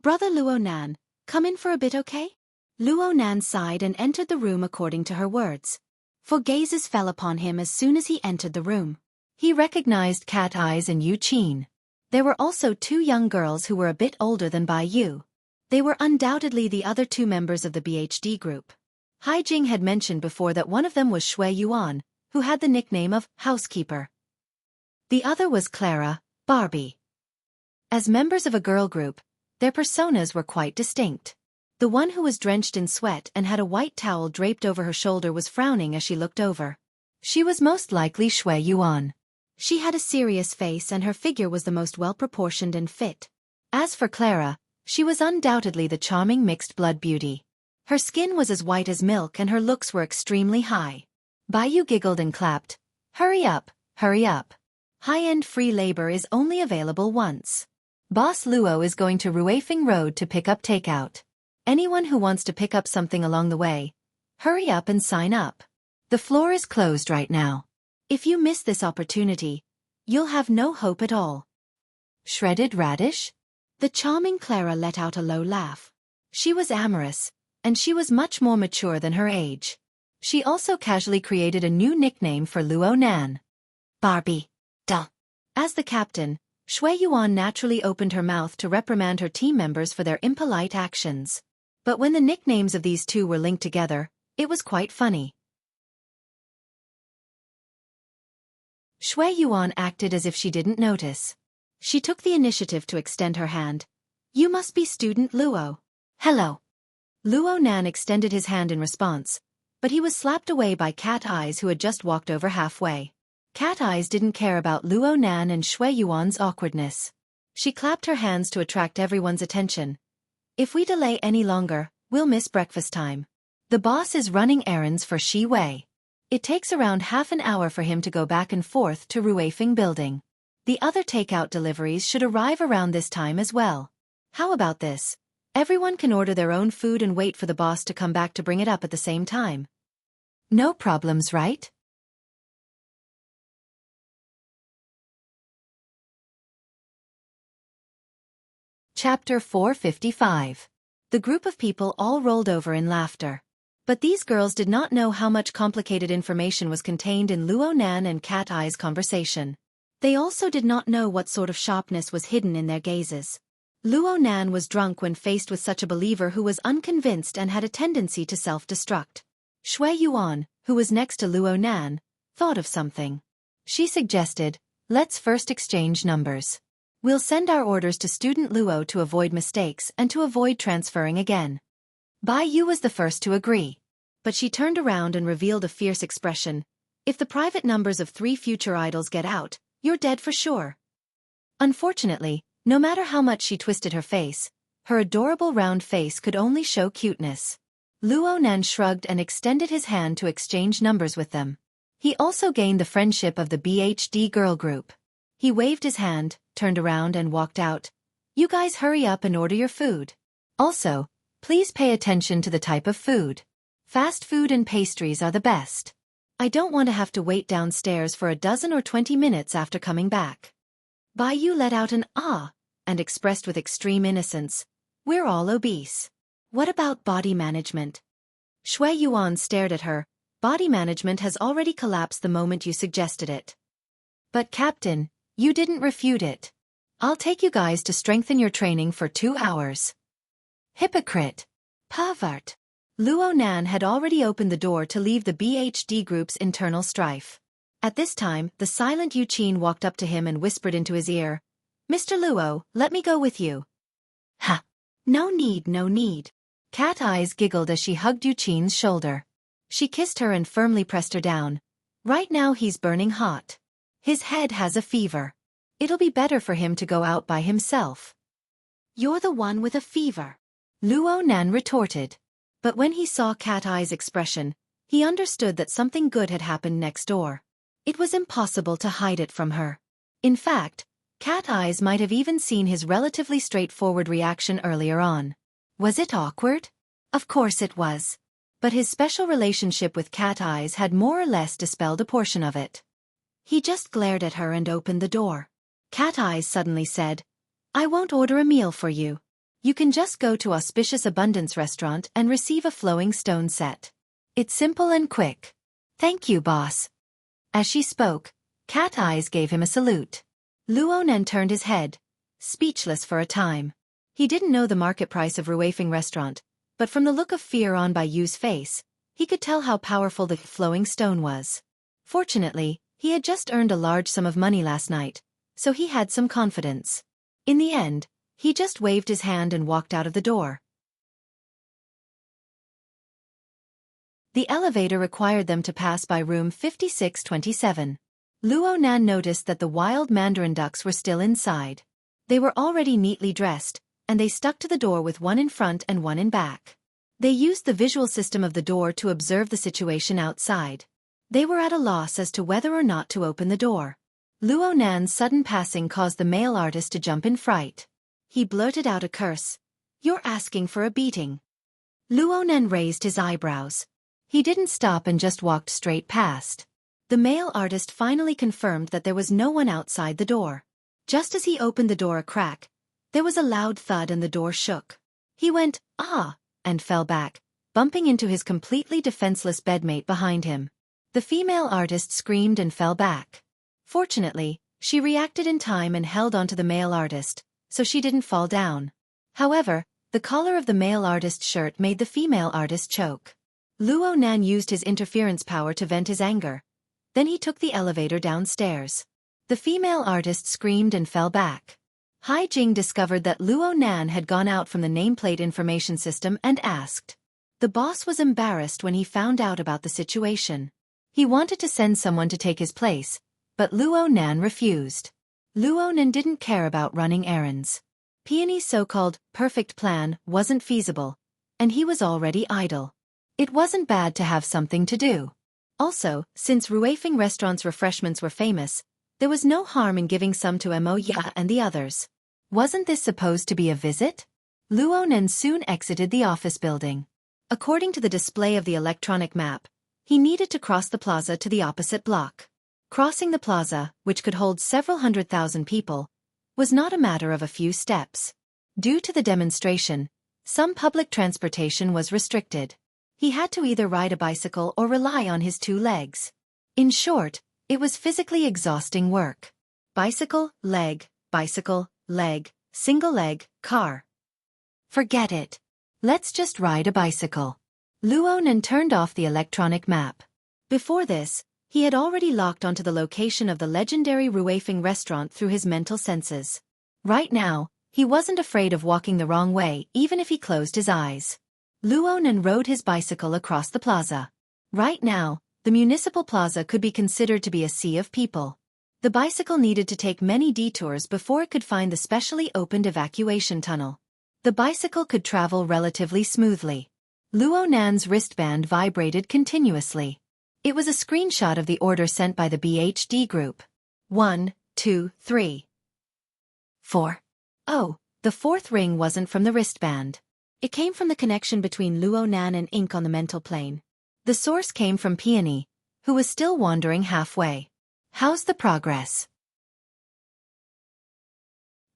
Speaker 1: Brother Luonan, come in for a bit, okay? Luonan sighed and entered the room according to her words. For gazes fell upon him as soon as he entered the room. He recognized Cat Eyes and Yu Qin. There were also two young girls who were a bit older than Bai Yu. They were undoubtedly the other two members of the BHD group. Hai Jing had mentioned before that one of them was Shui Yuan, who had the nickname of Housekeeper. The other was Clara, Barbie. As members of a girl group, their personas were quite distinct. The one who was drenched in sweat and had a white towel draped over her shoulder was frowning as she looked over. She was most likely Shui Yuan. She had a serious face and her figure was the most well-proportioned and fit. As for Clara, she was undoubtedly the charming mixed-blood beauty. Her skin was as white as milk and her looks were extremely high. Bai Yu giggled and clapped. Hurry up, hurry up. High-end free labor is only available once. Boss Luo is going to Ruifeng Road to pick up takeout. Anyone who wants to pick up something along the way, hurry up and sign up. The floor is closed right now. If you miss this opportunity, you'll have no hope at all. Shredded radish? The charming Clara let out a low laugh. She was amorous, and she was much more mature than her age. She also casually created a new nickname for Luonan. Barbie. Duh. As the captain, Shui Yuan naturally opened her mouth to reprimand her team members for their impolite actions. But when the nicknames of these two were linked together, it was quite funny. Shui Yuan acted as if she didn't notice. She took the initiative to extend her hand. You must be student Luo. Hello. Luo Nan extended his hand in response, but he was slapped away by Cat Eyes, who had just walked over halfway. Cat Eyes didn't care about Luo Nan and Shui Yuan's awkwardness. She clapped her hands to attract everyone's attention. If we delay any longer, we'll miss breakfast time. The boss is running errands for Shi Wei. It takes around half an hour for him to go back and forth to Ruifeng building. The other takeout deliveries should arrive around this time as well. How about this? Everyone can order their own food and wait for the boss to come back to bring it up at the same time. No problems, right? Chapter 455. The group of people all rolled over in laughter. But these girls did not know how much complicated information was contained in Luo Nan and Cat Eye's conversation. They also did not know what sort of sharpness was hidden in their gazes. Luo Nan was drunk when faced with such a believer who was unconvinced and had a tendency to self-destruct. Shui Yuan, who was next to Luo Nan, thought of something. She suggested, let's first exchange numbers. We'll send our orders to student Luo to avoid mistakes and to avoid transferring again. Bai Yu was the first to agree. But she turned around and revealed a fierce expression. If the private numbers of 3 future idols get out, you're dead for sure. Unfortunately, no matter how much she twisted her face, her adorable round face could only show cuteness. Luo Nan shrugged and extended his hand to exchange numbers with them. He also gained the friendship of the BHD girl group. He waved his hand, turned around and walked out. You guys hurry up and order your food. Also, please pay attention to the type of food. Fast food and pastries are the best. I don't want to have to wait downstairs for a dozen or 20 minutes after coming back. Bai Yu let out an ah, and expressed with extreme innocence, we're all obese. What about body management? Shui Yuan stared at her. Body management has already collapsed the moment you suggested it. But Captain, you didn't refute it. I'll take you guys to strengthen your training for 2 hours. Hypocrite. Pervert. Luo Nan had already opened the door to leave the BHD group's internal strife. At this time, the silent Yu Qin walked up to him and whispered into his ear, Mr. Luo, let me go with you. Ha! No need, no need. Cat Eyes giggled as she hugged Yu Qin's shoulder. She kissed her and firmly pressed her down. Right now he's burning hot. His head has a fever. It'll be better for him to go out by himself. You're the one with a fever. Luo Nan retorted. But when he saw Cat Eye's expression, he understood that something good had happened next door. It was impossible to hide it from her. In fact, Cat Eyes might have even seen his relatively straightforward reaction earlier on. Was it awkward? Of course it was. But his special relationship with Cat Eyes had more or less dispelled a portion of it. He just glared at her and opened the door. Cat Eyes suddenly said, I won't order a meal for you. You can just go to Auspicious Abundance Restaurant and receive a flowing stone set. It's simple and quick. Thank you, boss. As she spoke, Cat Eyes gave him a salute. Luo Nan turned his head, speechless for a time. He didn't know the market price of Ruifeng restaurant, but from the look of fear on Bai Yu's face, he could tell how powerful the flowing stone was. Fortunately, he had just earned a large sum of money last night, so he had some confidence. In the end, he just waved his hand and walked out of the door. The elevator required them to pass by room 5627. Luo Nan noticed that the wild mandarin ducks were still inside. They were already neatly dressed, and they stuck to the door with one in front and one in back. They used the visual system of the door to observe the situation outside. They were at a loss as to whether or not to open the door. Luo Nan's sudden passing caused the male artist to jump in fright. He blurted out a curse. You're asking for a beating. Luo Nan raised his eyebrows. He didn't stop and just walked straight past. The male artist finally confirmed that there was no one outside the door. Just as he opened the door a crack, there was a loud thud and the door shook. He went, ah, and fell back, bumping into his completely defenseless bedmate behind him. The female artist screamed and fell back. Fortunately, she reacted in time and held onto the male artist, so she didn't fall down. However, the collar of the male artist's shirt made the female artist choke. Luo Nan used his interference power to vent his anger. Then he took the elevator downstairs. The female artist screamed and fell back. Hai Jing discovered that Luo Nan had gone out from the nameplate information system and asked. The boss was embarrassed when he found out about the situation. He wanted to send someone to take his place, but Luo Nan refused. Luo Nan didn't care about running errands. Peony's so-called perfect plan wasn't feasible, and he was already idle. It wasn't bad to have something to do. Also, since Ruifeng Restaurant's refreshments were famous, there was no harm in giving some to Mo Ya and the others. Wasn't this supposed to be a visit? Luo Nan soon exited the office building. According to the display of the electronic map, he needed to cross the plaza to the opposite block. Crossing the plaza, which could hold several 100,000 people, was not a matter of a few steps. Due to the demonstration, some public transportation was restricted. He had to either ride a bicycle or rely on his two legs. In short, it was physically exhausting work. Bicycle, leg, single leg, car. Forget it. Let's just ride a bicycle. Luo Nan turned off the electronic map. Before this, he had already locked onto the location of the legendary Ruifeng restaurant through his mental senses. Right now, he wasn't afraid of walking the wrong way even if he closed his eyes. Luo Nan rode his bicycle across the plaza. Right now, the municipal plaza could be considered to be a sea of people. The bicycle needed to take many detours before it could find the specially opened evacuation tunnel. The bicycle could travel relatively smoothly. Luo Nan's wristband vibrated continuously. It was a screenshot of the order sent by the BHD group. 1, 2, 3. 4. Oh, the fourth ring wasn't from the wristband. It came from the connection between Luo Nan and ink on the mental plane. The source came from Peony, who was still wandering halfway. How's the progress?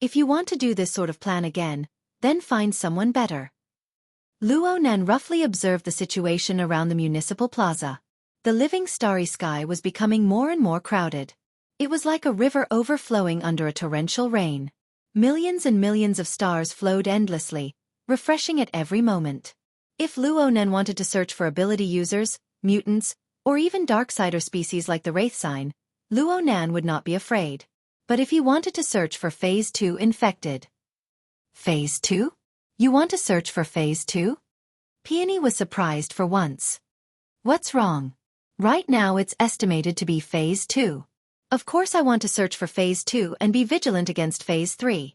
Speaker 1: If you want to do this sort of plan again, then find someone better. Luo Nan roughly observed the situation around the municipal plaza. The living starry sky was becoming more and more crowded. It was like a river overflowing under a torrential rain. Millions and millions of stars flowed endlessly, refreshing at every moment. If Luo Nan wanted to search for ability users, mutants, or even darksider species like the Wraith Sign, Luo Nan would not be afraid. But if he wanted to search for Phase 2 infected. Phase 2? You want to search for Phase 2? Peony was surprised for once. What's wrong? Right now it's estimated to be Phase 2. Of course I want to search for Phase 2 and be vigilant against Phase 3.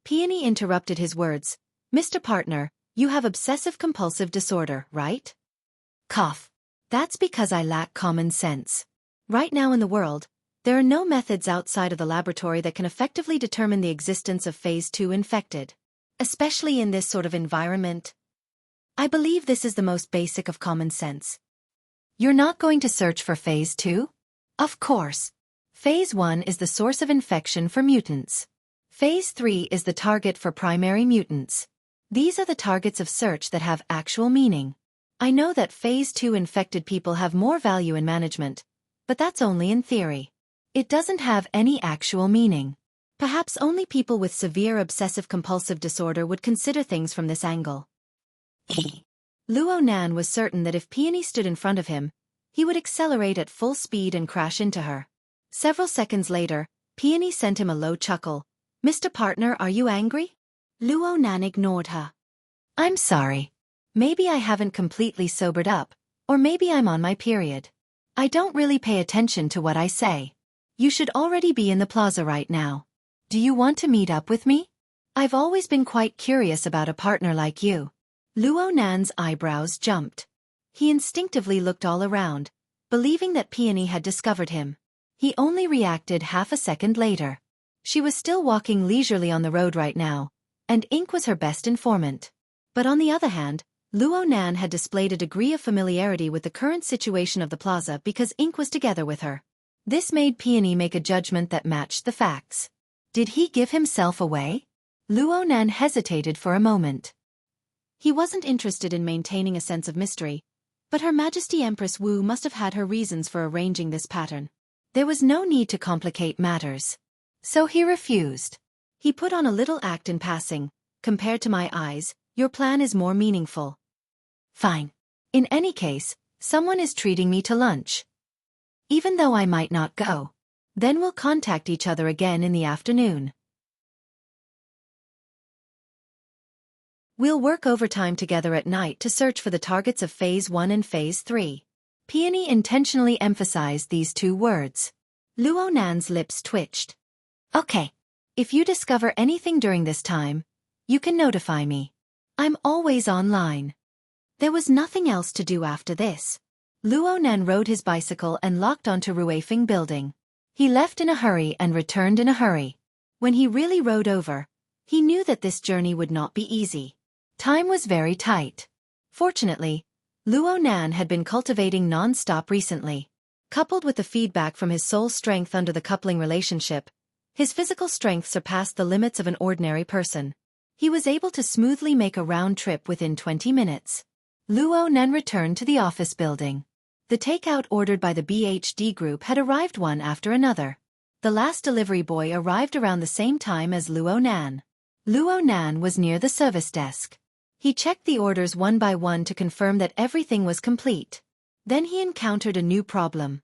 Speaker 1: Peony interrupted his words. Mr. Partner, you have obsessive-compulsive disorder, right? Cough. That's because I lack common sense. Right now in the world, there are no methods outside of the laboratory that can effectively determine the existence of Phase 2 infected. Especially in this sort of environment. I believe this is the most basic of common sense. You're not going to search for Phase 2? Of course. Phase 1 is the source of infection for mutants. Phase 3 is the target for primary mutants. These are the targets of search that have actual meaning. I know that Phase 2 infected people have more value in management, but that's only in theory. It doesn't have any actual meaning. Perhaps only people with severe obsessive-compulsive disorder would consider things from this angle. Luo Nan was certain that if Peony stood in front of him, he would accelerate at full speed and crash into her. Several seconds later, Peony sent him a low chuckle. Mr. Partner, are you angry? Luo Nan ignored her. I'm sorry. Maybe I haven't completely sobered up, or maybe I'm on my period. I don't really pay attention to what I say. You should already be in the plaza right now. Do you want to meet up with me? I've always been quite curious about a partner like you. Luo Nan's eyebrows jumped. He instinctively looked all around, believing that Peony had discovered him. He only reacted half a second later. She was still walking leisurely on the road right now, and ink was her best informant. But on the other hand, Luo Nan had displayed a degree of familiarity with the current situation of the plaza because ink was together with her. This made Peony make a judgment that matched the facts. Did he give himself away? Luo Nan hesitated for a moment. He wasn't interested in maintaining a sense of mystery, but Her Majesty Empress Wu must have had her reasons for arranging this pattern. There was no need to complicate matters. So he refused. He put on a little act in passing. Compared to my eyes, your plan is more meaningful. Fine. In any case, someone is treating me to lunch. Even though I might not go. Then we'll contact each other again in the afternoon. We'll work overtime together at night to search for the targets of Phase 1 and Phase 3. Peony intentionally emphasized these two words. Luo Nan's lips twitched. Okay. If you discover anything during this time, you can notify me. I'm always online. There was nothing else to do after this. Luo Nan rode his bicycle and locked onto Ruifeng Building. He left in a hurry and returned in a hurry. When he really rode over, he knew that this journey would not be easy. Time was very tight. Fortunately, Luo Nan had been cultivating non-stop recently. Coupled with the feedback from his soul strength under the coupling relationship, his physical strength surpassed the limits of an ordinary person. He was able to smoothly make a round trip within 20 minutes. Luo Nan returned to the office building. The takeout ordered by the BHD group had arrived one after another. The last delivery boy arrived around the same time as Luo Nan. Luo Nan was near the service desk. He checked the orders one by one to confirm that everything was complete. Then he encountered a new problem.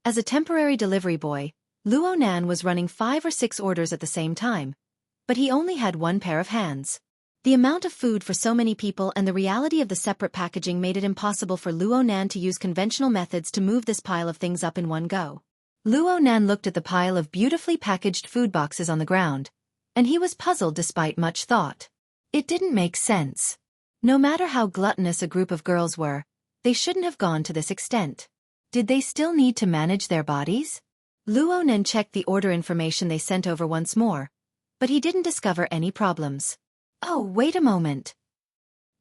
Speaker 1: As a temporary delivery boy, Luo Nan was running 5 or 6 orders at the same time, but he only had one pair of hands. The amount of food for so many people and the reality of the separate packaging made it impossible for Luo Nan to use conventional methods to move this pile of things up in one go. Luo Nan looked at the pile of beautifully packaged food boxes on the ground, and he was puzzled despite much thought. It didn't make sense. No matter how gluttonous a group of girls were, they shouldn't have gone to this extent. Did they still need to manage their bodies? Luo Nan checked the order information they sent over once more, but he didn't discover any problems. Oh, wait a moment.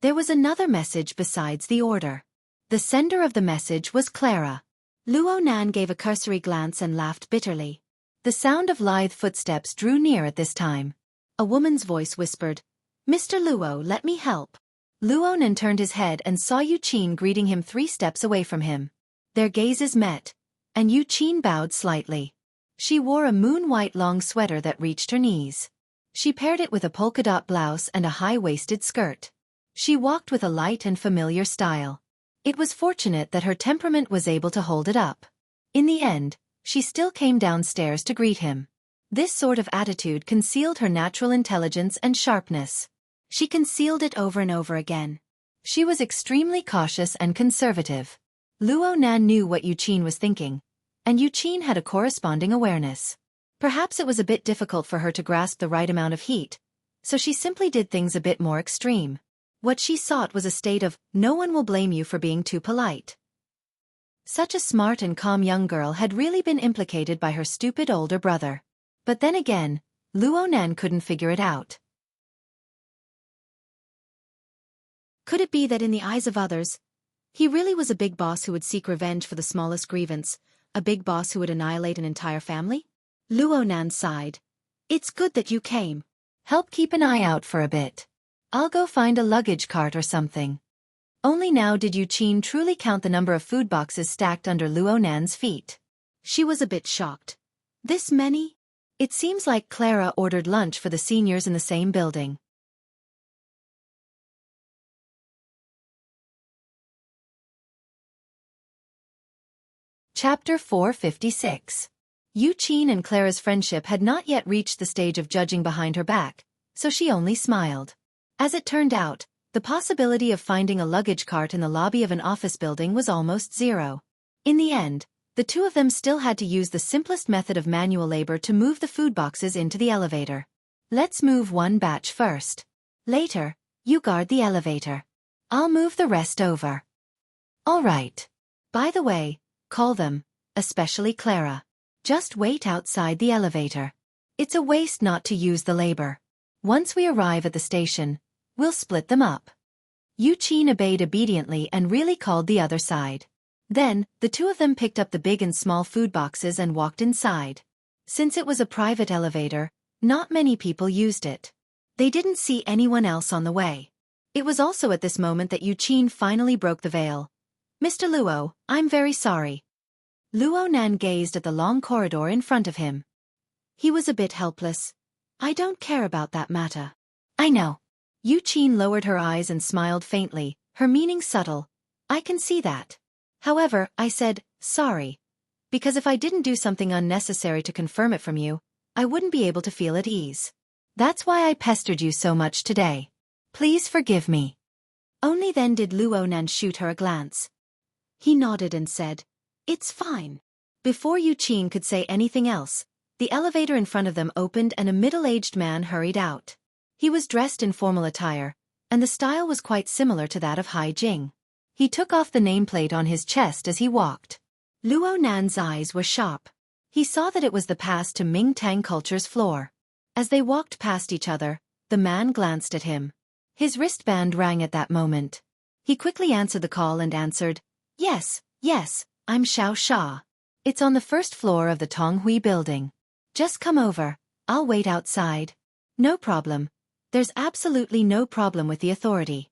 Speaker 1: There was another message besides the order. The sender of the message was Clara. Luo Nan gave a cursory glance and laughed bitterly. The sound of lithe footsteps drew near at this time. A woman's voice whispered, "Mr. Luo, let me help." Luo Nan turned his head and saw Yu Qin greeting him 3 steps away from him. Their gazes met, and Yu Qin bowed slightly. She wore a moon-white long sweater that reached her knees. She paired it with a polka-dot blouse and a high-waisted skirt. She walked with a light and familiar style. It was fortunate that her temperament was able to hold it up. In the end, she still came downstairs to greet him. This sort of attitude concealed her natural intelligence and sharpness. She concealed it over and over again. She was extremely cautious and conservative. Luo Nan knew what Yu Qin was thinking, and Yu Qin had a corresponding awareness. Perhaps it was a bit difficult for her to grasp the right amount of heat, so she simply did things a bit more extreme. What she sought was a state of, no one will blame you for being too polite. Such a smart and calm young girl had really been implicated by her stupid older brother. But then again, Luo Nan couldn't figure it out. Could it be that in the eyes of others, he really was a big boss who would seek revenge for the smallest grievance, a big boss who would annihilate an entire family? Luo Nan sighed. It's good that you came. Help keep an eye out for a bit. I'll go find a luggage cart or something. Only now did Yu Qin truly count the number of food boxes stacked under Luo Nan's feet. She was a bit shocked. This many? It seems like Clara ordered lunch for the seniors in the same building. Chapter 456. Yu Qin and Clara's friendship had not yet reached the stage of judging behind her back, so she only smiled. As it turned out, the possibility of finding a luggage cart in the lobby of an office building was almost zero. In the end, the two of them still had to use the simplest method of manual labor to move the food boxes into the elevator. Let's move one batch first. Later, you guard the elevator. I'll move the rest over. All right. By the way, call them, especially Clara. Just wait outside the elevator. It's a waste not to use the labor. Once we arrive at the station, we'll split them up. Yu Qin obeyed obediently and really called the other side. Then, the two of them picked up the big and small food boxes and walked inside. Since it was a private elevator, not many people used it. They didn't see anyone else on the way. It was also at this moment that Yu Qin finally broke the veil. Mr. Luo, I'm very sorry. Luo Nan gazed at the long corridor in front of him. He was a bit helpless. I don't care about that matter. I know. Yu Qin lowered her eyes and smiled faintly, her meaning subtle. I can see that. However, I said, sorry. Because if I didn't do something unnecessary to confirm it from you, I wouldn't be able to feel at ease. That's why I pestered you so much today. Please forgive me. Only then did Luonan shoot her a glance. He nodded and said, "It's fine." Before Yuqin could say anything else, the elevator in front of them opened and a middle-aged man hurried out. He was dressed in formal attire, and the style was quite similar to that of Hai Jing. He took off the nameplate on his chest as he walked. Luonan's eyes were sharp. He saw that it was the pass to Ming Tang Culture's floor. As they walked past each other, the man glanced at him. His wristband rang at that moment. He quickly answered the call and answered, Yes, I'm Xiao Sha. It's on the first floor of the Tonghui building. Just come over, I'll wait outside." "No problem. There's absolutely no problem with the authority."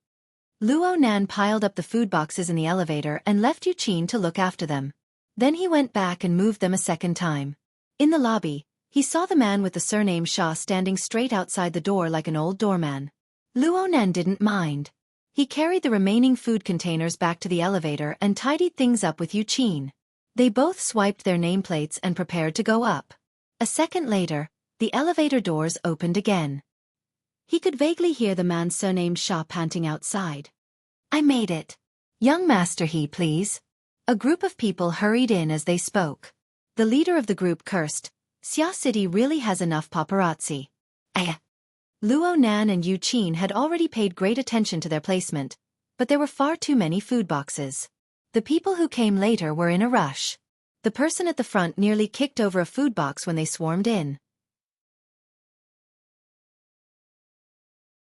Speaker 1: Luonan piled up the food boxes in the elevator and left Yuqin to look after them. Then he went back and moved them a second time. In the lobby, he saw the man with the surname Sha standing straight outside the door like an old doorman. Luonan didn't mind. He carried the remaining food containers back to the elevator and tidied things up with Yuqin. They both swiped their nameplates and prepared to go up. A second later, the elevator doors opened again. He could vaguely hear the man surnamed Sha panting outside. "I made it. Young Master He, please." A group of people hurried in as they spoke. The leader of the group cursed, "Xia City really has enough paparazzi." Luonan and Yuqin had already paid great attention to their placement, but there were far too many food boxes. The people who came later were in a rush. The person at the front nearly kicked over a food box when they swarmed in.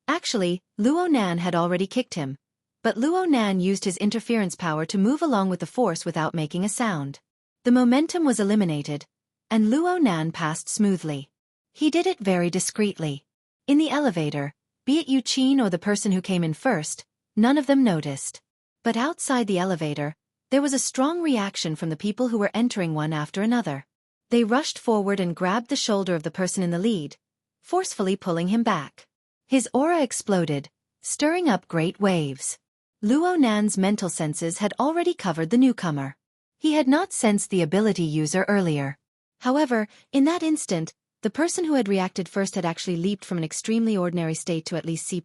Speaker 1: Actually, Luonan had already kicked him, but Luonan used his interference power to move along with the force without making a sound. The momentum was eliminated, and Luonan passed smoothly. He did it very discreetly. In the elevator, be it Yuqin or the person who came in first, none of them noticed. But outside the elevator, there was a strong reaction from the people who were entering one after another. They rushed forward and grabbed the shoulder of the person in the lead, forcefully pulling him back. His aura exploded, stirring up great waves. Luonan's mental senses had already covered the newcomer. He had not sensed the ability user earlier. However, in that instant, the person who had reacted first had actually leaped from an extremely ordinary state to at least C+.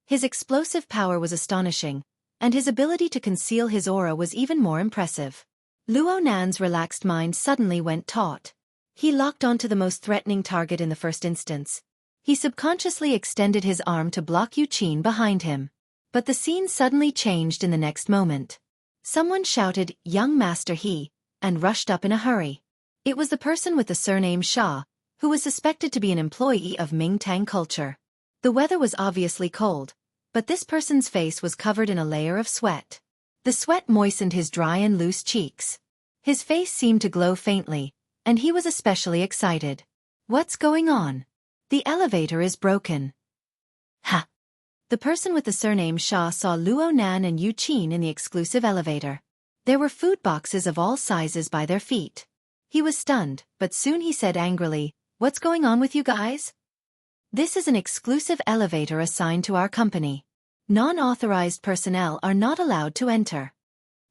Speaker 1: His explosive power was astonishing, and his ability to conceal his aura was even more impressive. Luonan's relaxed mind suddenly went taut. He locked onto the most threatening target in the first instance. He subconsciously extended his arm to block Yuqin behind him. But the scene suddenly changed in the next moment. Someone shouted, "Young Master He," and rushed up in a hurry. It was the person with the surname Sha, who was suspected to be an employee of Ming Tang Culture. The weather was obviously cold, but this person's face was covered in a layer of sweat. The sweat moistened his dry and loose cheeks. His face seemed to glow faintly, and he was especially excited. "What's going on? The elevator is broken." "Ha!" The person with the surname Sha saw Luonan and Yuqin in the exclusive elevator. There were food boxes of all sizes by their feet. He was stunned, but soon he said angrily, "What's going on with you guys? This is an exclusive elevator assigned to our company. Non-authorized personnel are not allowed to enter."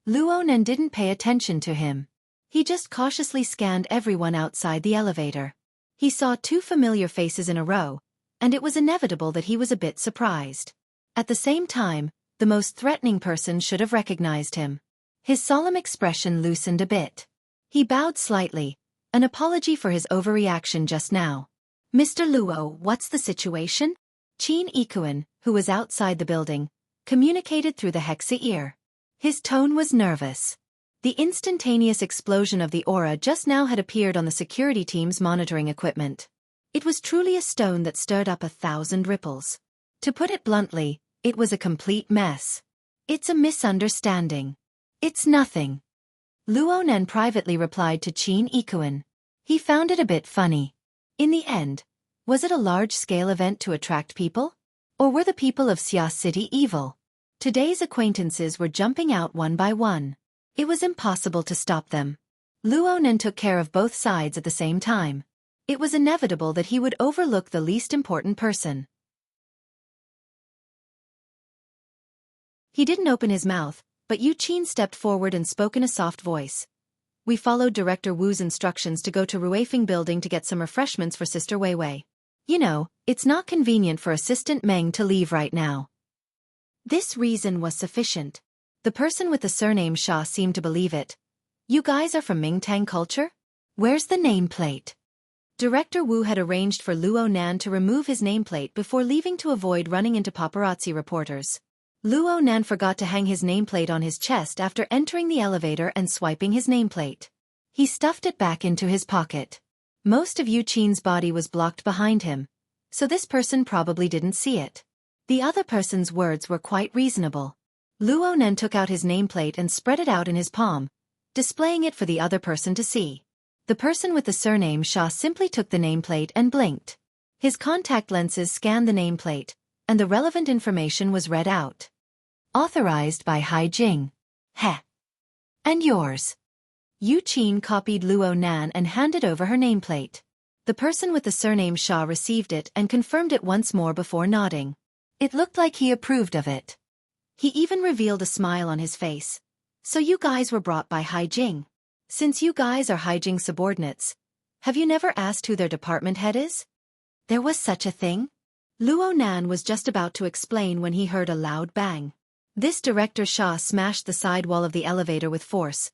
Speaker 1: Luonan didn't pay attention to him. He just cautiously scanned everyone outside the elevator. He saw two familiar faces in a row, and it was inevitable that he was a bit surprised. At the same time, the most threatening person should have recognized him. His solemn expression loosened a bit. He bowed slightly, an apology for his overreaction just now. "Mr. Luo, what's the situation?" Qin Ikuan, who was outside the building, communicated through the hexa ear. His tone was nervous. The instantaneous explosion of the aura just now had appeared on the security team's monitoring equipment. It was truly a stone that stirred up 1,000 ripples. To put it bluntly, it was a complete mess. "It's a misunderstanding. It's nothing." Luonan privately replied to Qin Ikuan. He found it a bit funny. In the end, was it a large-scale event to attract people? Or were the people of Xia City evil? Today's acquaintances were jumping out one by one. It was impossible to stop them. Luonan took care of both sides at the same time. It was inevitable that he would overlook the least important person. He didn't open his mouth, but Yuqin stepped forward and spoke in a soft voice. we followed Director Wu's instructions to go to Ruifeng building to get some refreshments for Sister Wei Wei. You know, it's not convenient for Assistant Meng to leave right now. This reason was sufficient. The person with the surname Xia seemed to believe it. You guys are from Mingtang culture? Where's the nameplate? Director Wu had arranged for Luo Nan to remove his nameplate before leaving to avoid running into paparazzi reporters. Luo Nan forgot to hang his nameplate on his chest after entering the elevator and swiping his nameplate. He stuffed it back into his pocket. Most of Yu Qin's body was blocked behind him, so this person probably didn't see it. The other person's words were quite reasonable. Luo Nan took out his nameplate and spread it out in his palm, displaying it for the other person to see. The person with the surname Xia simply took the nameplate and blinked. His contact lenses scanned the nameplate, and the relevant information was read out. Authorized by Hai Jing. Heh. And yours. Yu Qin copied Luo Nan and handed over her nameplate. The person with the surname Xia received it and confirmed it once more before nodding. It looked like he approved of it. He even revealed a smile on his face. So you guys were brought by Hai Jing. Since you guys are Hai Jing's subordinates, have you never asked who their department head is? There was such a thing? Luo Nan was just about to explain when he heard a loud bang. This Director Xia smashed the side wall of the elevator with force.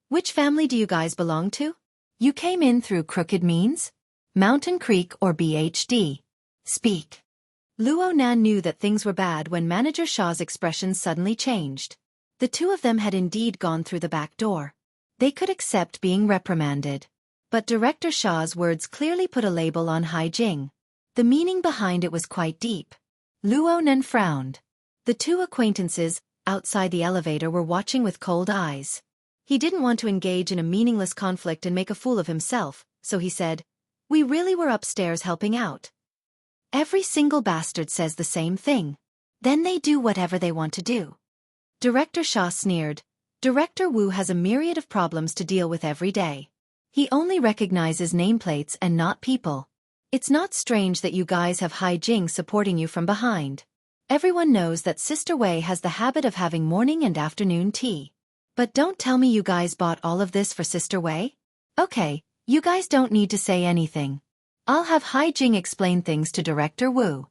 Speaker 1: Which family do you guys belong to? You came in through crooked means? Mountain Creek or BHD? Speak. Luo Nan knew that things were bad when Manager Xia's expression suddenly changed. The two of them had indeed gone through the back door. They could accept being reprimanded. But Director Xia's words clearly put a label on Hai Jing. The meaning behind it was quite deep. Luo Nan frowned. The two acquaintances, outside the elevator, were watching with cold eyes. He didn't want to engage in a meaningless conflict and make a fool of himself, so he said, "We really were upstairs helping out." Every single bastard says the same thing. Then they do whatever they want to do. Director Xia sneered. Director Wu has a myriad of problems to deal with every day. He only recognizes nameplates and not people. It's not strange that you guys have Hai Jing supporting you from behind. Everyone knows that Sister Wei has the habit of having morning and afternoon tea. But don't tell me you guys bought all of this for Sister Wei? Okay, you guys don't need to say anything. I'll have Hai Jing explain things to Director Wu.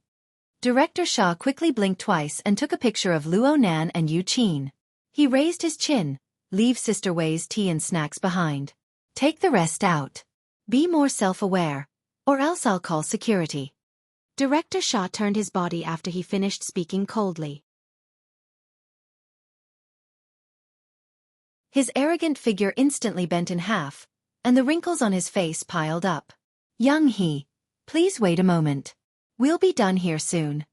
Speaker 1: Director Xia quickly blinked twice and took a picture of Luo Nan and Yu Qin. He raised his chin. Leave Sister Wei's tea and snacks behind. Take the rest out. Be more self-aware, or else I'll call security. Director Xia turned his body after he finished speaking coldly. His arrogant figure instantly bent in half, and the wrinkles on his face piled up. Young He, please wait a moment. We'll be done here soon.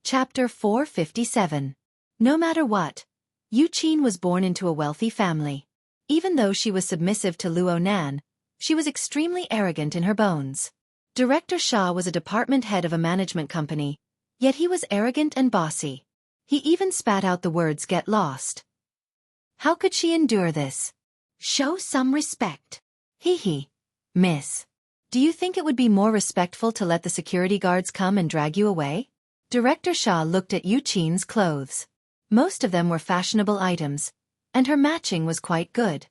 Speaker 1: Chapter 457. No matter what, Yu Qin was born into a wealthy family. Even though she was submissive to Luo Nan, she was extremely arrogant in her bones. Director Xia was a department head of a management company, yet he was arrogant and bossy. He even spat out the words "get lost." How could she endure this? Show some respect. Hee, miss. Do you think it would be more respectful to let the security guards come and drag you away? Director Xia looked at Yu Qin's clothes. Most of them were fashionable items, and her matching was quite good.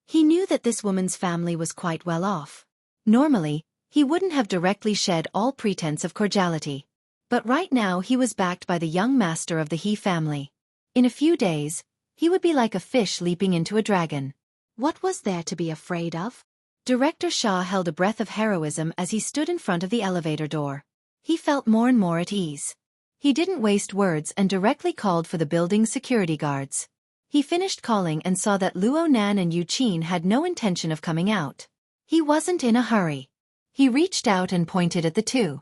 Speaker 1: He knew that this woman's family was quite well off. Normally, he wouldn't have directly shed all pretense of cordiality. But right now he was backed by the young master of the He family. In a few days, he would be like a fish leaping into a dragon. What was there to be afraid of? Director Xia held a breath of heroism as he stood in front of the elevator door. He felt more and more at ease. He didn't waste words and directly called for the building's security guards. He finished calling and saw that Luo Nan and Yu Qin had no intention of coming out. He wasn't in a hurry. He reached out and pointed at the two.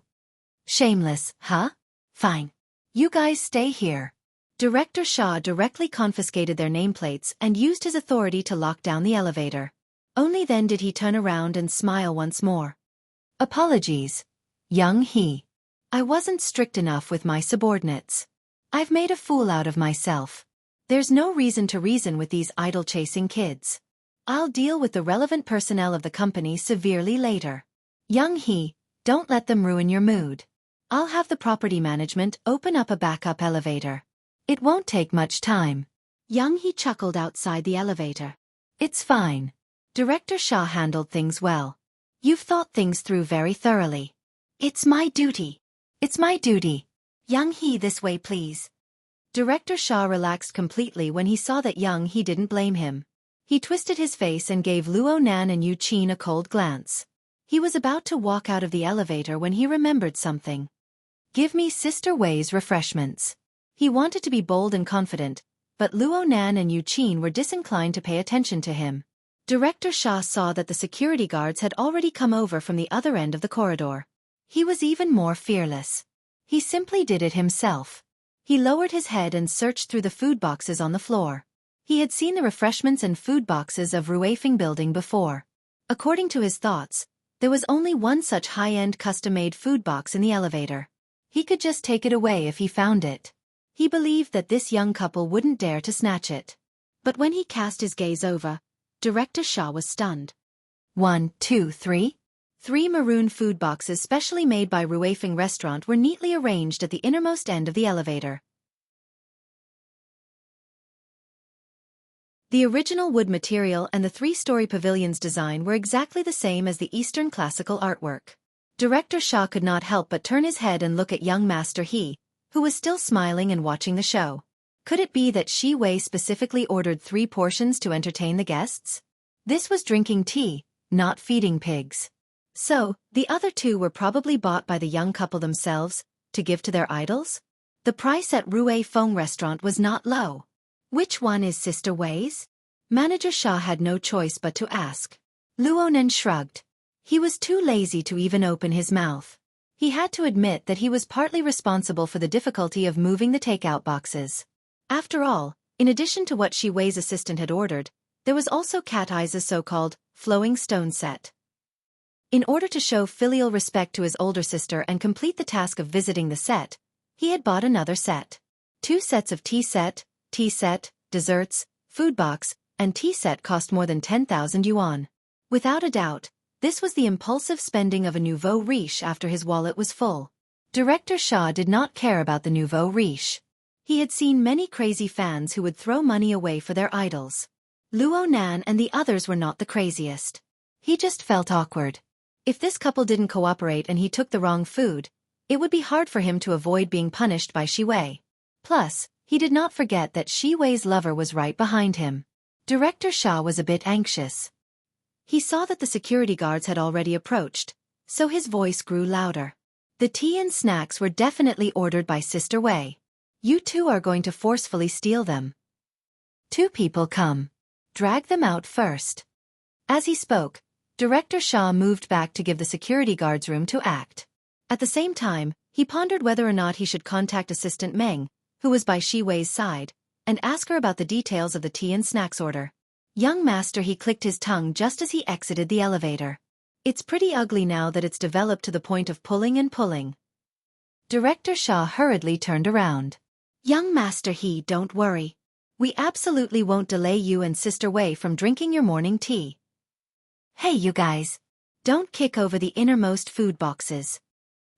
Speaker 1: Shameless, huh? Fine. You guys stay here. Director Xia directly confiscated their nameplates and used his authority to lock down the elevator. Only then did he turn around and smile once more. Apologies, young He. I wasn't strict enough with my subordinates. I've made a fool out of myself. There's no reason to reason with these idol-chasing kids. I'll deal with the relevant personnel of the company severely later. Young He, don't let them ruin your mood. I'll have the property management open up a backup elevator. It won't take much time. Young He chuckled outside the elevator. It's fine. Director Shah handled things well. You've thought things through very thoroughly. It's my duty. It's my duty. Young He, this way please. Director Shah relaxed completely when he saw that Young He didn't blame him. He twisted his face and gave Luo Nan and Yu Qin a cold glance. He was about to walk out of the elevator when he remembered something. Give me Sister Wei's refreshments. He wanted to be bold and confident, but Luo Nan and Yu Qin were disinclined to pay attention to him. Director Shah saw that the security guards had already come over from the other end of the corridor. He was even more fearless. He simply did it himself. He lowered his head and searched through the food boxes on the floor. He had seen the refreshments and food boxes of Ruifeng building before. According to his thoughts, there was only one such high-end custom-made food box in the elevator. He could just take it away if he found it. He believed that this young couple wouldn't dare to snatch it. But when he cast his gaze over, Director Shah was stunned. 1, 2, 3. 3 maroon food boxes specially made by Ruifeng restaurant were neatly arranged at the innermost end of the elevator. The original wood material and the 3-story pavilion's design were exactly the same as the Eastern classical artwork. Director Shah could not help but turn his head and look at young Master He, who was still smiling and watching the show. Could it be that Shi Wei specifically ordered 3 portions to entertain the guests? This was drinking tea, not feeding pigs. So, the other 2 were probably bought by the young couple themselves, to give to their idols? The price at Ruifeng restaurant was not low. Which one is Sister Wei's? Manager Shah had no choice but to ask. Luonan shrugged. He was too lazy to even open his mouth. He had to admit that he was partly responsible for the difficulty of moving the takeout boxes. After all, in addition to what Shi Wei's assistant had ordered, there was also Cat Eye's so-called flowing stone set. In order to show filial respect to his older sister and complete the task of visiting the set, he had bought another set. 2 sets of tea set, desserts, food box, and tea set cost more than 10,000 yuan. Without a doubt, this was the impulsive spending of a nouveau riche after his wallet was full. Director Shah did not care about the nouveau riche. He had seen many crazy fans who would throw money away for their idols. Luo Nan and the others were not the craziest. He just felt awkward. If this couple didn't cooperate and he took the wrong food, it would be hard for him to avoid being punished by Shi Wei. Plus, he did not forget that Shi Wei's lover was right behind him. Director Shah was a bit anxious. He saw that the security guards had already approached, so his voice grew louder. The tea and snacks were definitely ordered by Sister Wei. You 2 are going to forcefully steal them. 2 people come. Drag them out first. As he spoke, Director Shah moved back to give the security guards room to act. At the same time, he pondered whether or not he should contact Assistant Meng, who was by Shi Wei's side, and ask her about the details of the tea and snacks order. Young Master He clicked his tongue just as he exited the elevator. It's pretty ugly now that it's developed to the point of pulling and pulling. Director Shah hurriedly turned around. Young Master He, don't worry. We absolutely won't delay you and Sister Wei from drinking your morning tea. Hey you guys. Don't kick over the innermost food boxes.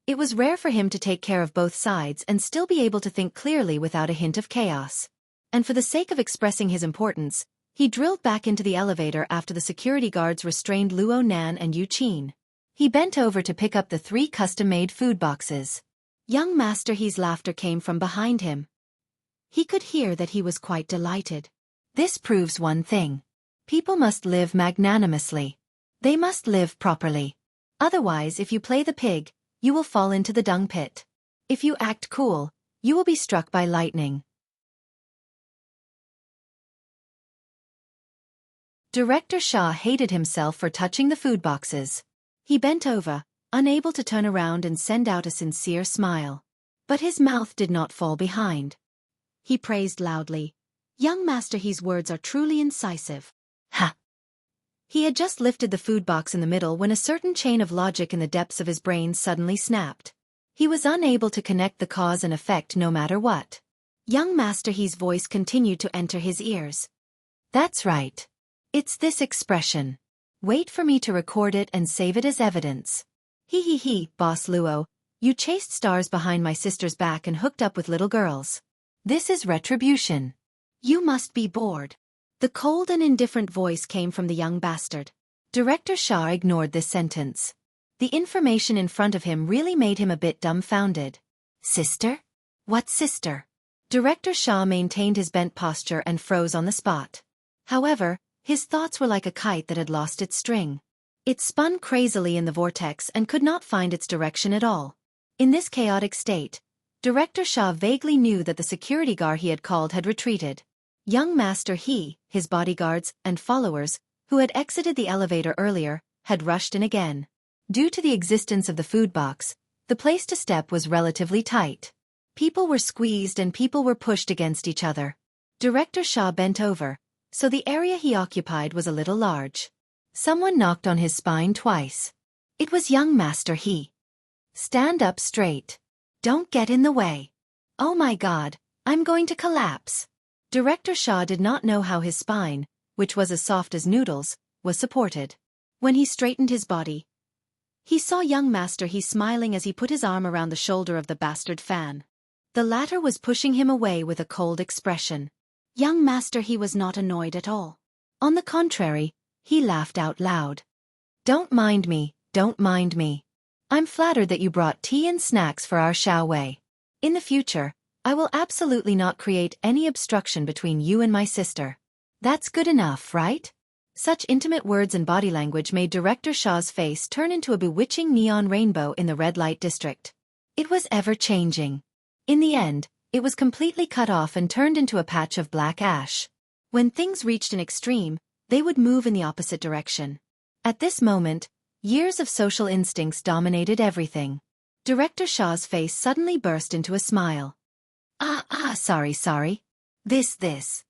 Speaker 1: It was rare for him to take care of both sides and still be able to think clearly without a hint of chaos. And for the sake of expressing his importance, he drilled back into the elevator after the security guards restrained Luo Nan and Yu Qin. He bent over to pick up the 3 custom-made food boxes. Young Master He's laughter came from behind him. He could hear that he was quite delighted. This proves one thing. People must live magnanimously. They must live properly. Otherwise, if you play the pig, you will fall into the dung pit. If you act cool, you will be struck by lightning. Director Shah hated himself for touching the food boxes. He bent over, unable to turn around and send out a sincere smile. But his mouth did not fall behind. He praised loudly. Young Master He's words are truly incisive. Ha! He had just lifted the food box in the middle when a certain chain of logic in the depths of his brain suddenly snapped. He was unable to connect the cause and effect no matter what. Young Master He's voice continued to enter his ears. That's right. It's this expression. Wait for me to record it and save it as evidence. He, Boss Luo, You chased stars behind my sister's back and hooked up with little girls. This is retribution. You must be bored. The cold and indifferent voice came from the young bastard. Director Shah ignored this sentence. The information in front of him really made him a bit dumbfounded. Sister? What sister? Director Shah maintained his bent posture and froze on the spot. However, his thoughts were like a kite that had lost its string. It spun crazily in the vortex and could not find its direction at all. In this chaotic state, Director Shah vaguely knew that the security guard he had called had retreated. Young Master He, his bodyguards, and followers, who had exited the elevator earlier, had rushed in again. Due to the existence of the food box, the place to step was relatively tight. People were squeezed and people were pushed against each other. Director Shah bent over, so the area he occupied was a little large. Someone knocked on his spine twice. It was young Master He. Stand up straight. Don't get in the way. Oh my God, I'm going to collapse. Director Shah did not know how his spine, which was as soft as noodles, was supported. When he straightened his body, he saw young Master He smiling as he put his arm around the shoulder of the bastard fan. The latter was pushing him away with a cold expression. Young Master He was not annoyed at all. On the contrary, he laughed out loud. Don't mind me, don't mind me. I'm flattered that you brought tea and snacks for our Xiaowei. In the future, I will absolutely not create any obstruction between you and my sister. That's good enough, right? Such intimate words and body language made Director Shah's face turn into a bewitching neon rainbow in the red light district. It was ever-changing. In the end, it was completely cut off and turned into a patch of black ash. When things reached an extreme, they would move in the opposite direction. At this moment, years of social instincts dominated everything. Director Shah's face suddenly burst into a smile. Sorry. This.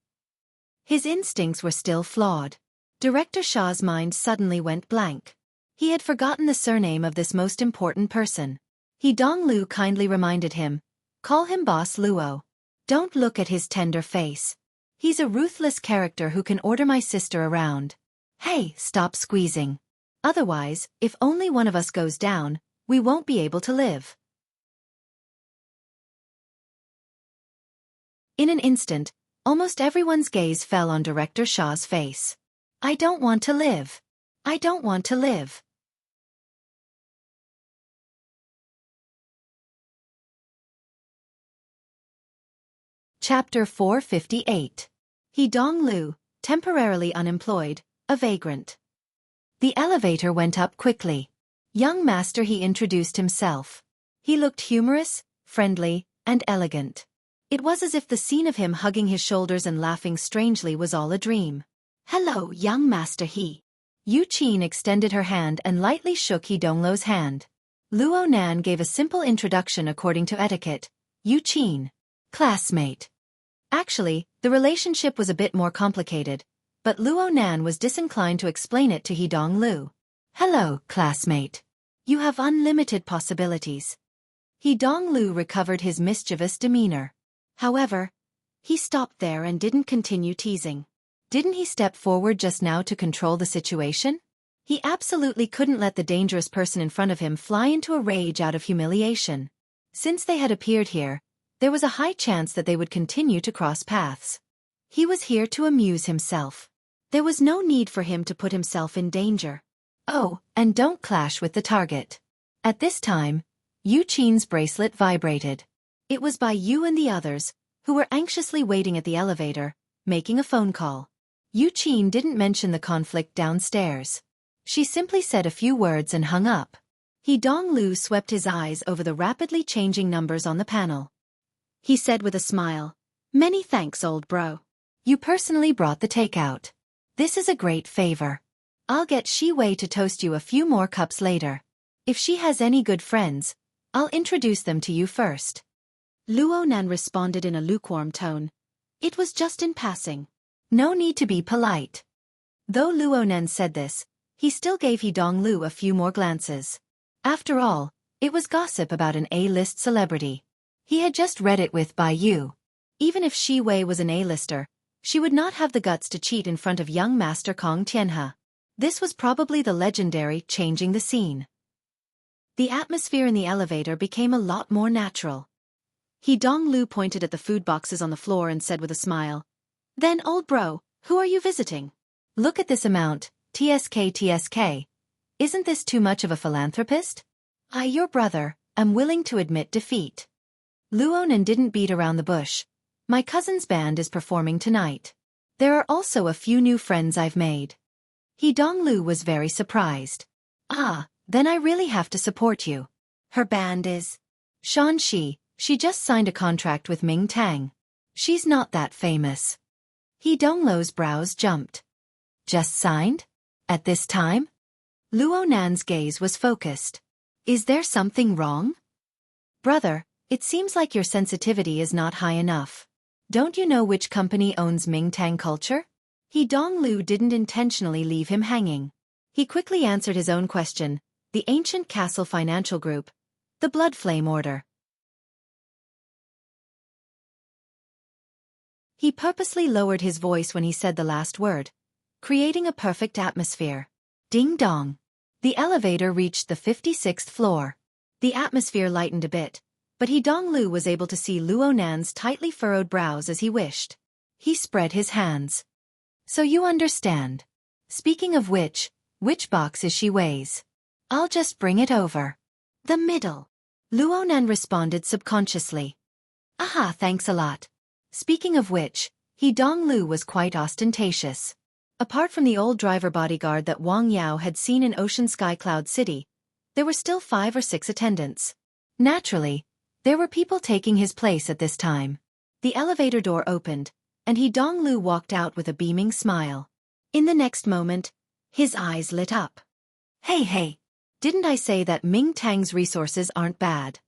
Speaker 1: His instincts were still flawed. Director Shah's mind suddenly went blank. He had forgotten the surname of this most important person. He Dong Lu kindly reminded him, call him Boss Luo. Don't look at his tender face. He's a ruthless character who can order my sister around. Hey, stop squeezing. Otherwise, if only one of us goes down, we won't be able to live. In an instant, almost everyone's gaze fell on Director Shah's face. I don't want to live. I don't want to live. Chapter 458. He Dong Lu, temporarily unemployed, a vagrant. The elevator went up quickly. Young Master He introduced himself. He looked humorous, friendly, and elegant. It was as if the scene of him hugging his shoulders and laughing strangely was all a dream. Hello, young Master He. Yu Qin extended her hand and lightly shook He Donglu's hand. Luo Nan gave a simple introduction according to etiquette. Yu Qin. Classmate. Actually, the relationship was a bit more complicated, but Luo Nan was disinclined to explain it to He Donglu. Hello, classmate. You have unlimited possibilities. He Donglu recovered his mischievous demeanor. However, he stopped there and didn't continue teasing. Didn't he step forward just now to control the situation? He absolutely couldn't let the dangerous person in front of him fly into a rage out of humiliation. Since they had appeared here, there was a high chance that they would continue to cross paths. He was here to amuse himself. There was no need for him to put himself in danger. Oh, and don't clash with the target. At this time, Yu Qin's bracelet vibrated. It was by Yu and the others, who were anxiously waiting at the elevator, making a phone call. Yu Qin didn't mention the conflict downstairs. She simply said a few words and hung up. He Donglu swept his eyes over the rapidly changing numbers on the panel. He said with a smile, "Many thanks, old bro. You personally brought the takeout. This is a great favor. I'll get Shi Wei to toast you a few more cups later. If she has any good friends, I'll introduce them to you first." Luo Nan responded in a lukewarm tone. It was just in passing. No need to be polite. Though Luo Nan said this, he still gave He Donglu a few more glances. After all, it was gossip about an A-list celebrity. He had just read it with Bai Yu. Even if Shi Wei was an A-lister, she would not have the guts to cheat in front of young Master Kong Tianhe. This was probably the legendary changing the scene. The atmosphere in the elevator became a lot more natural. He Donglu pointed at the food boxes on the floor and said with a smile, "Then, old bro, who are you visiting? Look at this amount, TSK. Isn't this too much of a philanthropist? I, your brother, am willing to admit defeat. Luonan didn't beat around the bush. My cousin's band is performing tonight. There are also a few new friends I've made." He Donglu was very surprised. "Ah, then I really have to support you. Her band is Shanxi. She just signed a contract with Ming Tang. She's not that famous." He Donglu's brows jumped. "Just signed? At this time?" Luonan's gaze was focused. "Is there something wrong? Brother, it seems like your sensitivity is not high enough. Don't you know which company owns Ming Tang Culture?" He Donglu didn't intentionally leave him hanging. He quickly answered his own question, "The Ancient Castle Financial Group, the Blood Flame Order." He purposely lowered his voice when he said the last word, creating a perfect atmosphere. Ding dong. The elevator reached the 56th floor. The atmosphere lightened a bit, but He Donglu was able to see Luonan's tightly furrowed brows as he wished. He spread his hands. "So you understand. Speaking of which box is she weighs? I'll just bring it over." "The middle." Luonan responded subconsciously. "Aha, thanks a lot. Speaking of which, He Donglu was quite ostentatious. Apart from the old driver bodyguard that Wang Yao had seen in Ocean Sky Cloud City, there were still 5 or 6 attendants. Naturally, there were people taking his place at this time. The elevator door opened, and He Donglu walked out with a beaming smile. In the next moment, his eyes lit up. Hey, didn't I say that Ming Tang's resources aren't bad?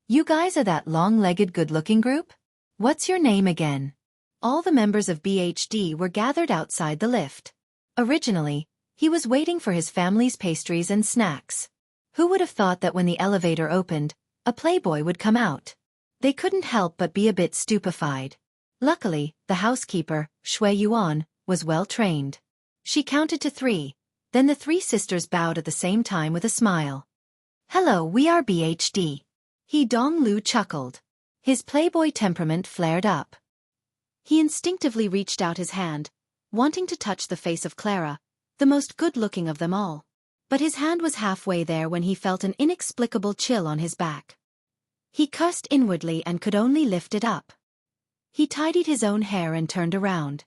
Speaker 1: You guys are that long-legged good-looking group? What's your name again?" All the members of BHD were gathered outside the lift. Originally, he was waiting for his family's pastries and snacks. Who would have thought that when the elevator opened, a playboy would come out? They couldn't help but be a bit stupefied. Luckily, the housekeeper, Shui Yuan, was well trained. She counted to 3, then the 3 sisters bowed at the same time with a smile. "Hello, we are BHD." He Donglu chuckled. His playboy temperament flared up. He instinctively reached out his hand, wanting to touch the face of Clara, the most good-looking of them all. But his hand was halfway there when he felt an inexplicable chill on his back. He cursed inwardly and could only lift it up. He tidied his own hair and turned around.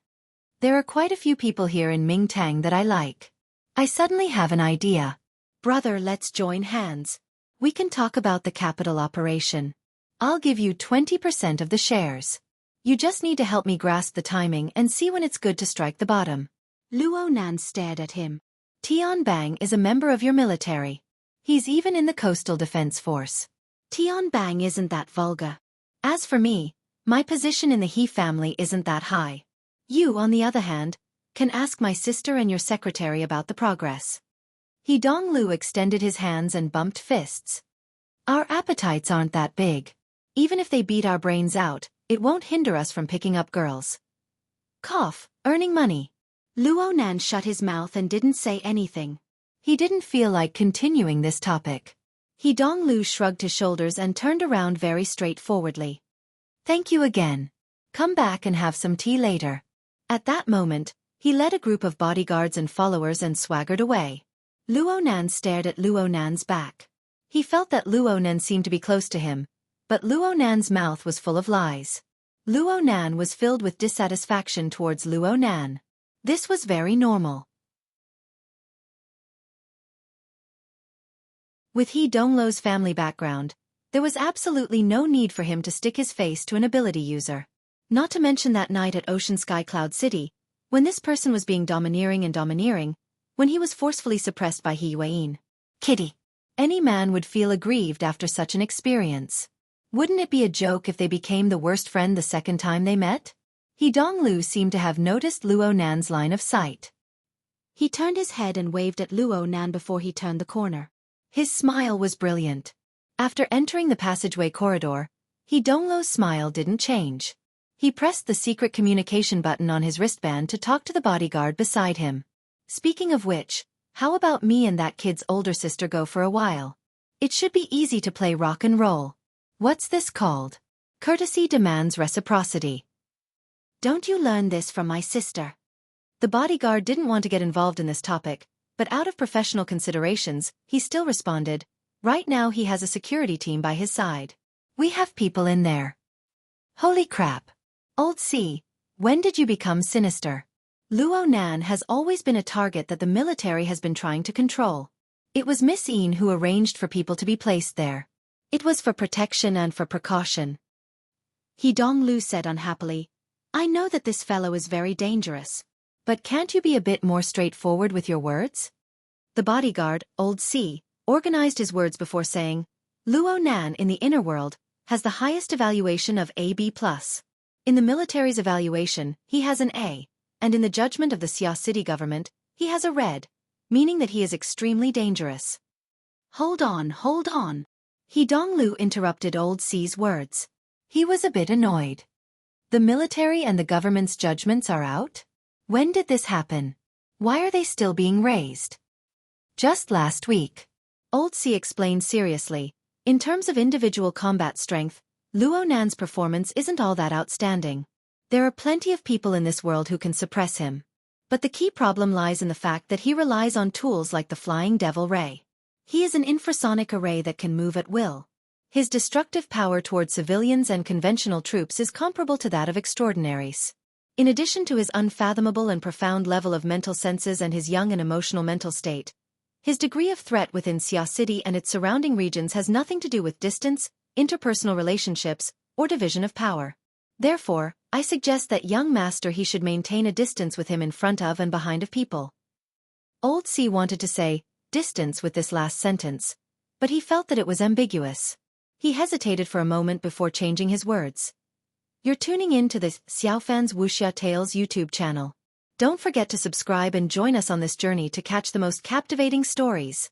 Speaker 1: "There are quite a few people here in Ming Tang that I like. I suddenly have an idea. Brother, let's join hands. We can talk about the capital operation. I'll give you 20% of the shares. You just need to help me grasp the timing and see when it's good to strike the bottom." Luonan stared at him. "Tian Bang is a member of your military. He's even in the Coastal Defense Force. Tian Bang isn't that vulgar. As for me, my position in the He family isn't that high. You, on the other hand, can ask my sister and your secretary about the progress." He Donglu extended his hands and bumped fists. "Our appetites aren't that big. Even if they beat our brains out, it won't hinder us from picking up girls. Cough, earning money." Luonan shut his mouth and didn't say anything. He didn't feel like continuing this topic. He Donglu shrugged his shoulders and turned around very straightforwardly. "Thank you again. Come back and have some tea later." At that moment, he led a group of bodyguards and followers and swaggered away. Luonan stared at Luonan's back. He felt that Luonan seemed to be close to him, but Luonan's mouth was full of lies. Luonan was filled with dissatisfaction towards Luonan. This was very normal. With He Donglu's family background, there was absolutely no need for him to stick his face to an ability user. Not to mention that night at Ocean Sky Cloud City, when this person was being domineering, when he was forcefully suppressed by He Yuan. Kitty. Any man would feel aggrieved after such an experience. Wouldn't it be a joke if they became the worst friend the second time they met? He Donglu seemed to have noticed Luonan's line of sight. He turned his head and waved at Luonan before he turned the corner. His smile was brilliant. After entering the passageway corridor, He Donglu's smile didn't change. He pressed the secret communication button on his wristband to talk to the bodyguard beside him. "Speaking of which, how about me and that kid's older sister go for a while? It should be easy to play rock and roll. What's this called? Courtesy demands reciprocity. Don't you learn this from my sister? The bodyguard didn't want to get involved in this topic, but out of professional considerations, he still responded, right now he has a security team by his side. We have people in there. Holy crap. Old C, when did you become sinister? Luo Nan has always been a target that the military has been trying to control. It was Miss Een who arranged for people to be placed there. It was for protection and for precaution. He Donglu said unhappily, I know that this fellow is very dangerous. But can't you be a bit more straightforward with your words? The bodyguard, Old C, organized his words before saying, Luo Nan in the inner world has the highest evaluation of AB+. In the military's evaluation, he has an A, and in the judgment of the Xia city government, he has a red, meaning that he is extremely dangerous. Hold on. He Donglu interrupted Old C's words. He was a bit annoyed. The military and the government's judgments are out? When did this happen? Why are they still being raised? Just last week. Old C explained seriously. In terms of individual combat strength, Luo Nan's performance isn't all that outstanding. There are plenty of people in this world who can suppress him. But the key problem lies in the fact that he relies on tools like the Flying Devil Ray. He is an infrasonic array that can move at will. His destructive power toward civilians and conventional troops is comparable to that of extraordinaries. In addition to his unfathomable and profound level of mental senses and his young and emotional mental state, his degree of threat within Xia City and its surrounding regions has nothing to do with distance, interpersonal relationships, or division of power. Therefore, I suggest that young master he should maintain a distance with him in front of and behind of people. Old C wanted to say, distance with this last sentence, but he felt that it was ambiguous. He hesitated for a moment before changing his words. You're tuning in to the Xiaofan's Wuxia Tales YouTube channel. Don't forget to subscribe and join us on this journey to catch the most captivating stories.